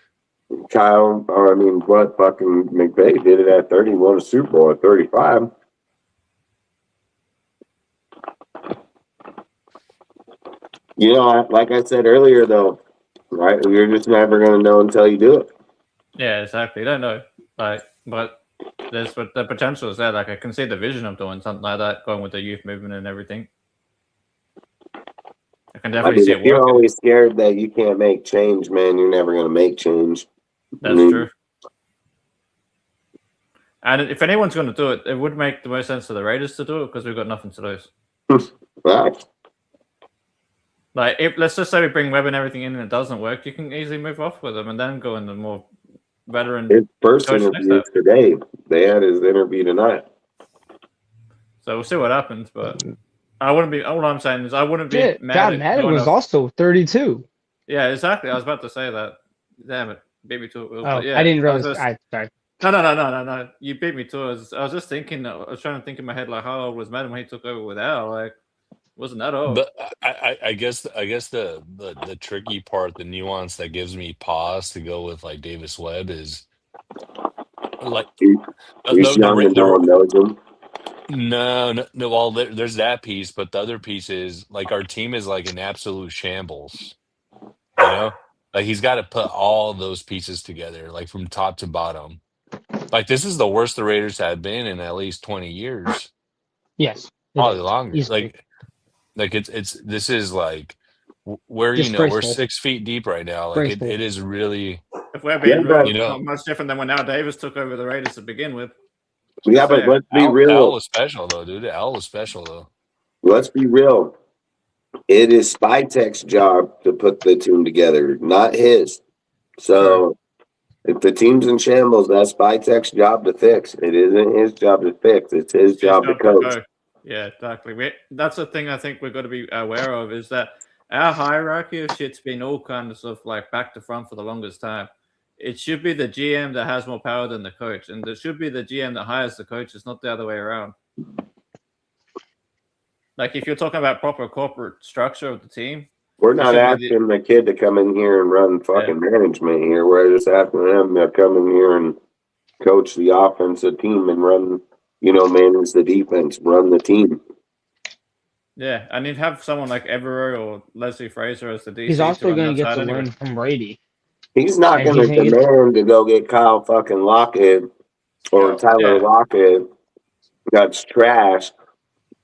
Kyle, what fucking McVay did it at 30, won a Super Bowl at 35. Like I said earlier, though, right? You're just never going to know until you do it. Yeah, exactly. You don't know. But the potential is there. Like I can see the vision of doing something like that, going with the youth movement and everything. I can definitely see it working. If you're always scared that you can't make change, man, you're never going to make change. That's true. And if anyone's going to do it, it would make the most sense for the Raiders to do it because we've got nothing to lose. Right. Like, let's just say we bring Webb and everything in and it doesn't work, you can easily move off with them and then go in the more veteran. His first interview today. They had his interview tonight. So we'll see what happens, but I wouldn't be. All I'm saying is I wouldn't be mad. John Madden was also 32. Yeah, exactly. I was about to say that. Damn it, beat me to it. Oh, yeah, I didn't realize. Sorry. No. You beat me to it. I was just thinking. I was trying to think in my head like how old was Madden when he took over with Al? Like, wasn't that old? But I guess the tricky part, the nuance that gives me pause to go with like Davis Webb is like he's young and no one knows him. No. Well, there's that piece, but the other piece is like our team is like an absolute shambles, You know, like he's got to put all those pieces together, like from top to bottom. Like this is the worst the Raiders have been in at least 20 years, Yes, it probably is. longer. Easily. Like it's this is like we're we're Disgraceful. 6 feet deep right now. Like Disgraceful. it is really, If we're being real, you it's know. not much different than when Al Davis took over the Raiders to begin with. Yeah, but let's be Al real. was special though, dude. Al was special though. Let's be real. It is Spytek's job to put the team together, not his. So if the team's in shambles, that's Spytek's job to fix. It isn't his job to fix. It's his job to coach. Yeah, exactly. That's the thing I think we've got to be aware of is that our hierarchy of shit's been all kinds of like back to front for the longest time. It should be the GM that has more power than the coach, and it should be the GM that hires the coach. It's not the other way around. Like if you're talking about proper corporate structure of the team, we're not asking the kid to come in here and run fucking management here. We're just asking them to come in here and coach the offensive team and run, manage the defense, run the team. Yeah, and you'd have someone like Evero or Leslie Fraser as the DC. He's also going to get to learn from Brady. He's not going to demand to go get Kyle fucking Lockett or Tyler Lockett. That's trash.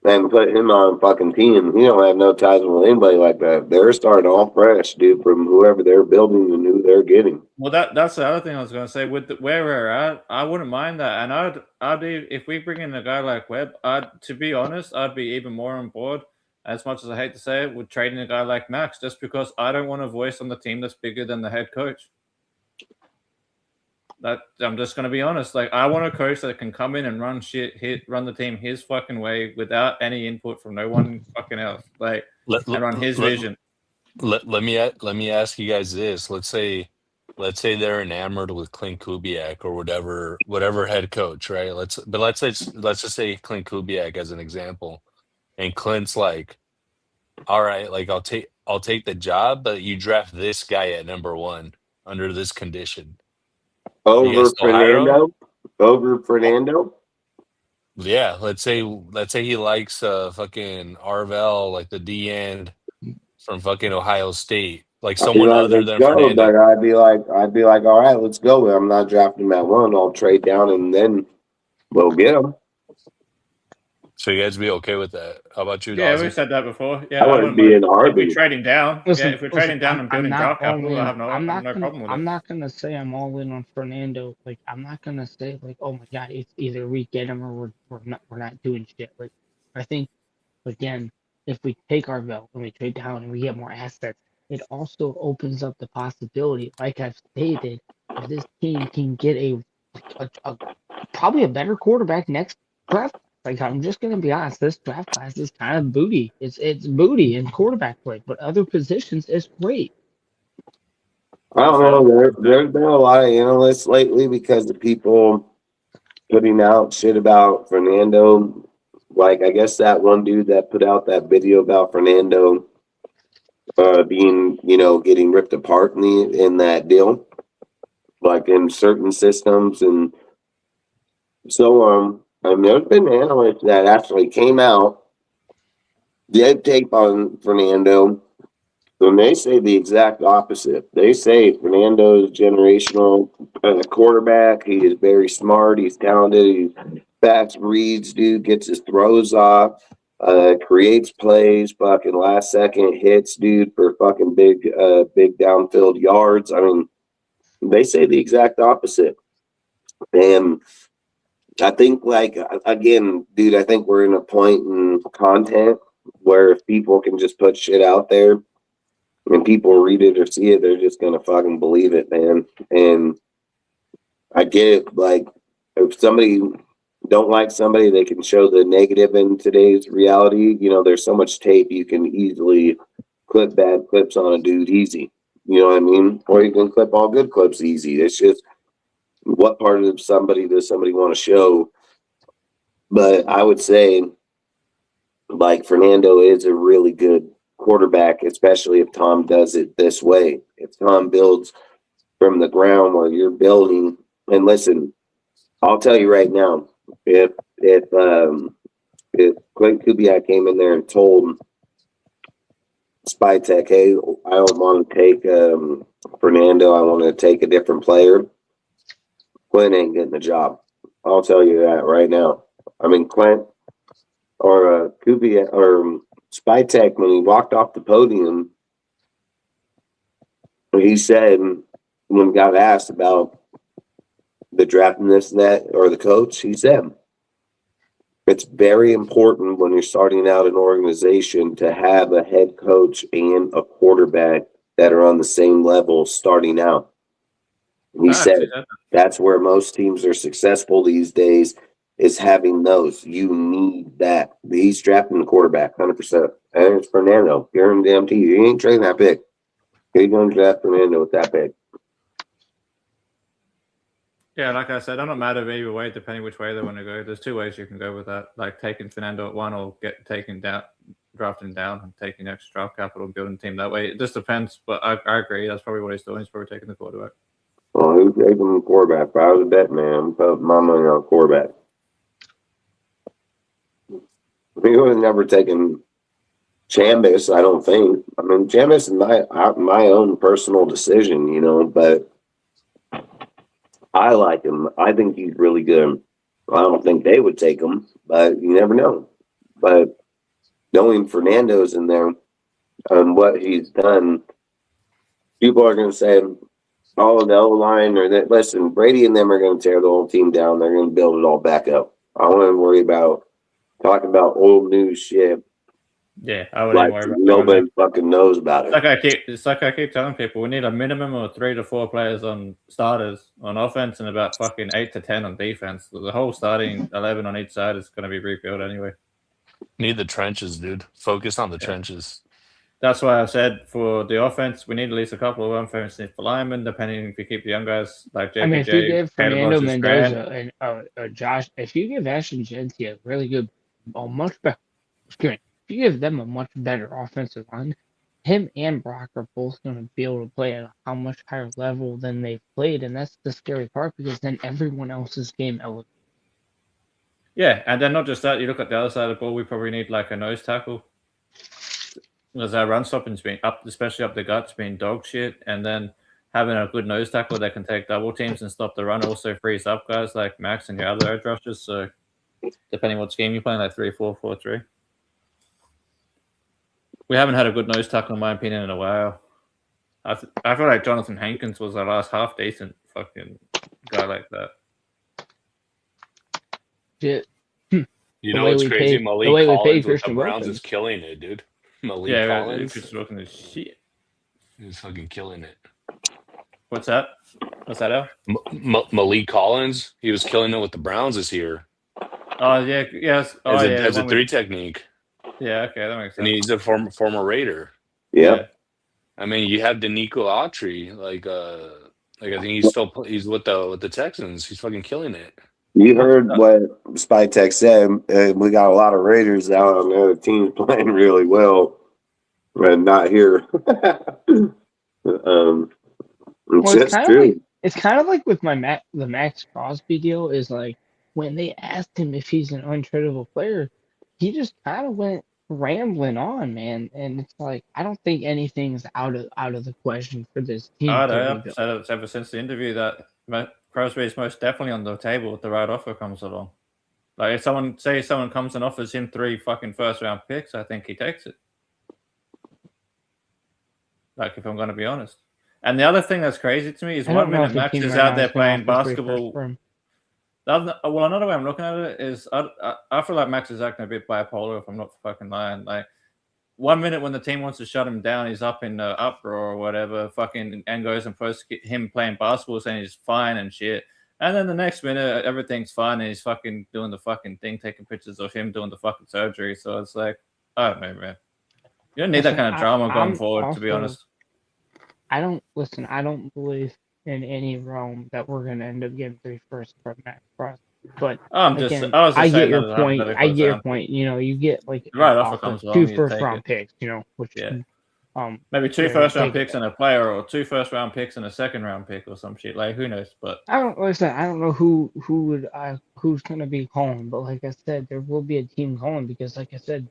And put him on a fucking team. He don't have no ties with anybody like that. They're starting all fresh, dude, from whoever they're building and who they're getting. Well, that's the other thing I was going to say. With where we're at, I wouldn't mind that. And I'd if we bring in a guy like Webb, to be honest, I'd be even more on board. As much as I hate to say it, with trading a guy like Max, just because I don't want a voice on the team that's bigger than the head coach. That I'm just going to be honest. Like I want a coach that can come in and run the team his fucking way without any input from no one fucking else. Like and run his vision. Let me ask you guys this. Let's say they're enamored with Clint Kubiak or whatever head coach, right? Let's just say Clint Kubiak as an example, and Clint's like, all right, like I'll take the job, but you draft this guy at number 1 under this condition. Over Fernando? Yeah, let's say he likes fucking Arvell, like the D end from fucking Ohio State, like someone other than Fernando. But I'd be like, all right, let's go. I'm not drafting him at 1. I'll trade down and then we'll get him. So you guys be okay with that? How about you? Yeah, Dawson? we've said that before. Yeah, I wouldn't be in a heartbeat. If we're trading down, if we're trading down and building draft capital, I have no problem with it. I'm not gonna say I'm all in on Fernando. Like I'm not gonna say like, oh my god, it's either we get him or we're not doing shit. Like I think again, if we take Arvell and we trade down and we get more assets, it also opens up the possibility, like I've stated, that this team can get a probably a better quarterback next draft. Like I'm just gonna be honest, this draft class is kind of booty. It's booty in quarterback play, but other positions is great. I don't know. There's been a lot of analysts lately because of people putting out shit about Fernando. Like I guess that one dude that put out that video about Fernando being, getting ripped apart in that deal, like in certain systems and so on. There's been analysts that actually came out, did tape on Fernando, and they say the exact opposite. They say Fernando is generational quarterback. He is very smart. He's talented. He's fast reads, dude, gets his throws off, creates plays, fucking last second hits, dude, for fucking big downfield yards. I mean, they say the exact opposite. And I think, like, again, dude, I think we're in a point in content where if people can just put shit out there and people read it or see it, they're just going to fucking believe it, man. And I get it. Like, if somebody don't like somebody, they can show the negative in today's reality. There's so much tape, you can easily clip bad clips on a dude easy. You know what I mean? Or you can clip all good clips easy. It's just, what part of somebody does somebody want to show? But I would say, like, Fernando is a really good quarterback, especially if Tom does it this way. If Tom builds from the ground where you're building, and listen, I'll tell you right now, if Clint Kubiak came in there and told Spytek, hey, I don't want to take Fernando. I want to take a different player. Clint ain't getting the job. I'll tell you that right now. I mean, Clint or Kubiak or Spytek, when he walked off the podium, he said, when he got asked about the draft and this and that, or the coach, he said, it's very important when you're starting out an organization to have a head coach and a quarterback that are on the same level starting out. And he said that's where most teams are successful these days, is having those. You need that. He's drafting the quarterback 100%. And it's Fernando. You're in the MT. You ain't trading that pick. You're going to draft Fernando with that pick. Yeah, like I said, I'm not mad at either way, depending which way they want to go. There's two ways you can go with that, like taking Fernando at 1 or drafting down and taking extra draft capital and building a team that way. It just depends, but I agree. That's probably what he's doing. He's probably taking the quarterback. Well, who's taking the quarterback? If I was a bet man, put my money on quarterback. He would have never taken Chambis, I don't think. I mean, Chambis is my own personal decision, you know, but I like him. I think he's really good. I don't think they would take him, but you never know. But knowing Fernando's in there and what he's done, people are going to say, oh, the O-line or that. Listen, Brady and them are going to tear the whole team down. They're going to build it all back up. I don't want to worry about talking about old news shit. Yeah, I wouldn't worry about nobody fucking knows about it. It's like I keep telling people, we need a minimum of 3 to 4 players on starters on offense and about fucking 8 to 10 on defense. The whole starting 11 on each side is going to be rebuilt anyway. Need the trenches, dude. Focus on the trenches. That's why I said for the offense, we need at least a couple of offensive linemen, depending if you keep the young guys like JPJ. I mean, if you give Fernando Mendoza and Josh, if you give Ashton Jeanty a really good, much better, if you give them a much better offensive line, him and Brock are both going to be able to play at a how much higher level than they've played, and that's the scary part because then everyone else's game elevates. Yeah, and then not just that, you look at the other side of the ball, we probably need like a nose tackle. Because our run stopping's been up, especially up the guts, being dog shit, and then having a good nose tackle that can take double teams and stop the run also frees up guys like Max and your other edge rushers. So depending what scheme you're playing, like 3-4-4-3. We haven't had a good nose tackle, in my opinion, in a while. I feel like Jonathan Hankins was our last half decent fucking guy like that. Yeah. You know what's crazy? Malik Collins with the Browns is killing it, dude. Malik Collins. Just looking at shit. He's fucking killing it. What's that? What's that, Al? Malik Collins. He was killing it with the Browns this year. Oh, yeah. Yes. Oh, as a 3 technique. Yeah, okay. That makes sense. And he's a former Raider. Yeah. I mean, you have Danico Autry. Like I think he's with the Texans. He's fucking killing it. You heard what Spytek said. We got a lot of Raiders out on the other teams playing really well, but not here. It's kind of like with the Max Crosby deal is like when they asked him if he's an untradeable player, he just kind of went rambling on, man. And it's like I don't think anything's out of the question for this team. I've said it ever since the interview that Crosby is most definitely on the table if the right offer comes along. Like if someone comes and offers him 3 fucking first round picks, I think he takes it. Like if I'm going to be honest. And the other thing that's crazy to me is 1 minute Max is out there playing basketball. Another way I'm looking at it is I feel like Max is acting a bit bipolar if I'm not fucking lying. Like 1 minute when the team wants to shut him down, he's up in the uproar or whatever, fucking, and goes and posts him playing basketball saying he's fine and shit. And then the next minute, everything's fine and he's fucking doing the fucking thing, taking pictures of him doing the fucking surgery. So it's like, I don't know, man. You don't need that kind of drama going forward, to be honest. I don't believe in any realm that we're going to end up getting 3 firsts from Max Crosby. But I get your point. I get your point. You know, you get like right offer comes 2 first round picks. You know, which maybe 2 first round picks and a player, or 2 first round picks and a second round pick, or some shit. Like who knows? But I don't know who's going to be calling. But like I said, there will be a team calling because, like I said,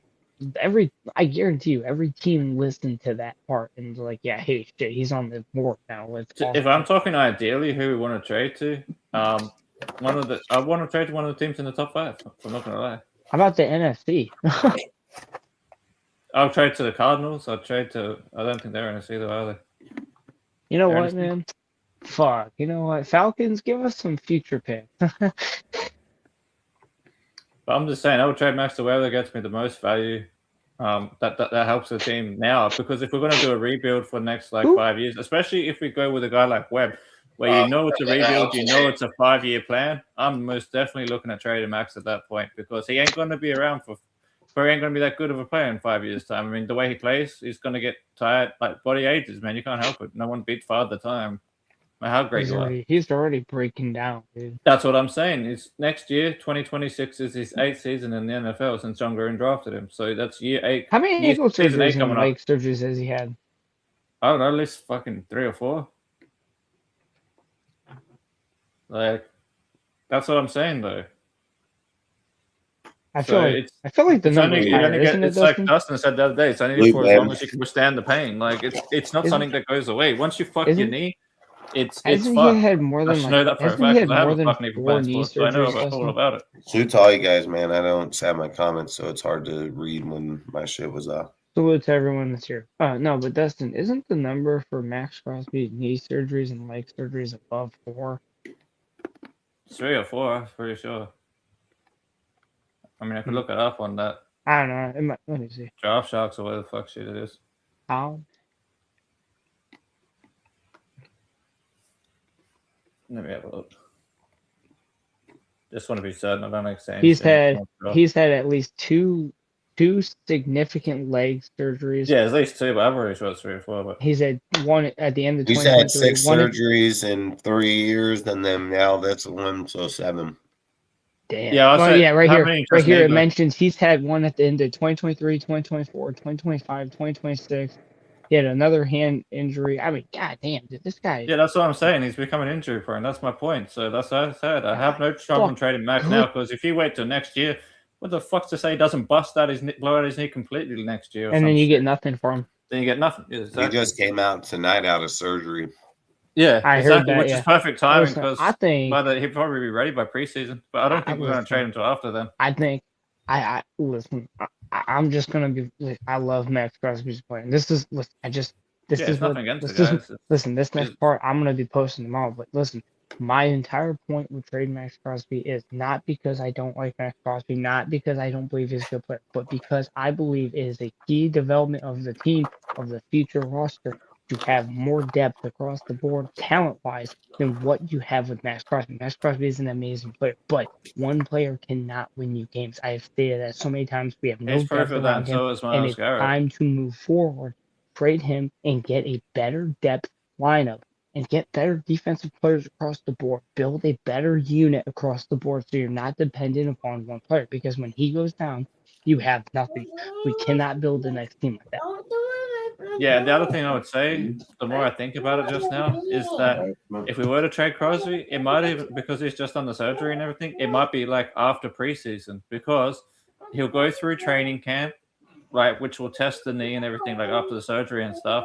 I guarantee you, every team listened to that part and was like, yeah, hey, shit, he's on the board now. Let's If I'm talking ideally who we want to trade to, I want to trade to one of the teams in the top 5. I'm not gonna lie. How about the NFC? I'll trade to the Cardinals. I don't think they're NFC though, are they? You know They're what, NFC. man? Fuck. You know what? Falcons, give us some future picks. But I'm just saying, I would trade Max to wherever gets me the most value. That helps the team now, because if we're going to do a rebuild for the next 5 years, especially if we go with a guy like Webb, where you know it's a rebuild, you know it's a 5-year plan, I'm most definitely looking at trading Max at that point, because he ain't going to be around he ain't going to be that good of a player in 5 years' time. I mean, the way he plays, he's going to get tired. Like, body ages, man. You can't help it. No one beats Father Time. How great you are. He's already breaking down, dude. That's what I'm saying. Is next year, 2026, is his 8th season in the NFL since John Gruden drafted him. So that's year 8. How many ankle surgeries and coming up? leg surgeries has he had? I don't know, at least fucking 3 or 4. Like, that's what I'm saying, though. I feel like the number it's like Dustin said the other day. It's only for as long as you can withstand the pain. Like, it's not something that goes away. Once you fuck your knee, it's hasn't fucked. he had more than I know that for a hasn't he fact. had I have more a than fucking knee 4 playing knee sports, so I know surgeries, all about it. So to all you guys, man, I don't have my comments, so it's hard to read when my shit was off. Salute to everyone that's here. No, but Dustin, isn't the number for Max Crosby knee surgeries and leg surgeries above 4? 3 or 4, I'm pretty sure. I mean, I could look it up on that. I don't know. Let me see. Draft Sharks or whatever the fuck shit it is. How? Let me have a look. Just want to be certain I don't make sense. He's had at least two significant leg surgeries. Yeah, at least 2, but I've already shot 3 or 4. But he's had one at the end of He's 2023. had 6 surgeries in 3 years, and then now that's 1, so 7. Damn. Yeah, right here it mentions he's had one at the end of 2023, 2024, 2025, 2026. He had another hand injury. I mean, goddamn, dude, this guy. Yeah, that's what I'm saying. He's becoming injury prone. That's my point. So that's what I said. I have no trouble trading Max now, because if you wait till next year, what the fuck's to say he doesn't blow out his knee completely next year? And then you get nothing for him. Then you get nothing. Yeah, exactly. He just came out tonight out of surgery. Yeah, I heard that, which is perfect timing, because I think he'll probably be ready by preseason. But I don't think we're going to trade him until after then. I think I listen. I'm just gonna be. I love Max Crosby's playing. This is what. Listen, this next part I'm gonna be posting tomorrow. But listen, my entire point with trading Max Crosby is not because I don't like Max Crosby, not because I don't believe he's a good player, but because I believe it is a key development of the team, of the future roster, to have more depth across the board, talent-wise, than what you have with Max Crosby. Max Crosby is an amazing player, but one player cannot win you games. I have stated that so many times. We have no depth around him, and it's time to move forward, trade him, and get a better depth lineup, and get better defensive players across the board. Build a better unit across the board, so you're not dependent upon one player. Because when he goes down, you have nothing. We cannot build the next team like that. Yeah, the other thing I would say, the more I think about it just now, is that if we were to trade Crosby, it might even, because he's just done the surgery and everything, it might be like after preseason, because he'll go through training camp, right, which will test the knee and everything, like after the surgery and stuff.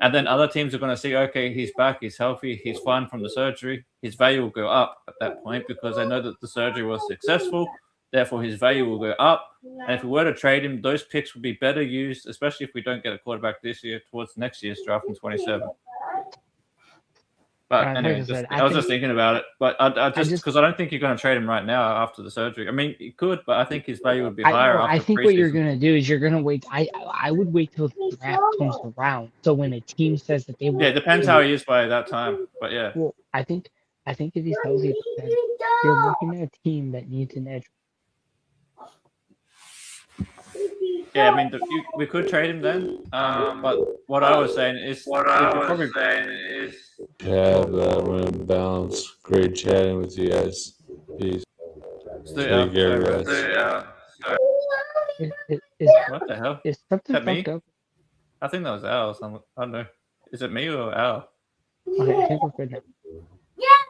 And then other teams are going to see, okay, he's back, he's healthy, he's fine from the surgery. His value will go up at that point, because they know that the surgery was successful. Therefore, his value will go up. And if we were to trade him, those picks would be better used, especially if we don't get a quarterback this year, towards next year's draft in 27. But anyway, I was just thinking about it. But I just because I don't think you're going to trade him right now after the surgery. I mean, you could, but I think his value would be higher. I think what you're going to do is you're going to wait. I would wait till the draft comes around. So when a team says that they will. Yeah, it depends how he is by that time. But yeah. Well, I think if he's healthy, you're looking at a team that needs an edge. Yeah, I mean, we could trade him then, but what I was saying is, Yeah, we're in balance. Great chatting with you guys. Peace. Take care, guys. What the hell? Is something fucked up? I think that was Al. I don't know. Is it me or Al? Okay, I think we're good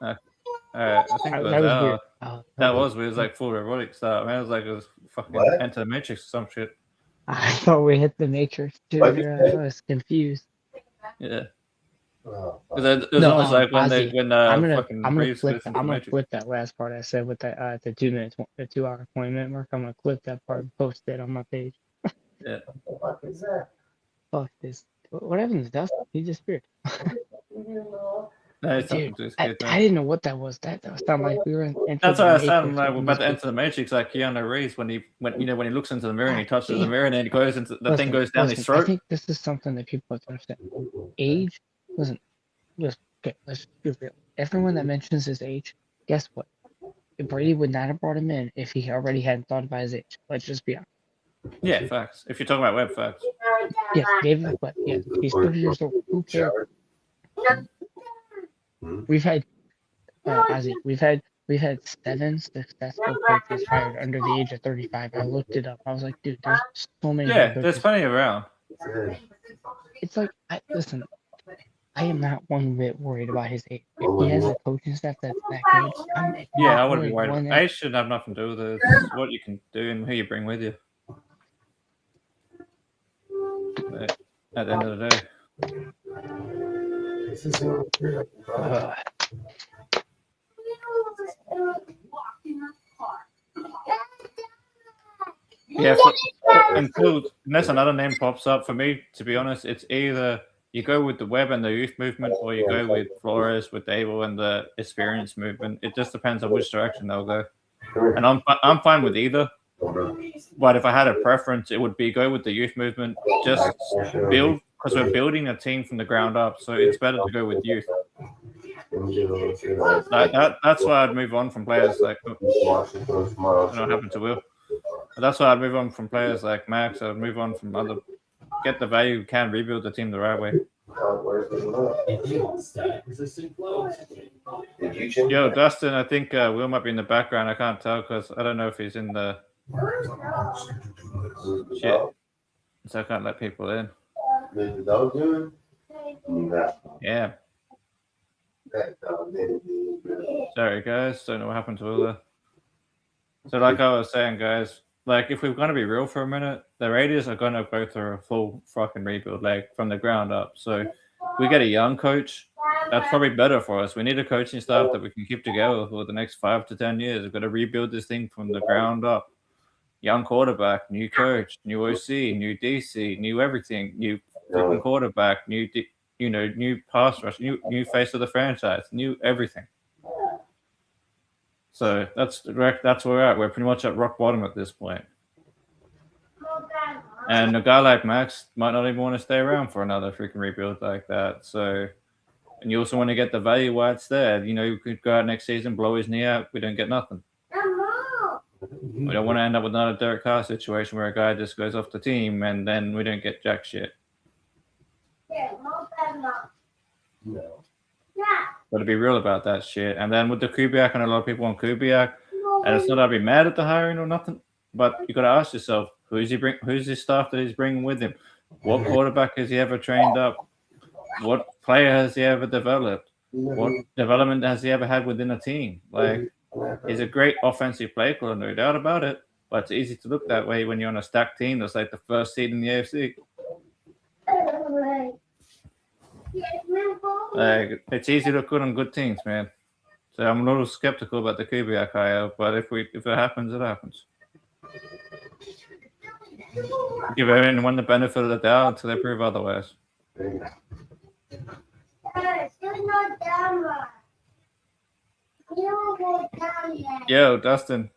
now. Alright, I think it was Al. That was weird. It was like full robotic start. Man, it was like it was fucking Enter the Matrix or some shit. I thought we hit the matrix too. What'd you say? I was confused. Yeah. Oh, Because it was No, almost like when Ozzy, when I'm gonna fucking I'm gonna Reeves flip goes into the Matrix. that last part I said with that the 2 hour 20-minute mark. I'm gonna clip that part and post it on my page. Yeah. what is that? Fuck this. What happened to Dustin? He disappeared. No, it's Dude, nothing to his I kid, man. didn't know what that was. That sounded like we were in. That's why I sound Matrix like or we're about to Indisposable. enter the Matrix, like Keanu Reeves when he looks into the mirror and he touches the Damn. mirror and then he goes into the thing Listen, goes down his I throat. think this is something that people have to understand. Age, listen, okay, let's be real. Everyone that mentions his age, guess what? Brady would not have brought him in if he already hadn't thought about his age. Let's just be honest. Yeah, facts. If you're talking about web facts. Yes, David, but yeah, he's 30 years old. Who cares? We've had, Ozzy, we've had 7 successful coaches hired under the age of 35. I looked it up. I was like, dude, there's so many. Yeah, good there's coaches. plenty around. It's like, listen, I am not one bit worried about his age. If he has a coaching staff that's that good, Yeah, I wouldn't be worried worried. one Age should have nothing to do with it. It's what you can do and who you bring with you. But at the end of the day. Yeah, unless another name pops up, for me, to be honest, it's either you go with the Webb and the youth movement, or you go with Flores, with Dable and the experience movement. It just depends on which direction they'll go. And I'm fine with either. But if I had a preference, it would be go with the youth movement. Just build, because we're building a team from the ground up, so it's better to go with youth. That's why I'd move on from players like I don't know what happened to Will. But that's why I'd move on from players like Max. I'd move on from other, get the value we can, rebuild the team the right way. Yo, Dustin, I think Will might be in the background. I can't tell because I don't know if he's in the shit. So I can't let people in. Yeah. Sorry, guys. Don't know what happened to Will there. So like I was saying, guys, like if we're going to be real for a minute, the Raiders are going to go through a full fucking rebuild, like from the ground up. So we get a young coach, that's probably better for us. We need a coaching staff that we can keep together for the next 5 to 10 years. We've got to rebuild this thing from the ground up. Young quarterback, new coach, new OC, new DC, new everything, new quarterback, new pass rush, new face of the franchise, new everything. So that's where we're at. We're pretty much at rock bottom at this point. And a guy like Max might not even want to stay around for another freaking rebuild like that. So, and you also want to get the value while it's there. You could go out next season, blow his knee out. We don't get nothing. We don't want to end up with another Derek Carr situation where a guy just goes off the team and then we don't get jack shit. Got to be real about that shit. And then with the Kubiak, and a lot of people want Kubiak, and it's not that I'd be mad at the hiring or nothing, but you got to ask yourself, who's his staff that he's bringing with him? What quarterback has he ever trained up? What player has he ever developed? What development has he ever had within a team? Like, he's a great offensive play caller, no doubt about it, but it's easy to look that way when you're on a stacked team that's like the first seed in the AFC. Like, it's easy to look good on good teams, man. So I'm a little skeptical about the Kubiak hire, but if it happens, it happens. Give everyone the benefit of the doubt until they prove otherwise. Yo, Dustin.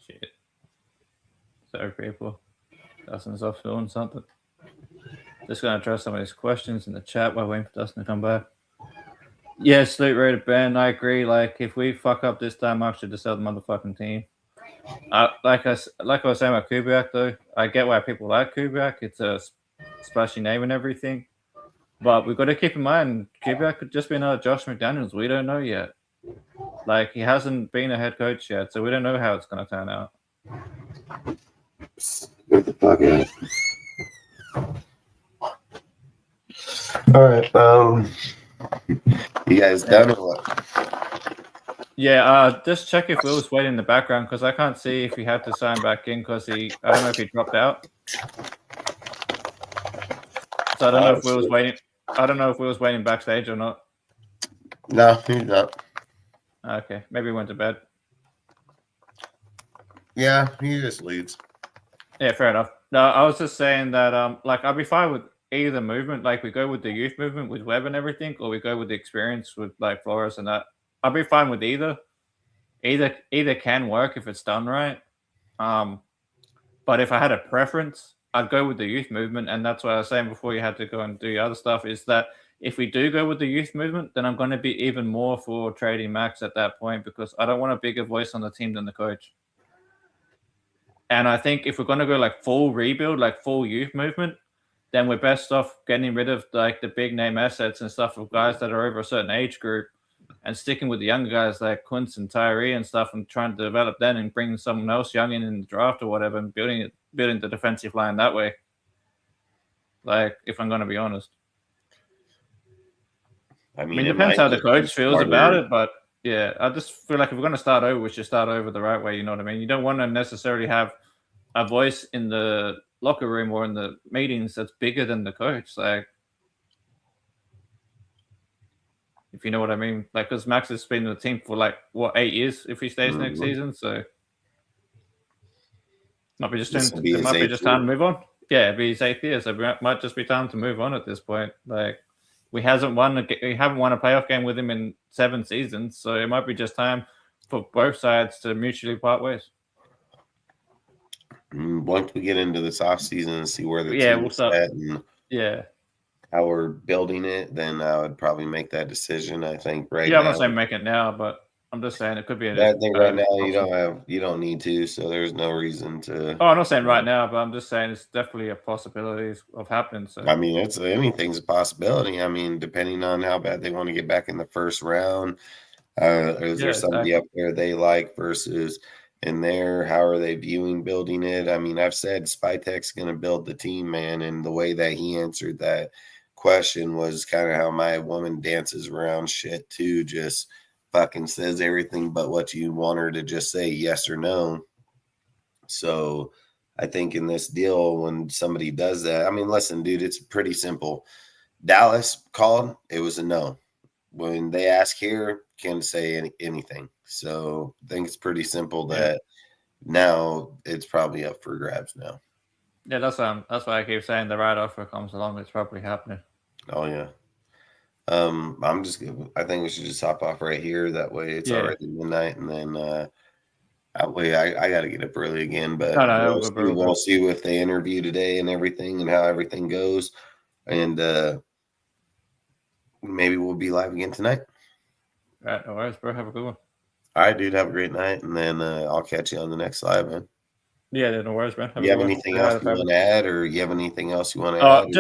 Shit. Sorry, people. Dustin's off doing something. Just going to address some of these questions in the chat while waiting for Dustin to come back. Yeah, Sleep Rated Ben, I agree. Like, if we fuck up this time, I should just sell the motherfucking team. Like I was saying about Kubiak, though, I get why people like Kubiak. It's a splashy name and everything. But we've got to keep in mind, Kubiak could just be another Josh McDaniels. We don't know yet. Like, he hasn't been a head coach yet, so we don't know how it's going to turn out. Get the fuck out. All right. You guys done or what? Yeah, just check if Will's waiting in the background because I can't see if he had to sign back in because I don't know if he dropped out. So I don't know if Will's waiting. I don't know if Will's waiting backstage or not. No, he's not. Okay, maybe he went to bed. Yeah, he just leads. Yeah, fair enough. No, I was just saying that like I'll be fine with either movement. Like we go with the youth movement with Webb and everything, or we go with the experience with like Flores and that. I'll be fine with either. Either can work if it's done right. But if I had a preference, I'd go with the youth movement, and that's what I was saying before you had to go and do the other stuff, is that if we do go with the youth movement, then I'm going to be even more for trading Max at that point because I don't want a bigger voice on the team than the coach. And I think if we're going to go like full rebuild, like full youth movement, then we're best off getting rid of like the big name assets and stuff of guys that are over a certain age group and sticking with the younger guys like Kuntz and Tyree and stuff and trying to develop them and bringing someone else young in the draft or whatever and building the defensive line that way. Like, if I'm going to be honest. I mean, it depends how the coach feels about it, but yeah, I just feel like if we're going to start over, we should start over the right way. You know what I mean? You don't want to necessarily have a voice in the locker room or in the meetings that's bigger than the coach. Like, if you know what I mean, like, because Max has been in the team for like 8 years if he stays next season, so might be just time to move on. Yeah, it'd be his 8th year, so it might just be time to move on at this point. Like, we haven't won a playoff game with him in 7 seasons, so it might be just time for both sides to mutually part ways. Once we get into this off season and see where the team's at and how we're building it, then I would probably make that decision. I think now. I'm not saying make it now, but I'm just saying it could be. I think right now you don't need to, so there's no reason to. Oh, I'm not saying right now, but I'm just saying it's definitely a possibility of happening. So I mean, anything's a possibility. I mean, depending on how bad they want to get back in the first round, is there somebody up there they like versus in there? How are they viewing building it? I mean, I've said Spytek's going to build the team, man, and the way that he answered that question was kind of how my woman dances around shit too, just fucking says everything but what you want her to just say yes or no. So I think in this deal, when somebody does that, I mean, listen, dude, it's pretty simple. Dallas called, it was a no. When they ask here, can't say anything. So I think it's pretty simple that now it's probably up for grabs now. Yeah, that's why I keep saying the right offer comes along. It's probably happening. Oh yeah. I think we should just hop off right here. That way it's already midnight, and then that way I got to get up early again. But we'll see with the interview today and everything and how everything goes, and maybe we'll be live again tonight. All right, no worries, bro. Have a good one. All right, dude. Have a great night, and then I'll catch you on the next live, man. Yeah, no worries, man. You have anything else you want to add, or you have anything else you want to add?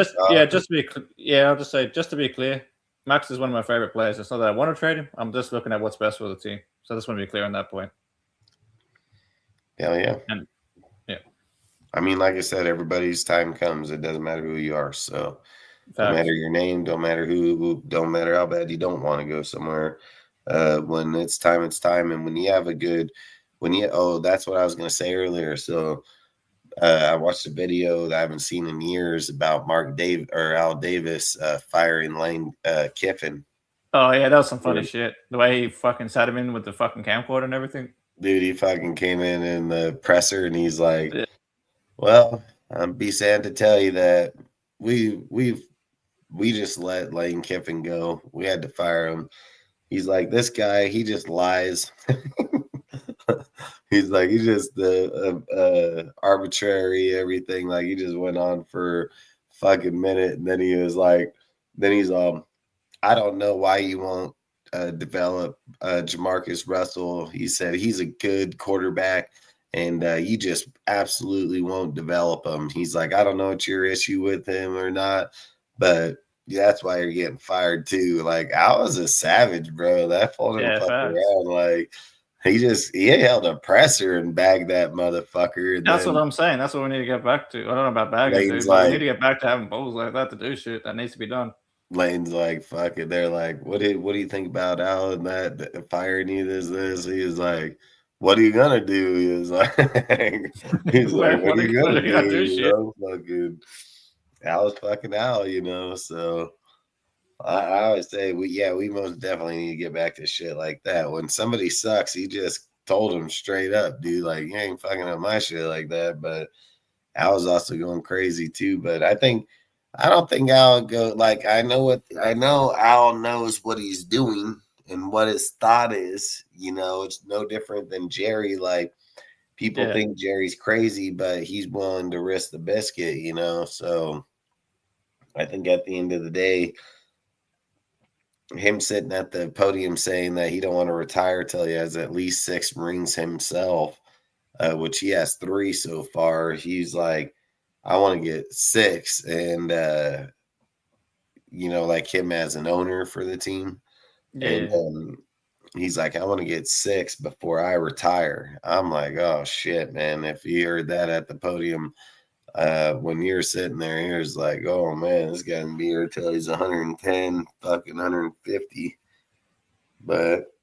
Just to be clear, Max is one of my favorite players. It's not that I want to trade him. I'm just looking at what's best for the team. So I just want to be clear on that point. Hell yeah. And, I mean, like I said, everybody's time comes. It doesn't matter who you are. So no matter your name, don't matter who, don't matter how bad you don't want to go somewhere. When it's time, it's time. And when you have that's what I was going to say earlier. So I watched a video that I haven't seen in years about Al Davis firing Lane Kiffin. Oh yeah, that was some funny shit. The way he fucking sat him in with the fucking camcorder and everything. Dude, he fucking came in the presser and he's like, "Well, I'm be sad to tell you that we just let Lane Kiffin go. We had to fire him." He's like, "This guy, he just lies." He's like, he's just the arbitrary everything. Like, he just went on for a fucking minute, and then he's I don't know why you won't develop Jamarcus Russell. He said he's a good quarterback, and you just absolutely won't develop him. He's like, I don't know what your issue with him or not, but that's why you're getting fired too. Like, I was a savage, bro. That pulled him around. Like, he held a presser and bagged that motherfucker. That's what I'm saying. That's what we need to get back to. I don't know about bagging, dude, but we need to get back to having balls like that to do shit that needs to be done. Lane's like, fuck it. They're like, what do you think about Al and that firing you? This. He was like, what are you gonna do? He was like, what are you gonna do? You know, fucking Al's fucking Al, you know. So I always say we most definitely need to get back to shit like that. When somebody sucks, he just told him straight up, dude, like you ain't fucking up my shit like that. But Al was also going crazy too. But I don't think Al go like I know Al knows what he's doing and what his thought is. You know, it's no different than Jerry. Like people think Jerry's crazy, but he's willing to risk the biscuit, you know. So I think at the end of the day, him sitting at the podium saying that he don't want to retire till he has at least 6 rings himself, which he has 3 so far. He's like, I want to get 6, and you know, like him as an owner for the team. And he's like, I want to get 6 before I retire. I'm like, oh shit, man. If you heard that at the podium, when you're sitting there, you're just like, oh man, this guy can be here till he's 110, fucking 150. But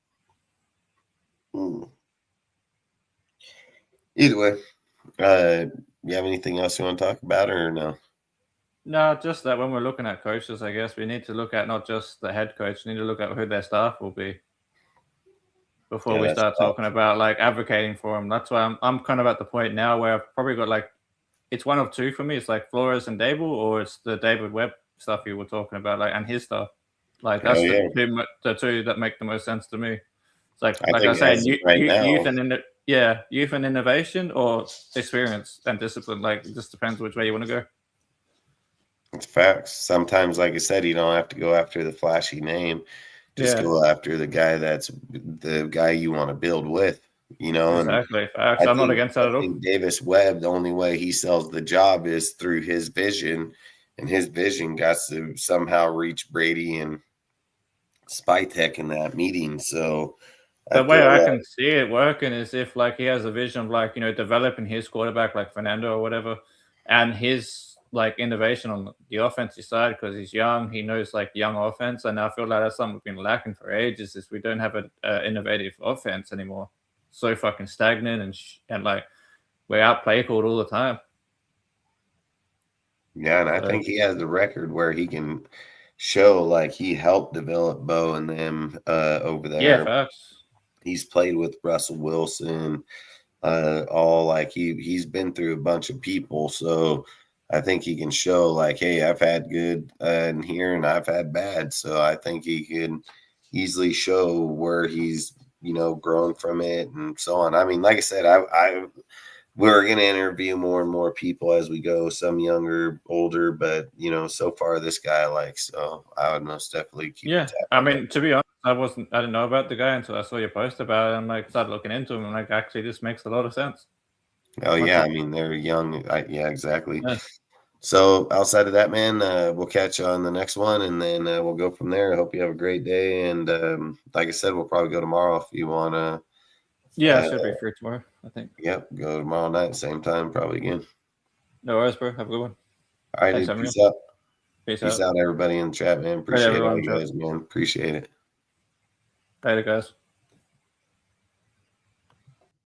either way, you have anything else you want to talk about or no? No, just that when we're looking at coaches, I guess we need to look at not just the head coach, we need to look at who their staff will be before we start talking about like advocating for them. That's why I'm kind of at the point now where I've probably got like, it's one of 2 for me. It's like Flores and Dable, or it's the David Webb stuff you were talking about, like, and his stuff. Like that's the two that make the most sense to me. It's like I said, youth and innovation, or experience and discipline. Like it just depends which way you want to go. It's facts. Sometimes, like I said, you don't have to go after the flashy name. Just go after the guy that's the guy you want to build with, you know. Exactly. Facts. I'm not against that at all. Davis Webb, the only way he sells the job is through his vision, and his vision got to somehow reach Brady and Spytek in that meeting. So the way I can see it working is if like he has a vision of like, you know, developing his quarterback like Fernando or whatever, and his like innovation on the offensive side, because he's young, he knows like young offense, and I feel like that's something we've been lacking for ages. Is we don't have an innovative offense anymore. So fucking stagnant and like we're out play called all the time. Yeah, and I think he has the record where he can show like he helped develop Bo and them over there. Yeah, facts. He's played with Russell Wilson, all like he's been through a bunch of people, so I think he can show like, hey, I've had good in here and I've had bad. So I think he can easily show where he's, you know, grown from it and so on. I mean, like I said, we're going to interview more and more people as we go, some younger, older, but, you know, so far this guy I like, so I would most definitely keep I mean, to be honest, I didn't know about the guy until I saw your post about it. I'm like, started looking into him and like, actually, this makes a lot of sense. Oh, yeah. I mean, they're young. Yeah, exactly. Yeah. So outside of that, man, we'll catch you on the next one, and then we'll go from there. I hope you have a great day. And like I said, we'll probably go tomorrow if you want to. Yeah, I should be free tomorrow, I think. Yep, go tomorrow night, same time, probably again. No worries, bro. Have a good one. All right, dude, peace out. Peace out, everybody in the chat, man. Appreciate it, you guys, man. Appreciate it. Later, guys.